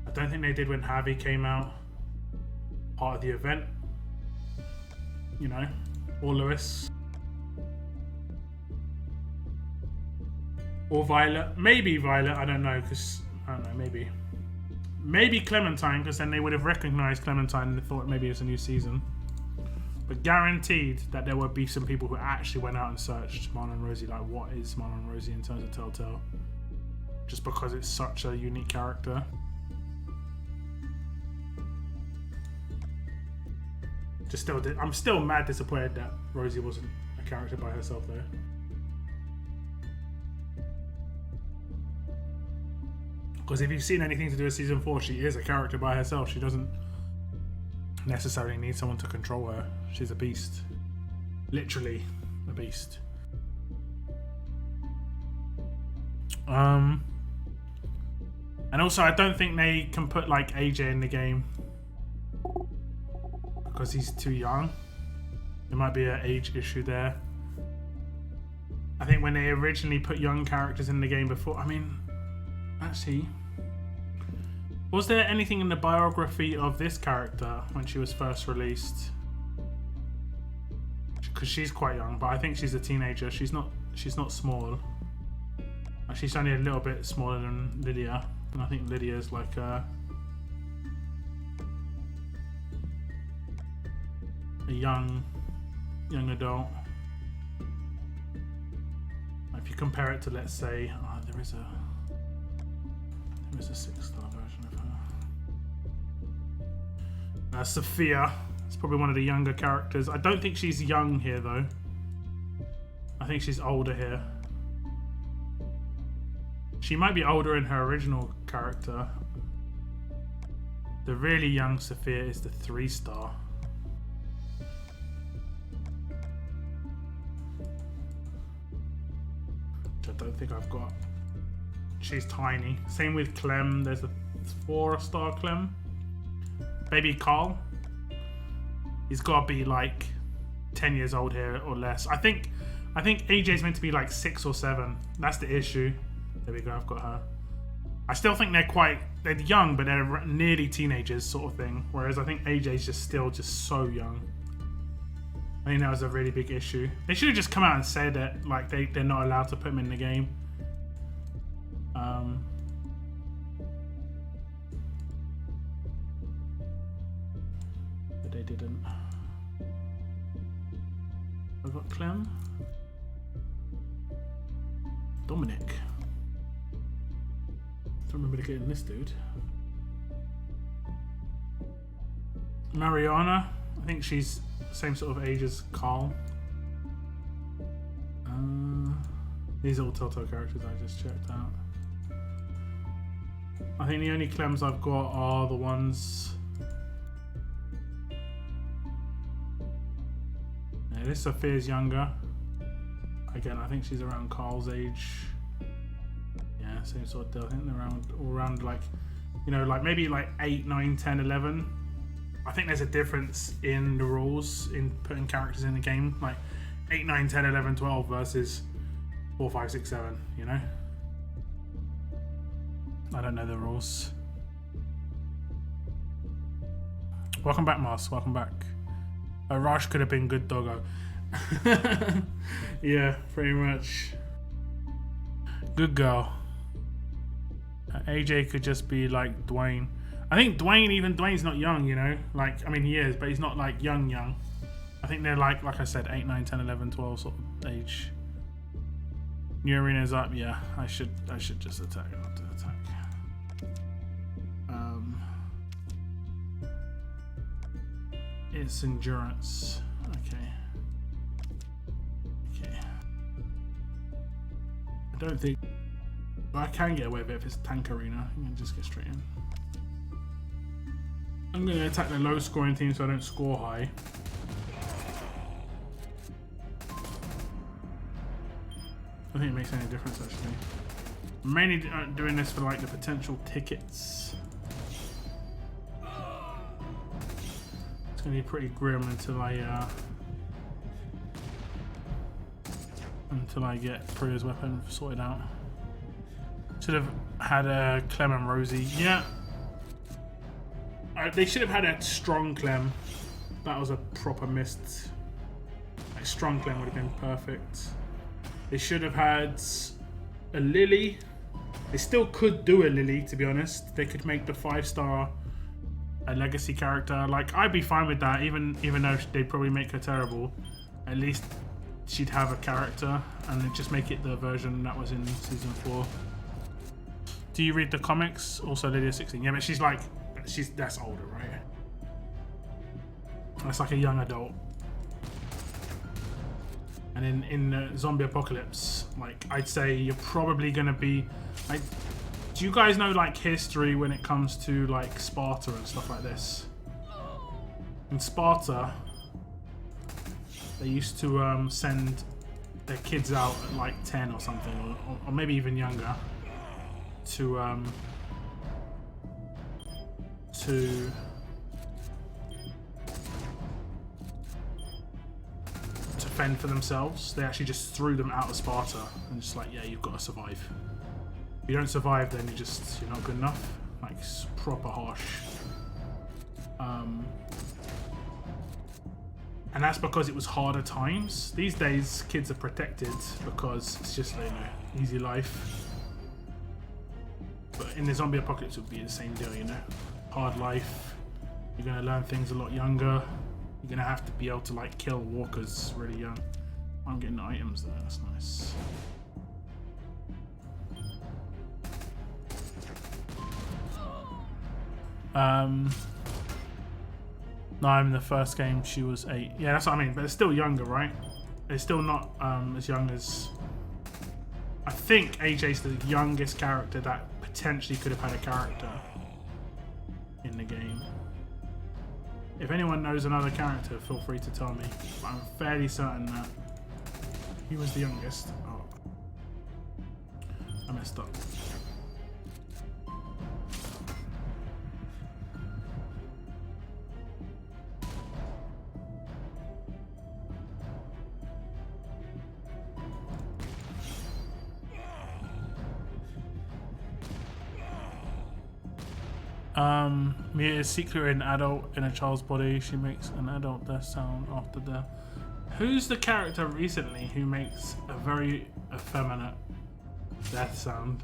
I don't think they did when Harvey came out. Part of the event. You know? Or Lewis. Or Violet. Maybe Violet, I don't know, because, I don't know, maybe. Maybe Clementine, because then they would have recognized Clementine and thought maybe it's a new season. But guaranteed that there would be some people who actually went out and searched Marlon and Rosie, like what is Marlon and Rosie in terms of Telltale? Just because it's such a unique character. I'm still mad disappointed that Rosie wasn't a character by herself though. Because if you've seen anything to do with season 4, she is a character by herself. She doesn't necessarily need someone to control her. She's a beast. Literally a beast. And also I don't think they can put like AJ in the game because he's too young. There might be an age issue there. I think when they originally put young characters in the game before, I mean, actually, was there anything in the biography of this character when she was first released? Because she's quite young, but I think she's a teenager. She's not small. She's only a little bit smaller than Lydia, and I think Lydia's like a young adult. If you compare it to, let's say, there is a 6-star version of her. Sophia. It's probably one of the younger characters. I don't think she's young here though. I think she's older here. She might be older in her original character. The really young Sophia is the 3-star. Which I don't think I've got. She's tiny. Same with Clem. There's a 4-star Clem. Baby Carl. He's got to be like 10 years old here or less. I think AJ's meant to be like 6 or 7. That's the issue. There we go. I've got her. I still think they're young, but they're nearly teenagers sort of thing. Whereas I think AJ's still so young. I think that was a really big issue. They should have just come out and said that like they're not allowed to put him in the game. But they didn't. I've got Clem. Dominic. Don't remember getting this dude. Mariana. I think she's the same sort of age as Carl. These are all Telltale characters I just checked out. I think the only Clems I've got are the ones... Yeah, this Sophia's younger. Again, I think she's around Carl's age. Yeah, same sort of deal. I think they're all around like, you know, like maybe like 8, 9, 10, 11. I think there's a difference in the rules in putting characters in the game. Like 8, 9, 10, 11, 12 versus 4, 5, 6, 7, you know? I don't know the rules. Welcome back, Mars. Welcome back. Raj could have been good doggo. Yeah, pretty much. Good girl. AJ could just be like Dwayne. I think Dwayne's not young, you know? Like, I mean, he is, but he's not like young. I think they're like I said, 8, 9, 10, 11, 12 sort of age. New arena's up, yeah. I should just attack, not to attack. It's endurance. Okay. I don't think I can get away with it if it's tank arena. I can just get straight in. I'm going to attack the low scoring team so I don't score high. I think it makes any difference actually. I'm mainly doing this for like the potential tickets. It's going to be pretty grim until I get Priya's weapon sorted out. Should have had Clem and Rosie. Yeah. They should have had a strong Clem. That was a proper missed. Like strong Clem would have been perfect. They should have had a Lily. They still could do a Lily, to be honest. They could make the 5-star a legacy character. Like, I'd be fine with that, even though they'd probably make her terrible. At least she'd have a character, and then just make it the version that was in season 4. Do you read the comics? Also, Lydia 16. Yeah, but that's older, right? That's like a young adult. And in Zombie Apocalypse, like, I'd say you're probably gonna be like, do you guys know like history when it comes to like Sparta and stuff like this? In Sparta, they used to send their kids out at like 10 or something, or maybe even younger, to fend for themselves. They actually just threw them out of Sparta and just like, yeah, you've got to survive. If you don't survive, then you're not good enough. Like, it's proper harsh. And that's because it was harder times. These days, kids are protected because it's just, you know, easy life. But in the zombie apocalypse, it would be the same deal, you know. Hard life. You're gonna learn things a lot younger. You're gonna have to be able to like kill walkers really young. I'm getting the items there. That's nice. No, in the first game she was 8. Yeah, that's what I mean. But it's still younger, right? It's still not as young as. I think AJ's the youngest character that potentially could have had a character in the game. If anyone knows another character, feel free to tell me. But I'm fairly certain that he was the youngest. Oh, I messed up. Mia is secretly an adult in a child's body. She makes an adult death sound after death. Who's the character recently who makes a very effeminate death sound?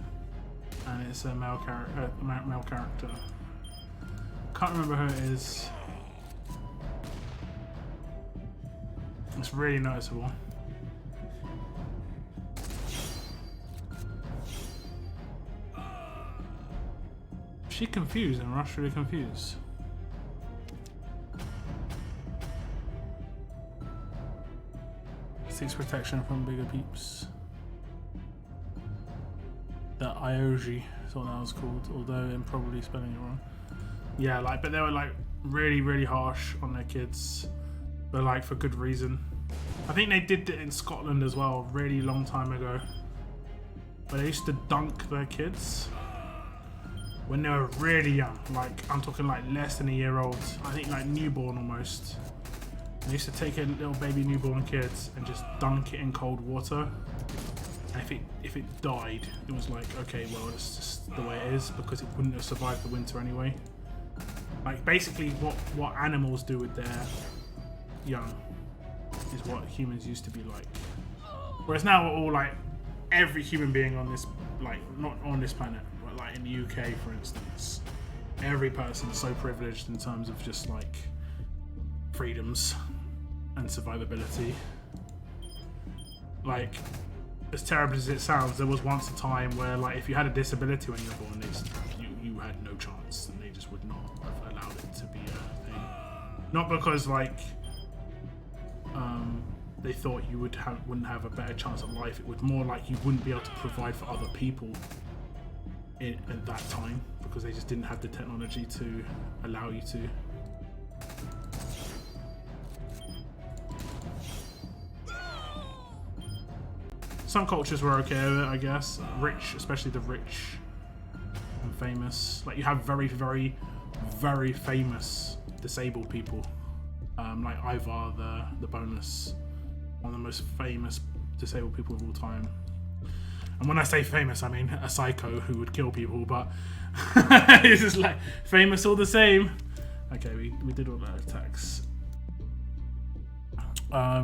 And it's a male character. Can't remember who it is. It's really noticeable. She confused and Rush really confused. Seeks protection from bigger peeps. The Ioji is what that was called, although I'm probably spelling it wrong. Yeah, like, but they were like really, really harsh on their kids, but like for good reason. I think they did it in Scotland as well, a really long time ago. But they used to dunk their kids when they were really young, like I'm talking like less than a year old. I think like newborn almost. They used to take a little baby newborn kids and just dunk it in cold water. And if it died, it was like, okay, well, it's just the way it is, because it wouldn't have survived the winter anyway. Like basically what animals do with their young is what humans used to be like. Whereas now we're all like, every human being on this, like not on this planet, like in the UK, for instance, every person is so privileged in terms of just like freedoms and survivability. Like, as terrible as it sounds, there was once a time where, like, if you had a disability when you were born, you had no chance, and they just would not have allowed it to be a thing. Not because like they thought you wouldn't have a better chance at life. It was more like you wouldn't be able to provide for other people at that time, because they just didn't have the technology to allow you to. Some cultures were okay with it, I guess. Rich, especially the rich and famous. Like, you have very, very, very famous disabled people. Like Ivar the Boneless, one of the most famous disabled people of all time. And when I say famous, I mean a psycho who would kill people, but it's just like famous all the same. Okay, we did all that attacks. Let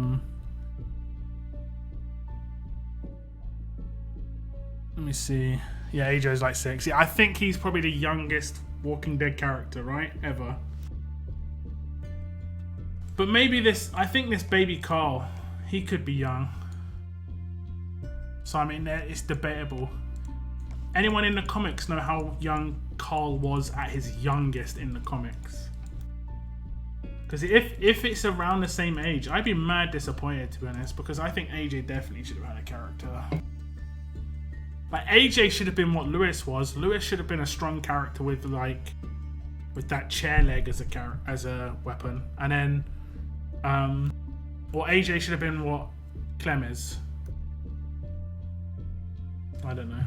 me see. Yeah, AJ's like 6. Yeah, I think he's probably the youngest Walking Dead character, right? Ever. But maybe I think this baby Carl, he could be young. So I mean, it's debatable. Anyone in the comics know how young Carl was at his youngest in the comics? Because if it's around the same age, I'd be mad disappointed, to be honest, because I think AJ definitely should have had a character. Like, AJ should have been what Lewis was. Lewis should have been a strong character with that chair leg as a weapon, and then or AJ should have been what Clem is. I don't know.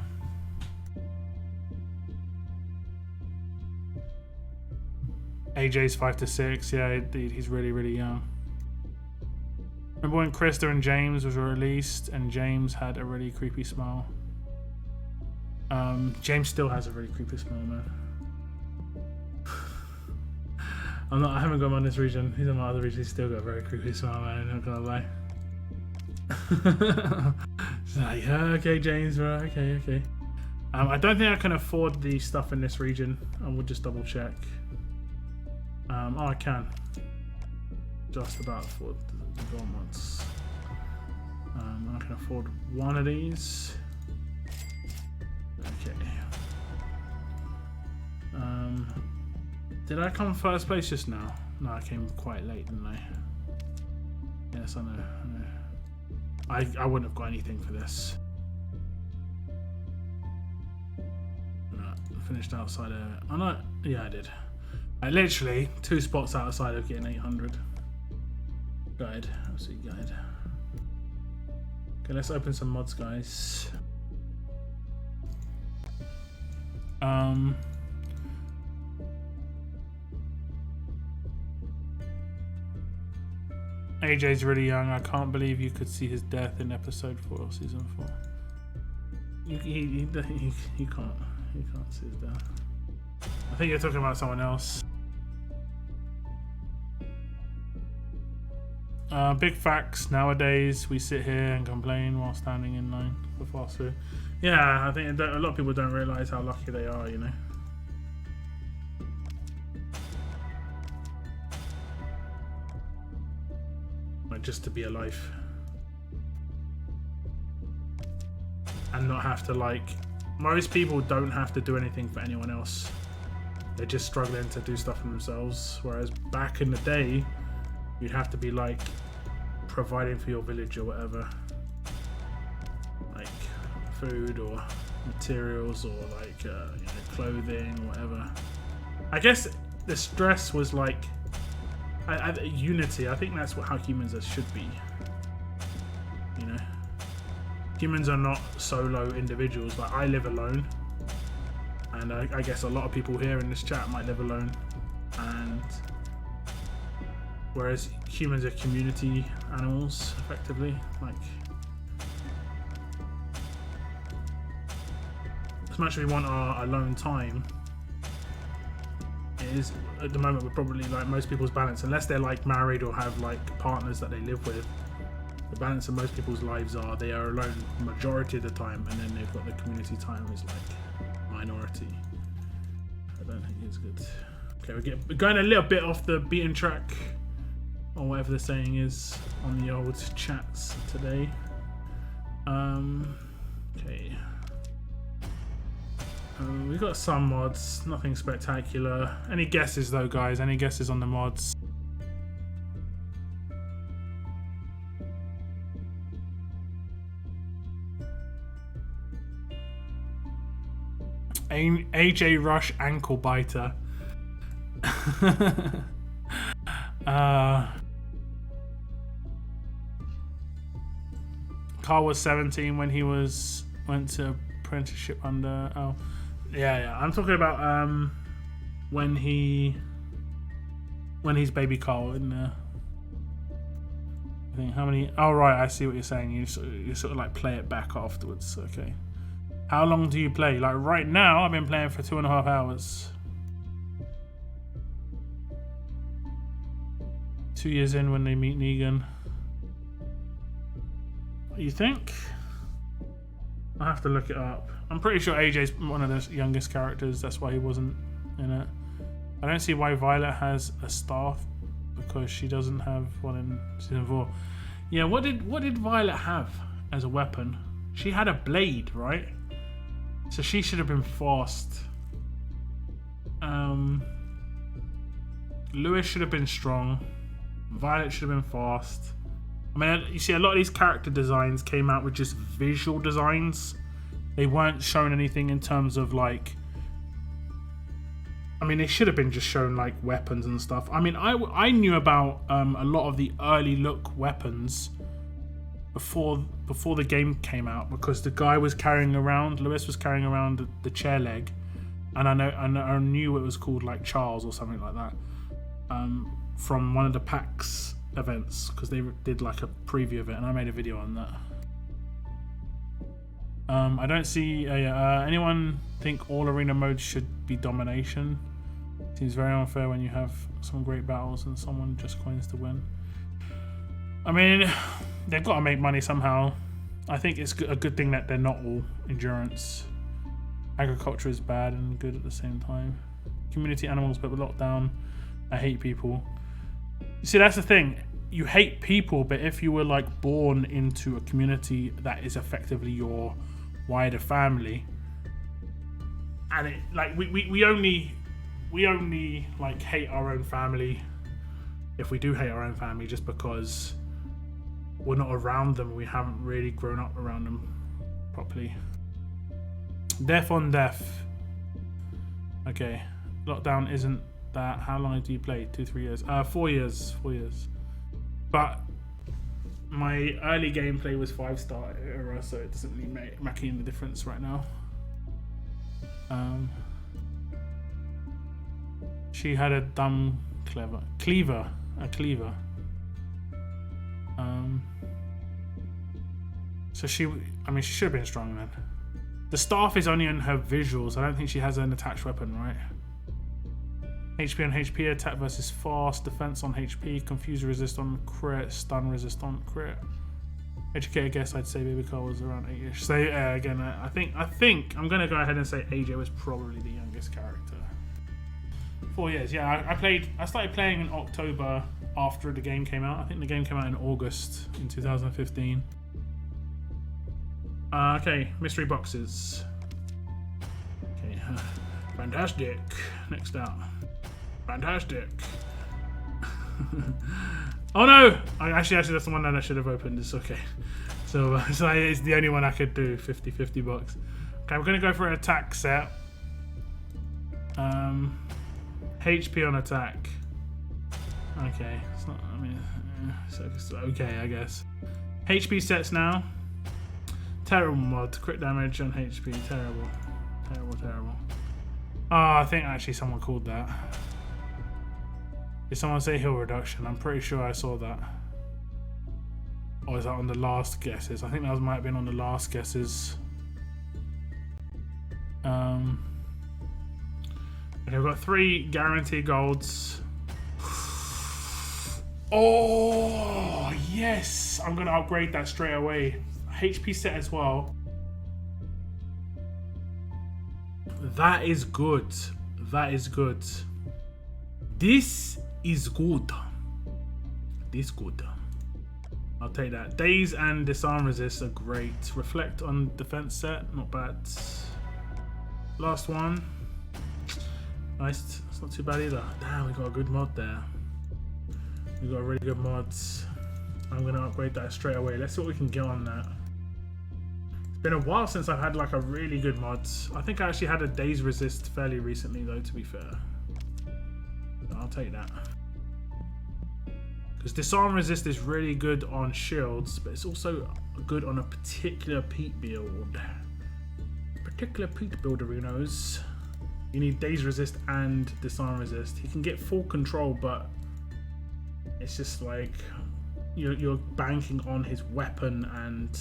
AJ's 5 to 6. Yeah, indeed, he's really, really young. Remember when Krista and James was released, and James had a really creepy smile? James still has a really creepy smile, man. I haven't got him on this region. He's on my other region. He's still got a very creepy smile, man. I'm not gonna lie. It's like, okay, James, right? Okay. I don't think I can afford the stuff in this region. I will just double check. Oh, I can. Just about afford the garments. I can afford one of these. Okay. Did I come first place just now? No, I came quite late, didn't I? Yes, I know. I wouldn't have got anything for this. No, finished outside of... Oh no, yeah I did. Literally 2 spots outside of getting 800. Guide, absolute guide. Okay, let's open some mods, guys. AJ's really young. I can't believe you could see his death in episode 4 of season 4. You can't see his death. I think you're talking about someone else. Big facts. Nowadays, we sit here and complain while standing in line for fast food. Yeah, I think a lot of people don't realise how lucky they are, you know. Like, just to be alive. And not have to, like... Most people don't have to do anything for anyone else. They're just struggling to do stuff for themselves. Whereas back in the day, you'd have to be, like, providing for your village or whatever. Like, food or materials or, like, you know, clothing or whatever. I guess the stress was, like, unity. I think that's how humans should be. You know? Humans are not solo individuals. Like, I live alone. And I guess a lot of people here in this chat might live alone. And whereas humans are community animals, effectively. Like, as much as we want our alone time, it is at the moment we're probably like most people's balance, unless they're like married or have like partners that they live with. The balance of most people's lives are they are alone majority of the time, and then they've got the community time is like minority. I don't think it's good. Okay, we're going a little bit off the beaten track, or whatever the saying is on the old chats today. Okay. We've got some mods, nothing spectacular. Any guesses though, guys? Any guesses on the mods? AJ Rush ankle biter. Carl was 17 when he went to apprenticeship under. Oh, yeah. I'm talking about when he's baby Carl in there. I think how many? Oh right, I see what you're saying. You sort of like play it back afterwards. Okay. How long do you play? Like right now, I've been playing for 2.5 hours. 2 years in when they meet Negan. What do you think? I have to look it up. I'm pretty sure AJ's one of the youngest characters. That's why he wasn't in it. I don't see why Violet has a staff, because she doesn't have one in season 4. Yeah, what did Violet have as a weapon? She had a blade, right? So she should have been fast. Lewis should have been strong. Violet should have been fast. I mean, you see, a lot of these character designs came out with just visual designs. They weren't shown anything in terms of like. I mean, they should have been just shown like weapons and stuff. I mean, I knew about a lot of the early look weapons before the game came out, because the guy was carrying around, Lewis was carrying around the chair leg, and I knew it was called like Charles or something like that, from one of the PAX events, because they did like a preview of it, and I made a video on that. I don't see anyone think all arena modes should be domination. Seems very unfair when you have some great battles and someone just coins to win. I mean, they've got to make money somehow. I think it's a good thing that they're not all endurance. Agriculture is bad and good at the same time. Community animals, but we're locked down. I hate people. You see, that's the thing. You hate people, but if you were like born into a community that is effectively your wider family, and it like we we only like hate our own family if we do hate our own family, just because we're not around them. We haven't really grown up around them properly. Death on death. Okay, lockdown isn't that. How long do you play? 2-3 years? 4 years. 4 years. But my early gameplay was 5-star era, so it doesn't really make any difference right now. She had a dumb cleaver. So she should have been strong then. The staff is only on her visuals. I don't think she has an attached weapon, right? HP on HP, attack versus fast, defense on HP, confuse resist on crit, stun resist on crit. Educated guess, I'd say Baby Carl was around 8ish. So again, I think I'm gonna go ahead and say AJ was probably the youngest character. 4 years, yeah. I started playing in October after the game came out. I think the game came out in August in 2015. Okay, mystery boxes. Okay, fantastic. Next out. Fantastic. Oh no! Actually, that's the one that I should have opened. It's okay. So it's the only one I could do. 50 bucks. Okay, we're gonna go for an attack set. HP on attack. Okay, it's not. I mean, it's okay, I guess. HP sets now. Terrible mod. Crit damage on HP. Terrible. Oh, I think actually someone called that. Did someone say heal reduction? I'm pretty sure I saw that. Or is that on the last guesses? I think that might have been on the last guesses. Okay, we've got 3 guaranteed golds. Oh, yes! I'm going to upgrade that straight away. HP set as well. That is good. That is good. This is good. This good. I'll take that. Daze and disarm resist are great. Reflect on defense set, not bad. Last one. Nice. It's not too bad either. Damn, we got a good mod there. We got a really good mods. I'm gonna upgrade that straight away. Let's see what we can get on that. It's been a while since I've had like a really good mod. I think I actually had a daze resist fairly recently though, to be fair. I'll take that. Because disarm resist is really good on shields, but it's also good on a particular Pete build. Particular Pete builderinos. You need daze resist and disarm resist. He can get full control, but it's just like you're banking on his weapon and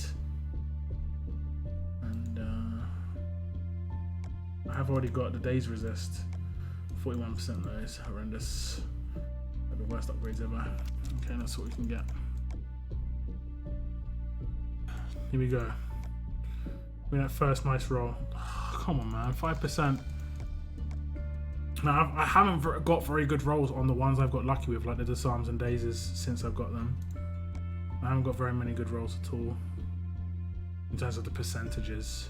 I have already got the daze resist. 41% though is horrendous. The worst upgrades ever. Okay, that's what we can get. Here we go. We that first nice roll. Oh, come on, man, 5%. Now I haven't got very good rolls on the ones I've got lucky with, like the disarms and dazes, since I've got them. I haven't got very many good rolls at all in terms of the percentages.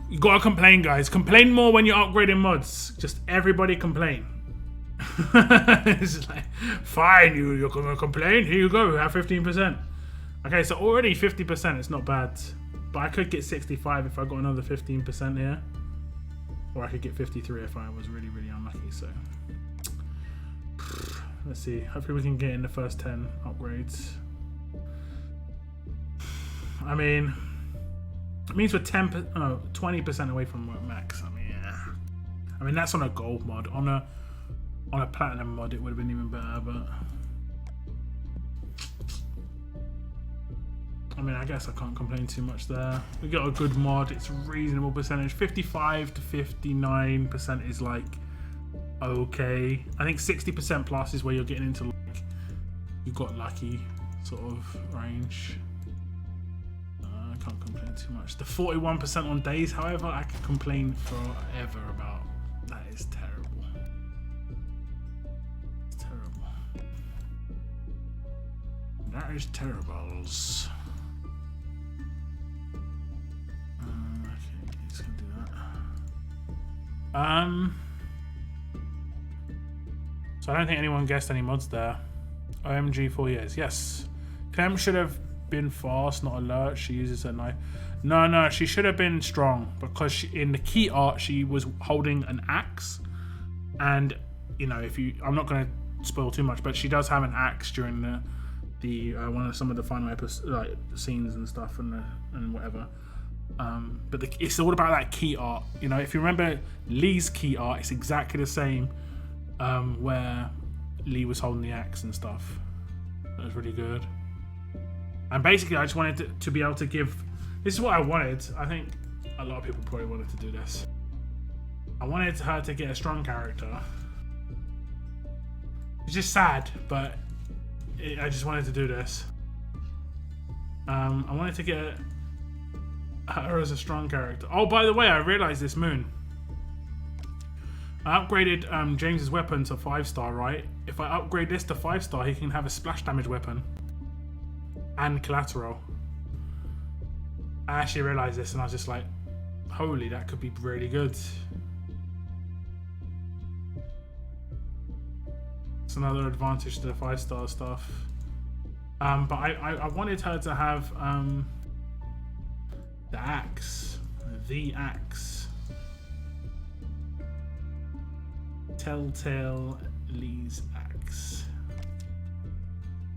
You gotta complain, guys. Complain more when you're upgrading mods. Just everybody complain. It's like, fine, you're gonna complain? Here you go, have 15%. Okay, so already 50%, it's not bad. But I could get 65 if I got another 15% here. Or I could get 53 if I was really, really unlucky, so. Let's see, hopefully we can get in the first 10 upgrades. I mean, it means we're 20% away from max. I mean that's on a gold mod. On a platinum mod, it would have been even better. But I mean, I guess I can't complain too much there. We got a good mod. It's a reasonable percentage. 55 to 59% is like okay. I think 60% plus is where you're getting into like you got lucky sort of range. I can't complain too much. The 41% on days, however, I could complain forever about. That is terrible. It's terrible. That is terribles. Okay, just gonna do that. So I don't think anyone guessed any mods there. OMG 4 years. Yes. Clem should have been fast, not alert. She uses her knife. No, she should have been strong because in the key art she was holding an axe, and you know, I'm not going to spoil too much, but she does have an axe during the some of the final episodes, like scenes and stuff and whatever. But it's all about that key art. You know, if you remember Lee's key art, it's exactly the same, where Lee was holding the axe and stuff. That was really good. And basically, I just wanted to be able to give. This is what I wanted. I think a lot of people probably wanted to do this. I wanted her to get a strong character. It's just sad, but I just wanted to do this. I wanted to get her as a strong character. Oh, by the way, I realized this moon. I upgraded James's weapon to 5-star, right? If I upgrade this to 5-star, he can have a splash damage weapon and collateral. I actually realized this and I was just like, holy, that could be really good. It's another advantage to the 5-star stuff. But I wanted her to have the axe. The axe. Telltale Lee's axe.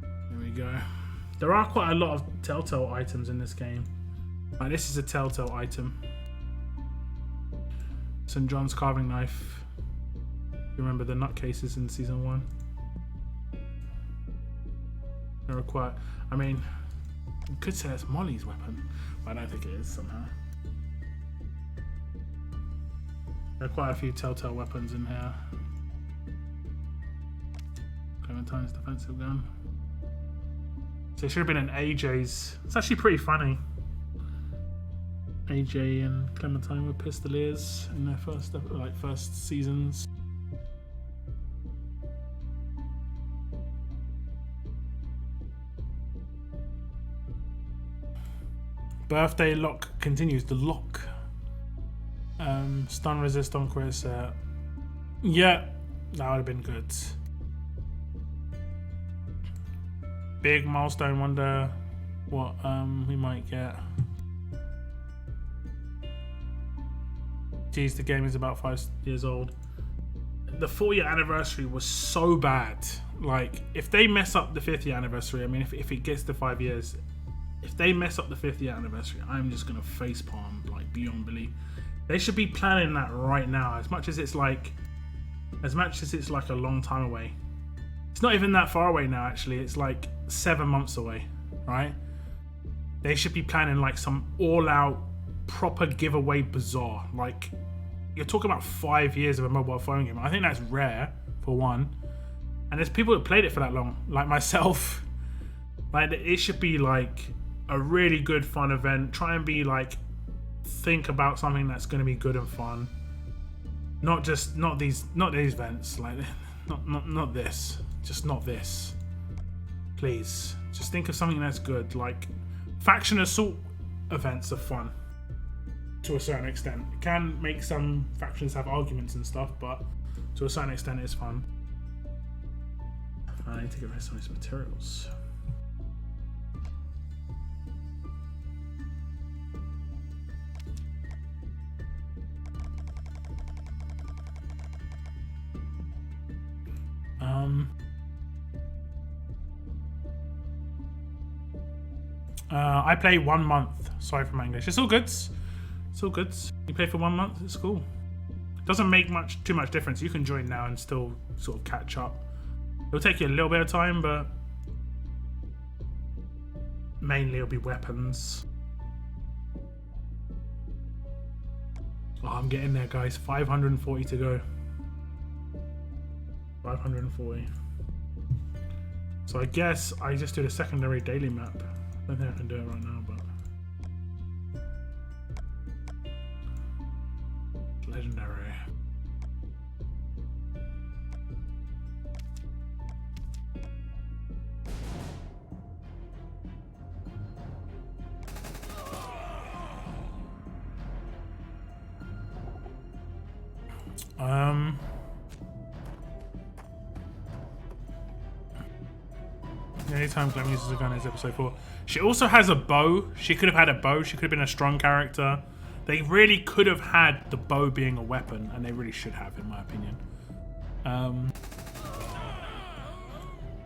There we go. There are quite a lot of Telltale items in this game. Like, this is a Telltale item. St. John's carving knife. You remember the nutcases in season 1? There are quite. I mean, you could say it's Molly's weapon, but I don't think it is somehow. There are quite a few Telltale weapons in here. Clementine's defensive gun. So it should have been an AJ's. It's actually pretty funny. AJ and Clementine were pistoliers in their first seasons. Birthday lock continues. The lock. Stun resist on crit set. Yeah, that would have been good. Big milestone. Wonder what we might get. Geez, the game is about 5 years old. The 4-year anniversary was so bad. Like, if they mess up the 5th year anniversary, I mean, if it gets to 5 years, if they mess up the 5th year anniversary, I'm just gonna facepalm like beyond belief. They should be planning that right now. As much as it's like a long time away. It's not even that far away now. Actually, it's like 7 months away, right? They should be planning like some all-out proper giveaway bazaar. Like, you're talking about 5 years of a mobile phone game. I think that's rare for one, and there's people that played it for that long, like myself. Like, it should be like a really good fun event. Try and be like, think about something that's going to be good and fun, not these events, like not this, just not this, please. Just think of something that's good. Like, faction assault events are fun to a certain extent. It can make some factions have arguments and stuff, but to a certain extent it's fun. I need to get rid of some of these materials. I play 1 month. Sorry for my English. It's all good. It's all good. You play for 1 month. It's cool. Doesn't make too much difference. You can join now and still sort of catch up. It'll take you a little bit of time, but mainly it'll be weapons. Oh, I'm getting there, guys. 540 to go. 540. So I guess I just did a secondary daily map. I don't think I can do it right now, but legendary. Anytime Clem uses a gun is episode 4. She also has a bow. She could have had a bow. She could have been a strong character. They really could have had the bow being a weapon, and they really should have, in my opinion.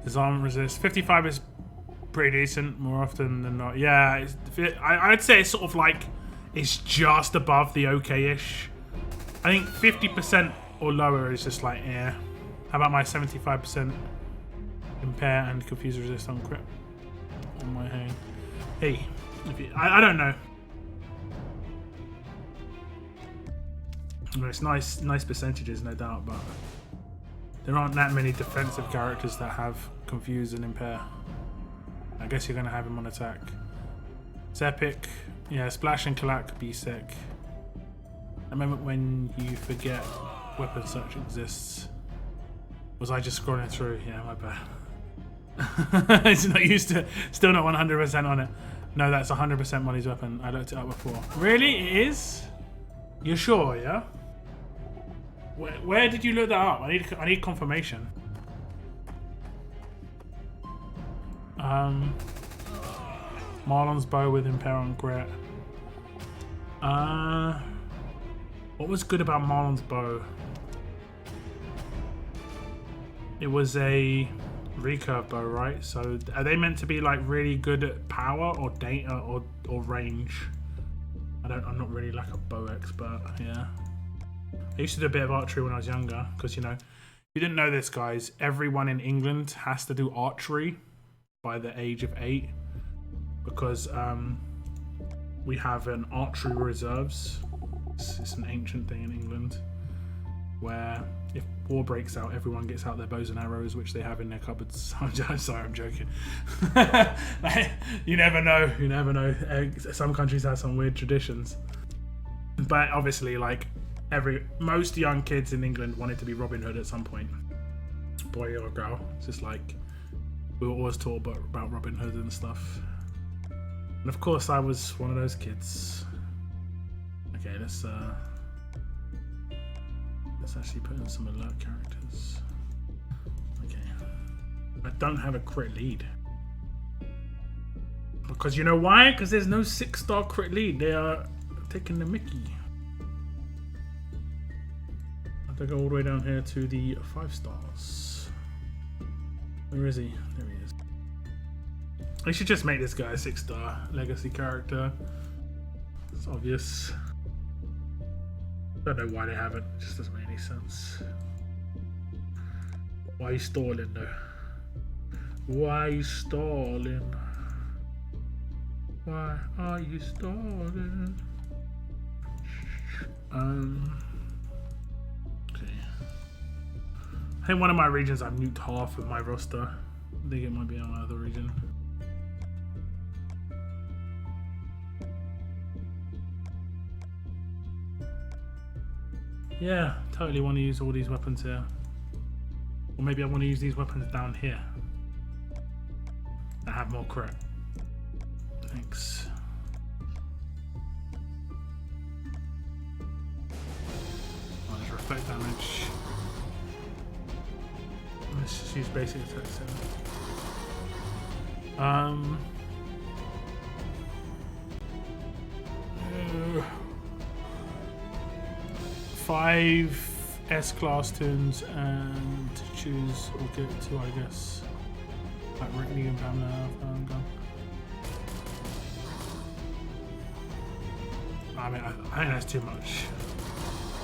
Disarmament resist. 55 is pretty decent more often than not. Yeah, I'd say it's sort of like it's just above the okay-ish. I think 50% or lower is just like, yeah. How about my 75% impair and confuse resist on crit on my hang? Hey, I don't know. It's nice percentages, no doubt, but there aren't that many defensive characters that have confuse and impair. I guess you're gonna have him on attack. It's epic. Yeah, splash and collect could be sick. A moment when you forget weapon search exists. Was I just scrolling through? Yeah, my bad. It's not used to. Still not 100% on it. No, that's 100% Molly's weapon. I looked it up before. Really? It is? You're sure? Yeah. Where did you look that up? I need confirmation. Marlon's bow with impair on grit. What was good about Marlon's bow? It was a recurve bow, right? So are they meant to be like really good at power or data or range? I'm not really like a bow expert. Yeah. I used to do a bit of archery when I was younger because, you know, if you didn't know this, guys, everyone in England has to do archery by the age of 8 because we have an archery reserves. It's an ancient thing in England where if war breaks out, everyone gets out their bows and arrows, which they have in their cupboards. I'm sorry, I'm joking. You never know. You never know. Some countries have some weird traditions. But obviously, like, most young kids in England wanted to be Robin Hood at some point. Boy or girl. It's just like, we were always taught about Robin Hood and stuff. And of course, I was one of those kids. Okay, let's actually put in some alert characters. Okay. I don't have a crit lead. Because you know why? Because there's no 6-star crit lead. They are taking the mickey. I have to go all the way down here to the 5 stars. Where is he? There he is. They should just make this guy a 6-star legacy character. It's obvious. Don't know why they haven't. It just doesn't make any sense. Why are you stalling though? Why are you stalling? Why are you stalling? Okay. I think one of my regions I've nuked half of my roster. I think it might be on my other region. Yeah, totally want to use all these weapons here. Or maybe I want to use these weapons down here. That have more crit. Thanks. Oh, there's reflect damage. Let's just use basic attacks then. 5 S-class tunes and choose or get 2, I guess. Like Rickney and Pamela. I mean, I think that's too much.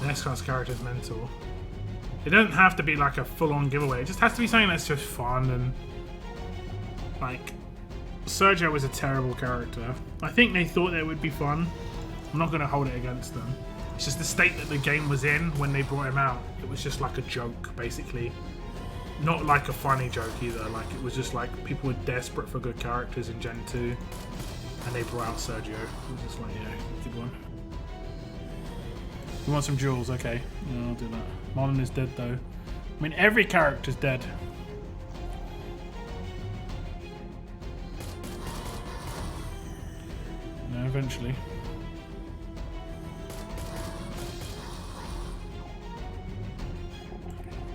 The S-class character is mental. It doesn't have to be like a full-on giveaway. It just has to be something that's just fun and like. Sergio was a terrible character. I think they thought they would be fun. I'm not going to hold it against them. It's just the state that the game was in when they brought him out. It was just like a joke, basically. Not like a funny joke either. Like it was just like people were desperate for good characters in Gen 2, and they brought out Sergio. It was just like, yeah, good one. You want some jewels? Okay, yeah, I'll do that. Marlon is dead though. I mean, every character's dead. No, eventually.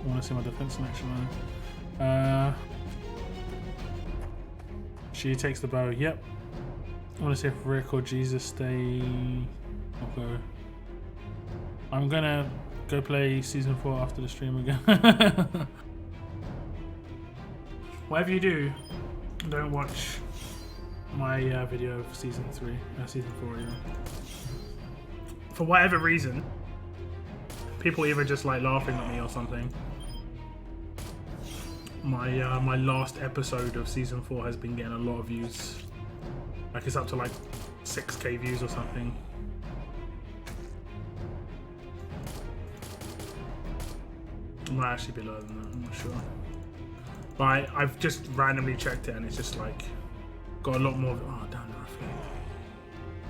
I want to see my defense in action line. She takes the bow. Yep. I want to see if Rick or Jesus stay. I'll go. I'm gonna go play season 4 after the stream again. Whatever you do, don't watch my video of season 4 even. For whatever reason, people either just like laughing at me or something. My last episode of season 4 has been getting a lot of views. Like it's up to like 6k views or something. It might actually be lower than that, I'm not sure. But I've just randomly checked it and it's just like got a lot more. Oh damn, no,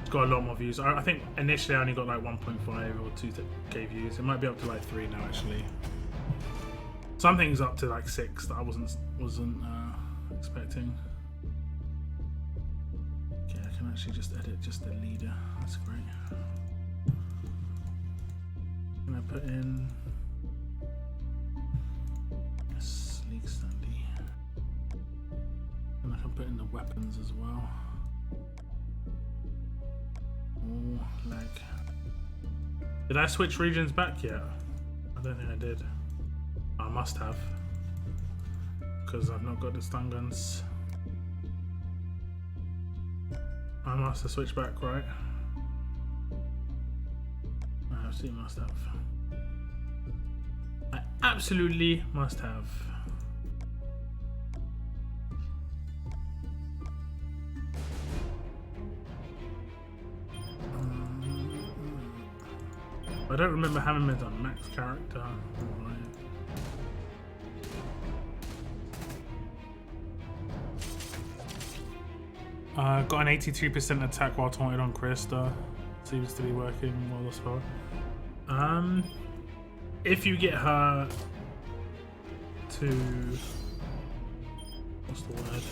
it's got a lot more views. I think initially I only got like 1.5 or 2k views. It might be up to like 3 now actually. Something's up to like 6 that I wasn't expecting. Okay, I can actually just edit just the leader. That's great. Can I put in sleek standy? And I can put in the weapons as well. Oh, lag. Did I switch regions back yet? I don't think I did. I must have, because I've not got the stun guns. I must have switched back, right? I absolutely must have. I absolutely must have. I don't remember having been on max character. Got an 83% attack while taunted on Krista. Seems to be working well thus far. If you get her to... what's the word?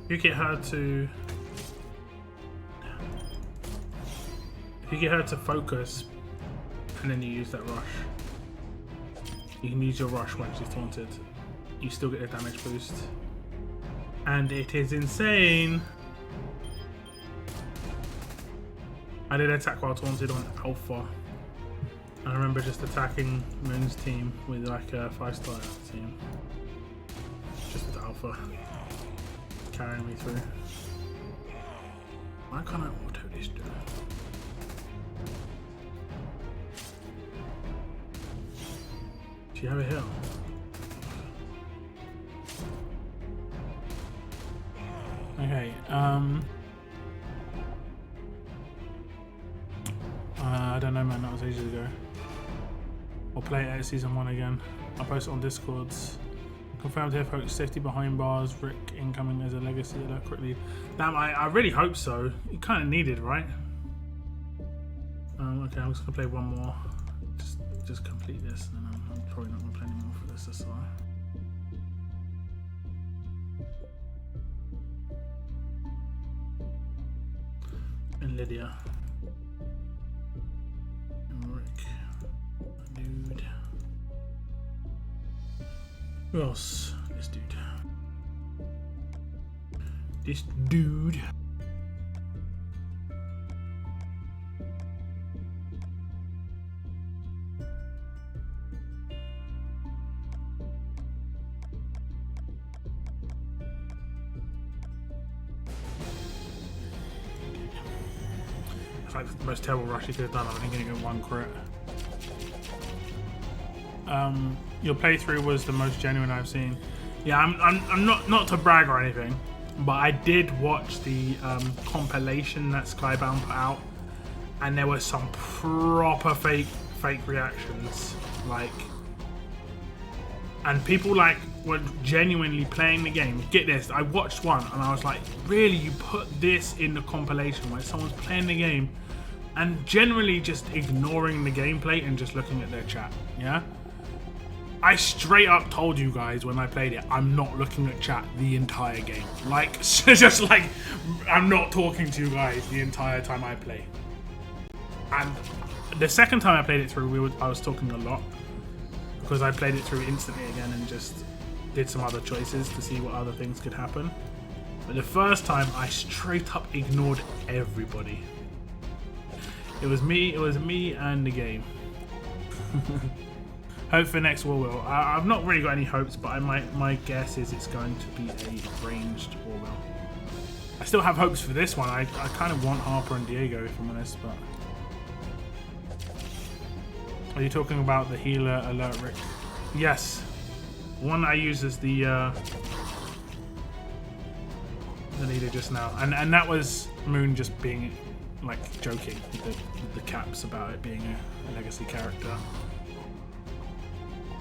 You get her to... if you get her to focus and then you use that rush, you can use your rush when she's taunted. You still get a damage boost. And it is insane. I did attack while taunted on Alpha. I remember just attacking Moon's team with like a 5-star team. Just with Alpha. Carrying me through. Why can't I auto this dude? Do you have a heal? Okay, I don't know man, that was ages ago. I'll play it at season 1 again. I'll post it on Discords. Confirmed here folks, safety behind bars, Rick incoming as a legacy quickly. Damn, I really hope so. It kind of needed, right? Okay, I'm just gonna play one more. Just complete this, and then I'm probably not gonna play anymore for this as well. And Lydia. And Rick. Dude. Who else? This dude. This dude. It's like the most terrible rush you could have done. I'm only going to get 1 crit. Your playthrough was the most genuine I've seen. Yeah, I'm not to brag or anything, but I did watch the compilation that Skybound put out, and there were some proper fake reactions, like, and people like were genuinely playing the game. Get this, I watched one and I was like, really, you put this in the compilation where someone's playing the game and generally just ignoring the gameplay and just looking at their chat? Yeah, I straight up told you guys when I played it, I'm not looking at chat the entire game. Like, just like, I'm not talking to you guys the entire time I play. And the second time I played it through, I was talking a lot because I played it through instantly again and just did some other choices to see what other things could happen. But the first time, I straight up ignored everybody. It was me and the game. Hope for next war wheel. I've not really got any hopes, but my guess is it's going to be a ranged war wheel. I still have hopes for this one. I kind of want Harper and Diego, if I'm honest, but... Are you talking about the healer alert, Rick? Yes. One I use as the leader just now. And that was Moon just being, like, joking with the caps about it being a legacy character.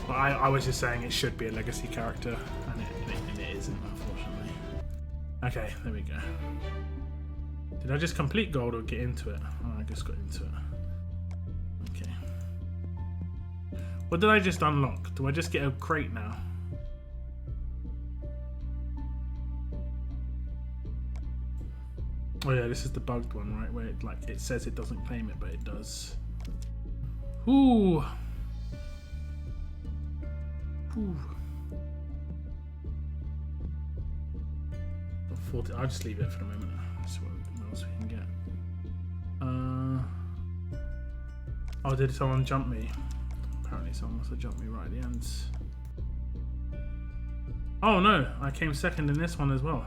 But I was just saying it should be a legacy character, and it isn't, unfortunately. Okay, there we go. Did I just complete gold or get into it? Oh, I just got into it. Okay. What did I just unlock? Do I just get a crate now? Oh yeah, this is the bugged one, right? Where it says it doesn't claim it, but it does. Ooh. Ooh. 40. I'll just leave it for the moment. Let's see what else we can get. Oh, did someone jump me? Apparently someone must have jumped me right at the end. Oh no, I came second in this one as well.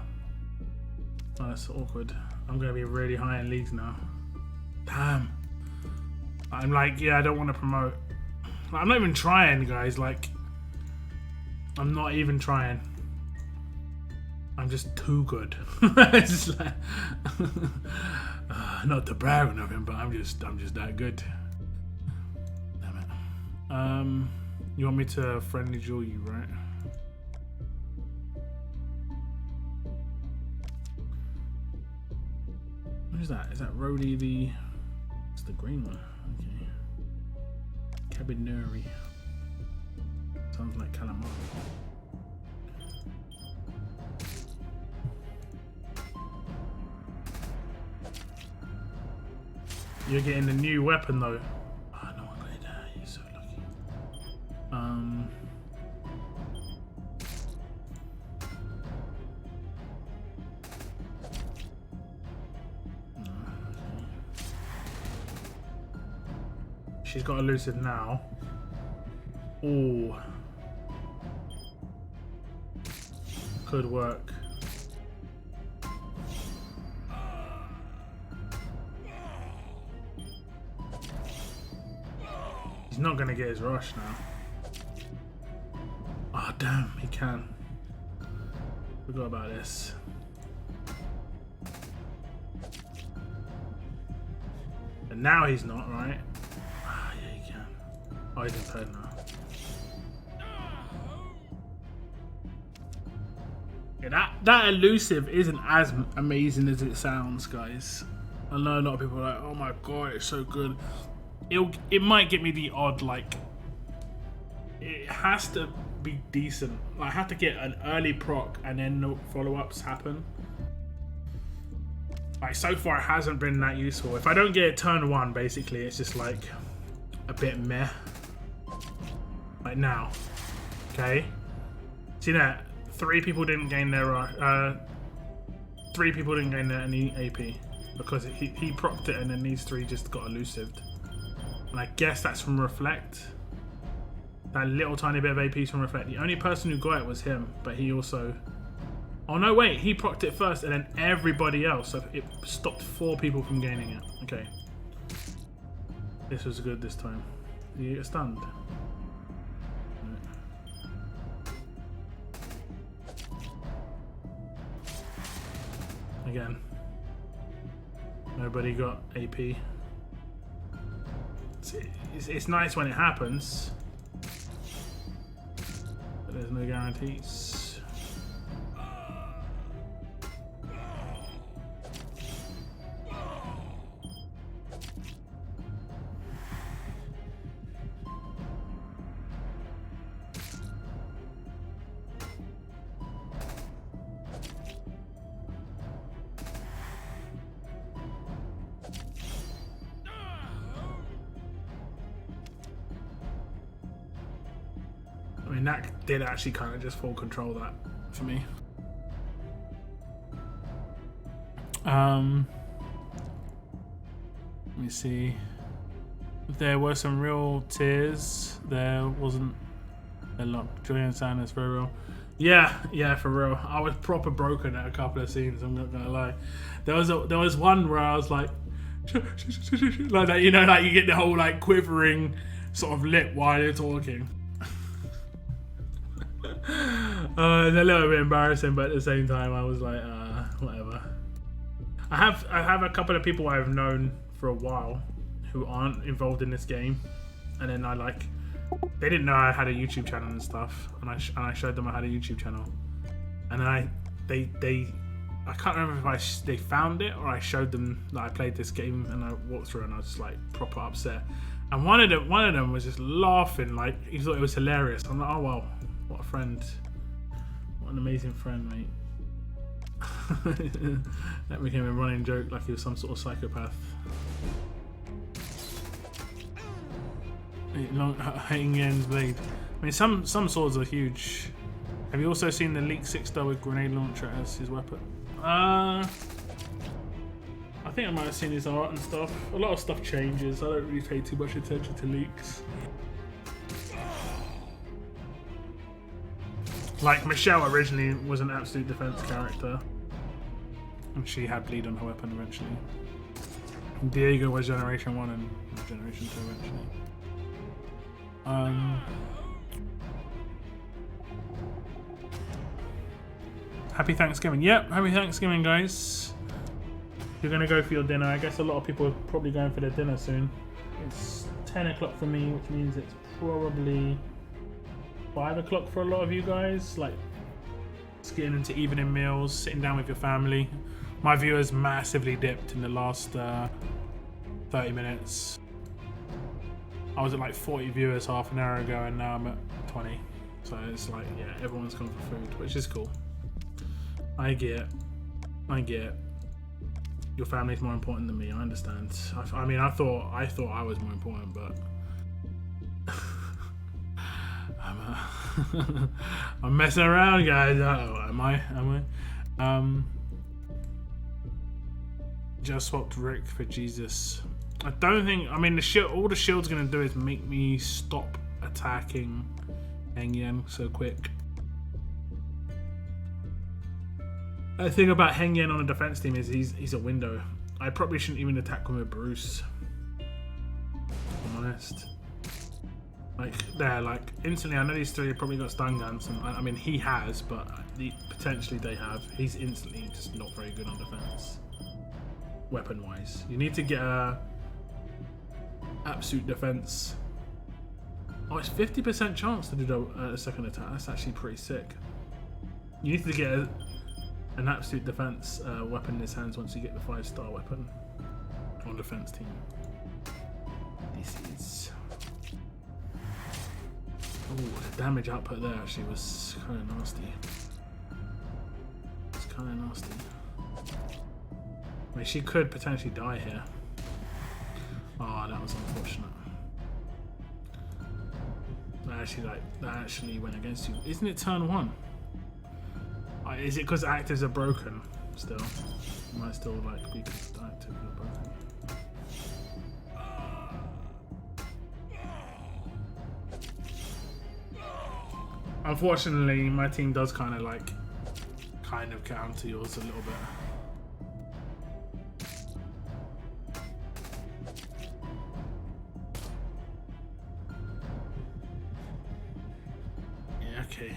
Oh, that's awkward. I'm going to be really high in leagues now. Damn. I'm like, yeah, I don't want to promote. I'm not even trying, guys. Like, I'm not even trying. I'm just too good. It's just like, not to brag or nothing, but I'm just that good. Damn it. You want me to friendly duel you, right? What is that? Is that Rhodey the... It's the green one. Okay. Cabineri. Sounds like calamari. You're getting a new weapon though. Oh, no one got it. You're so lucky. She's got elusive now. Ooh. Could work. He's not going to get his rush now. Oh, damn, he can. Forgot about this. And now he's not, right? Ah, yeah, he can. Oh, he's impaired now. Yeah, that elusive isn't as amazing as it sounds, guys. I know a lot of people are like, oh my god, it's so good. It might get me the odd, like, it has to be decent. I have to get an early proc and then no follow-ups happen. Like, so far it hasn't been that useful. If I don't get it turn one, basically, it's just like a bit meh. Like now, okay? See that? 3 people didn't gain their 3 people didn't gain their any AP because he procced it and then these 3 just got elusived. And I guess that's from Reflect. That little tiny bit of AP is from Reflect. The only person who got it was him, but he also... Oh no, wait, he procced it first and then everybody else. So it stopped 4 people from gaining it. Okay. This was good this time. Did you get stunned? Again. Nobody got AP. It's nice when it happens, but there's no guarantees. mean, that did actually kind of just full control that for me. Let me see. There were some real tears. There wasn't a lot. Julian Sanders, very real. Yeah, for real. I was proper broken at a couple of scenes. I'm not gonna lie. There was one where I was like, like that. You know, like you get the whole like quivering sort of lip while you're talking. It's a little bit embarrassing, but at the same time, I was like, whatever. I have a couple of people I've known for a while who aren't involved in this game, and then they didn't know I had a YouTube channel and stuff, and I showed them I had a YouTube channel, and then I can't remember if they found it or I showed them that I played this game, and I walked through and I was just like proper upset, and one of them was just laughing like he thought it was hilarious. I'm like, oh well, what a friend, what an amazing friend, mate. That became a running joke, like he was some sort of psychopath. Hitting Yen's blade. I mean, some swords are huge. Have you also seen the Leak 6-star with grenade launcher as his weapon? I think I might have seen his art and stuff. A lot of stuff changes. I don't really pay too much attention to leaks. Like, Michelle originally was an absolute defense character, and she had bleed on her weapon eventually. And Diego was Generation 1 and Generation 2 eventually. Happy Thanksgiving. Yep, happy Thanksgiving, guys. You're gonna go for your dinner. I guess a lot of people are probably going for their dinner soon. It's 10 o'clock for me, which means it's probably 5 o'clock for a lot of you guys. Like, just getting into evening meals, sitting down with your family. My viewers massively dipped in the last 30 minutes. I was at like 40 viewers half an hour ago, and now I'm at 20. So it's like, yeah, everyone's gone for food, which is cool. I get your family's more important than me. I understand. I mean, I thought I was more important, but I'm messing around, guys. Am I? Just swapped Rick for Jesus. I don't think. I mean, all the shield's gonna do is make me stop attacking Heng Yen so quick. The thing about Heng Yen on a defense team is he's a window. I probably shouldn't even attack him with Bruce. If I'm honest. Like instantly. I know these three have probably got stun guns, and I mean he has, but potentially they have. He's instantly just not very good on defense, weapon-wise. You need to get a absolute defense. Oh, it's 50% chance to do a second attack. That's actually pretty sick. You need to get an absolute defense weapon in his hands once you get the 5-star weapon on defense team. This is. Oh, the damage output there actually was kind of nasty. It's kind of nasty. I mean, she could potentially die here. Oh, that was unfortunate. That actually went against you. Isn't it turn 1? Is it because actives are broken still? It might still like be because the actives are broken. Unfortunately, my team does kind of counter yours a little bit. Yeah, okay.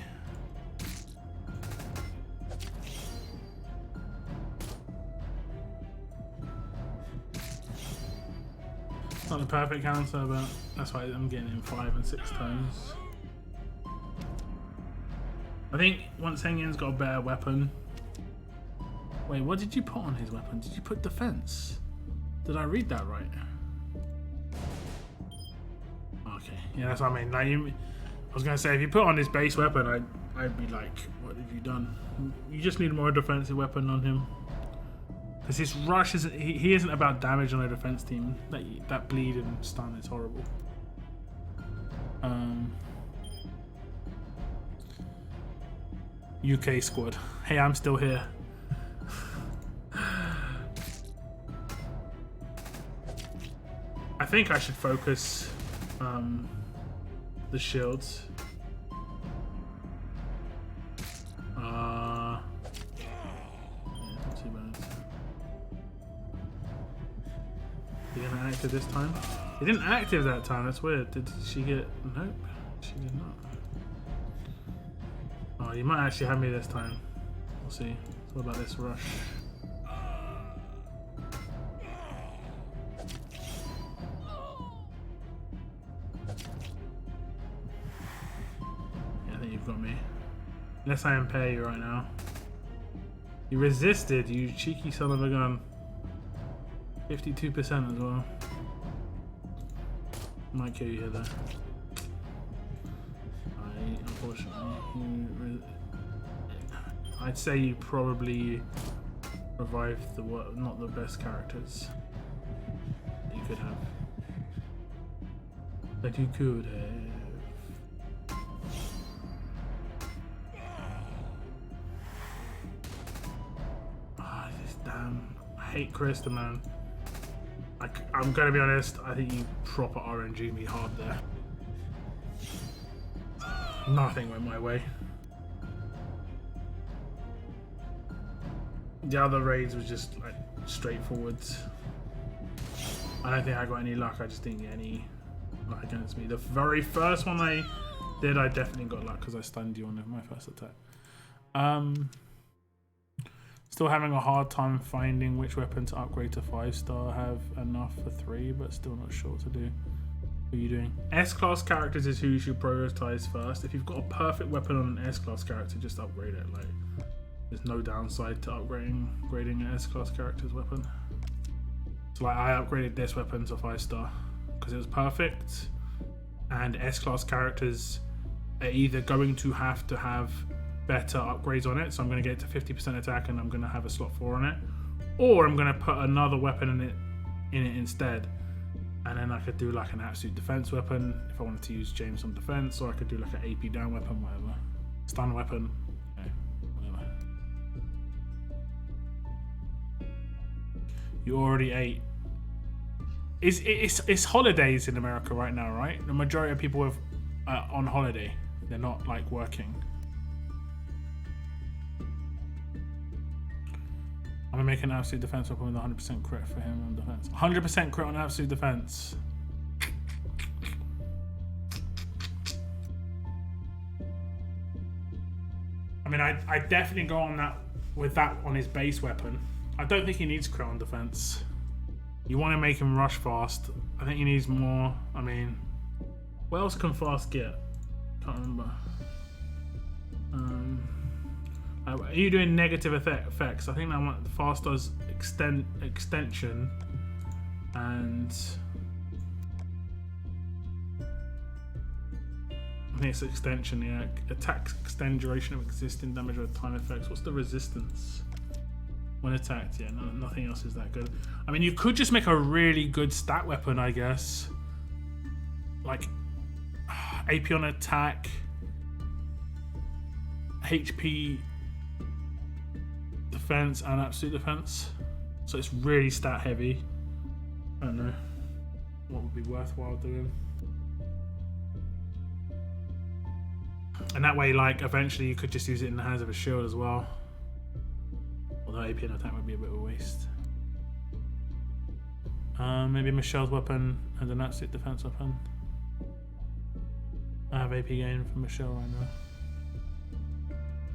Not the perfect counter, but that's why I'm getting in 5 and 6 times. I think once Heng Yen's got a better weapon. Wait, what did you put on his weapon? Did you put defense? Did I read that right? Okay, yeah, that's what I mean. Like, I was gonna say, if you put on his base weapon, I'd be like, what have you done? You just need more defensive weapon on him. Because his rush isn't. He isn't about damage on a defense team. That bleed and stun is horrible. UK squad. Hey, I'm still here. I think I should focus the shields. Yeah, not too bad. You gonna active this time? He didn't active that time. That's weird. Did she get? Nope, she did not. Oh, you might actually have me this time. We'll see. What about this rush? Yeah, I think you've got me. Unless I impair you right now. You resisted, you cheeky son of a gun. 52% as well. Might kill you here though. Unfortunately, I'd say you probably revived not the best characters you could have. That you could have. Ah, this damn. I hate Krista, man. I'm gonna be honest, I think you proper RNG me hard there. Nothing went my way. The other raids was just like straightforward. I don't think I got any luck, I just didn't get any luck against me. The very first one I did, I definitely got luck because I stunned you on my first attack. Still having a hard time finding which weapon to upgrade to 5-star. I have enough for 3, but still not sure what to do. What are you doing? S-class characters is who you should prioritize first. If you've got a perfect weapon on an S-class character, just upgrade it. Like, there's no downside to upgrading an S-class character's weapon. So like, I upgraded this weapon to 5-star because it was perfect. And S-class characters are either going to have better upgrades on it, so I'm going to get it to 50% attack and I'm going to have a slot 4 on it, or I'm going to put another weapon in it instead, and then I could do like an absolute defense weapon if I wanted to use James on defense, or I could do like an AP down weapon, whatever, stun weapon, okay, whatever. You already ate. It's holidays in America right now, right? The majority of people are on holiday. They're not like working. I'm gonna make an absolute defense weapon with 100% crit for him on defense. 100% crit on absolute defense. I mean, I definitely go on that with that on his base weapon. I don't think he needs crit on defense. You want to make him rush fast. I think he needs more. I mean, what else can fast get? Can't remember. Are you doing negative effects? I think that one fast does extension and I think it's extension, yeah. Attack extend duration of existing damage or time effects. What's the resistance when attacked? Yeah, nothing else is that good. I mean, you could just make a really good stat weapon, I guess. Like AP on attack, HP defense and absolute defense, so it's really stat heavy. I don't know what would be worthwhile doing, and that way, like, eventually you could just use it in the hands of a shield as well, although AP and attack would be a bit of a waste. Maybe Michelle's weapon and an absolute defense weapon. I have AP gain for Michelle right now.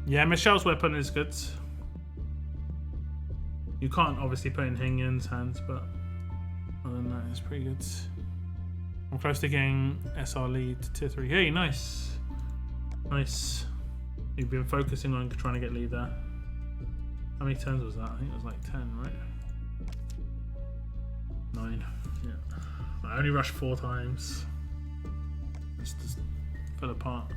Yeah, Michelle's weapon is good. You can't obviously put in Heng-Yun's hands, but other than that, it's pretty good. I'm close to getting SR lead to tier 3. Hey, nice. Nice. You've been focusing on trying to get lead there. How many turns was that? I think it was like 10, right? 9. Yeah. I only rushed 4 times. It's just fell apart.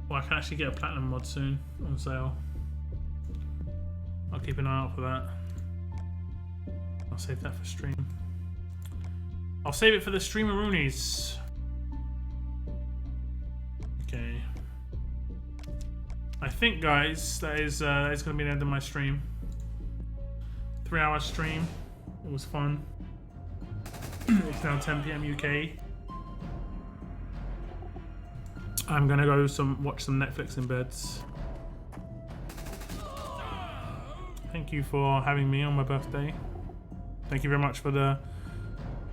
Well, I can actually get a platinum mod soon on sale. I'll keep an eye out for that. I'll save that for stream. I'll save it for the streamer-roonies. Okay. I think, guys, that is going to be the end of my stream. 3-hour stream. It was fun. It's now 10 PM UK. I'm gonna go watch some Netflix in bed. Thank you for having me on my birthday. Thank you very much for the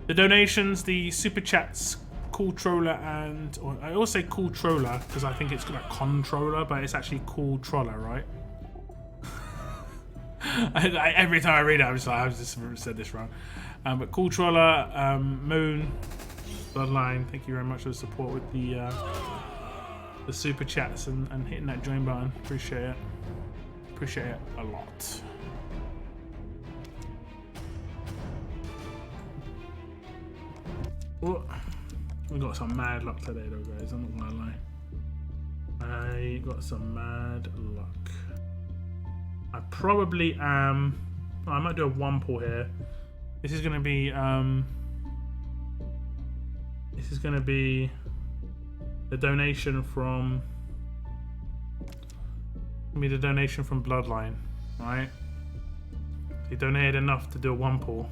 donations, the super chats, Cool Troller, or I always say Cool Troller because I think it's like Controller, but it's actually Cool Troller, right? Every time I read it, I'm just like, I've just said this wrong. But Cool Troller, Moon, Bloodline, thank you very much for the support with the super chats and hitting that join button. Appreciate it. Appreciate it a lot. Oh, we got some mad luck today, though, guys. I'm not gonna lie. I got some mad luck. I probably am. I might do a 1 pull here. This is gonna be. This is gonna be the donation from. The donation from Bloodline, right? He donated enough to do a 1 pull.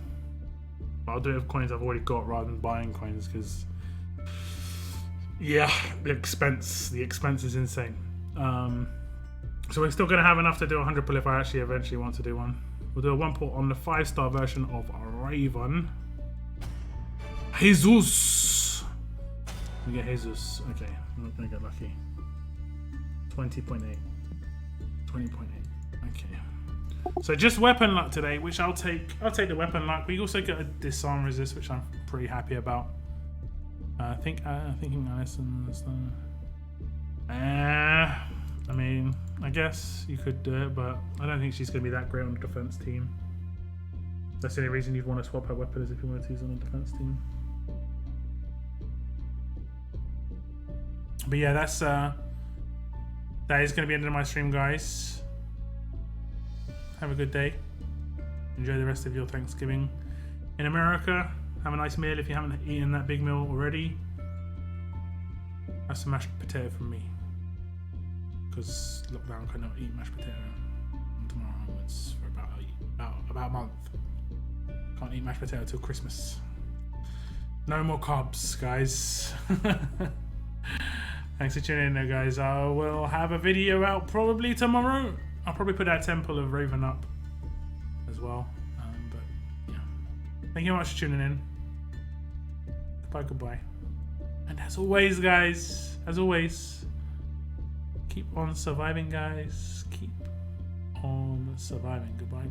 But I'll do it with coins I've already got rather than buying coins because, yeah, the expense is insane. So we're still gonna have enough to do a 100 pull if I actually eventually want to do one. We'll do a 1 pull on the 5-star version of Raven. Jesus. We get Jesus. Okay, I'm not gonna get lucky. 20.8. 20.8. Okay. So just weapon luck today, which I'll take. I'll take the weapon luck. We also get a disarm resist, which I'm pretty happy about. Thinking Alison's. I mean, I guess you could do it, but I don't think she's going to be that great on the defense team. That's the only reason you'd want to swap her weapon is if you wanted to use on the defense team. But yeah, that is going to be the end of my stream, guys. Have a good day. Enjoy the rest of your Thanksgiving in America. Have a nice meal if you haven't eaten that big meal already. Have some mashed potato from me. Because lockdown cannot eat mashed potato from tomorrow onwards for about a month. Can't eat mashed potato till Christmas. No more carbs, guys. Thanks for tuning in there, guys. I will have a video out probably tomorrow. I'll probably put our Temple of Raven up as well. But yeah. Thank you very much for tuning in. Goodbye. And as always, guys, keep on surviving, guys. Keep on surviving. Goodbye.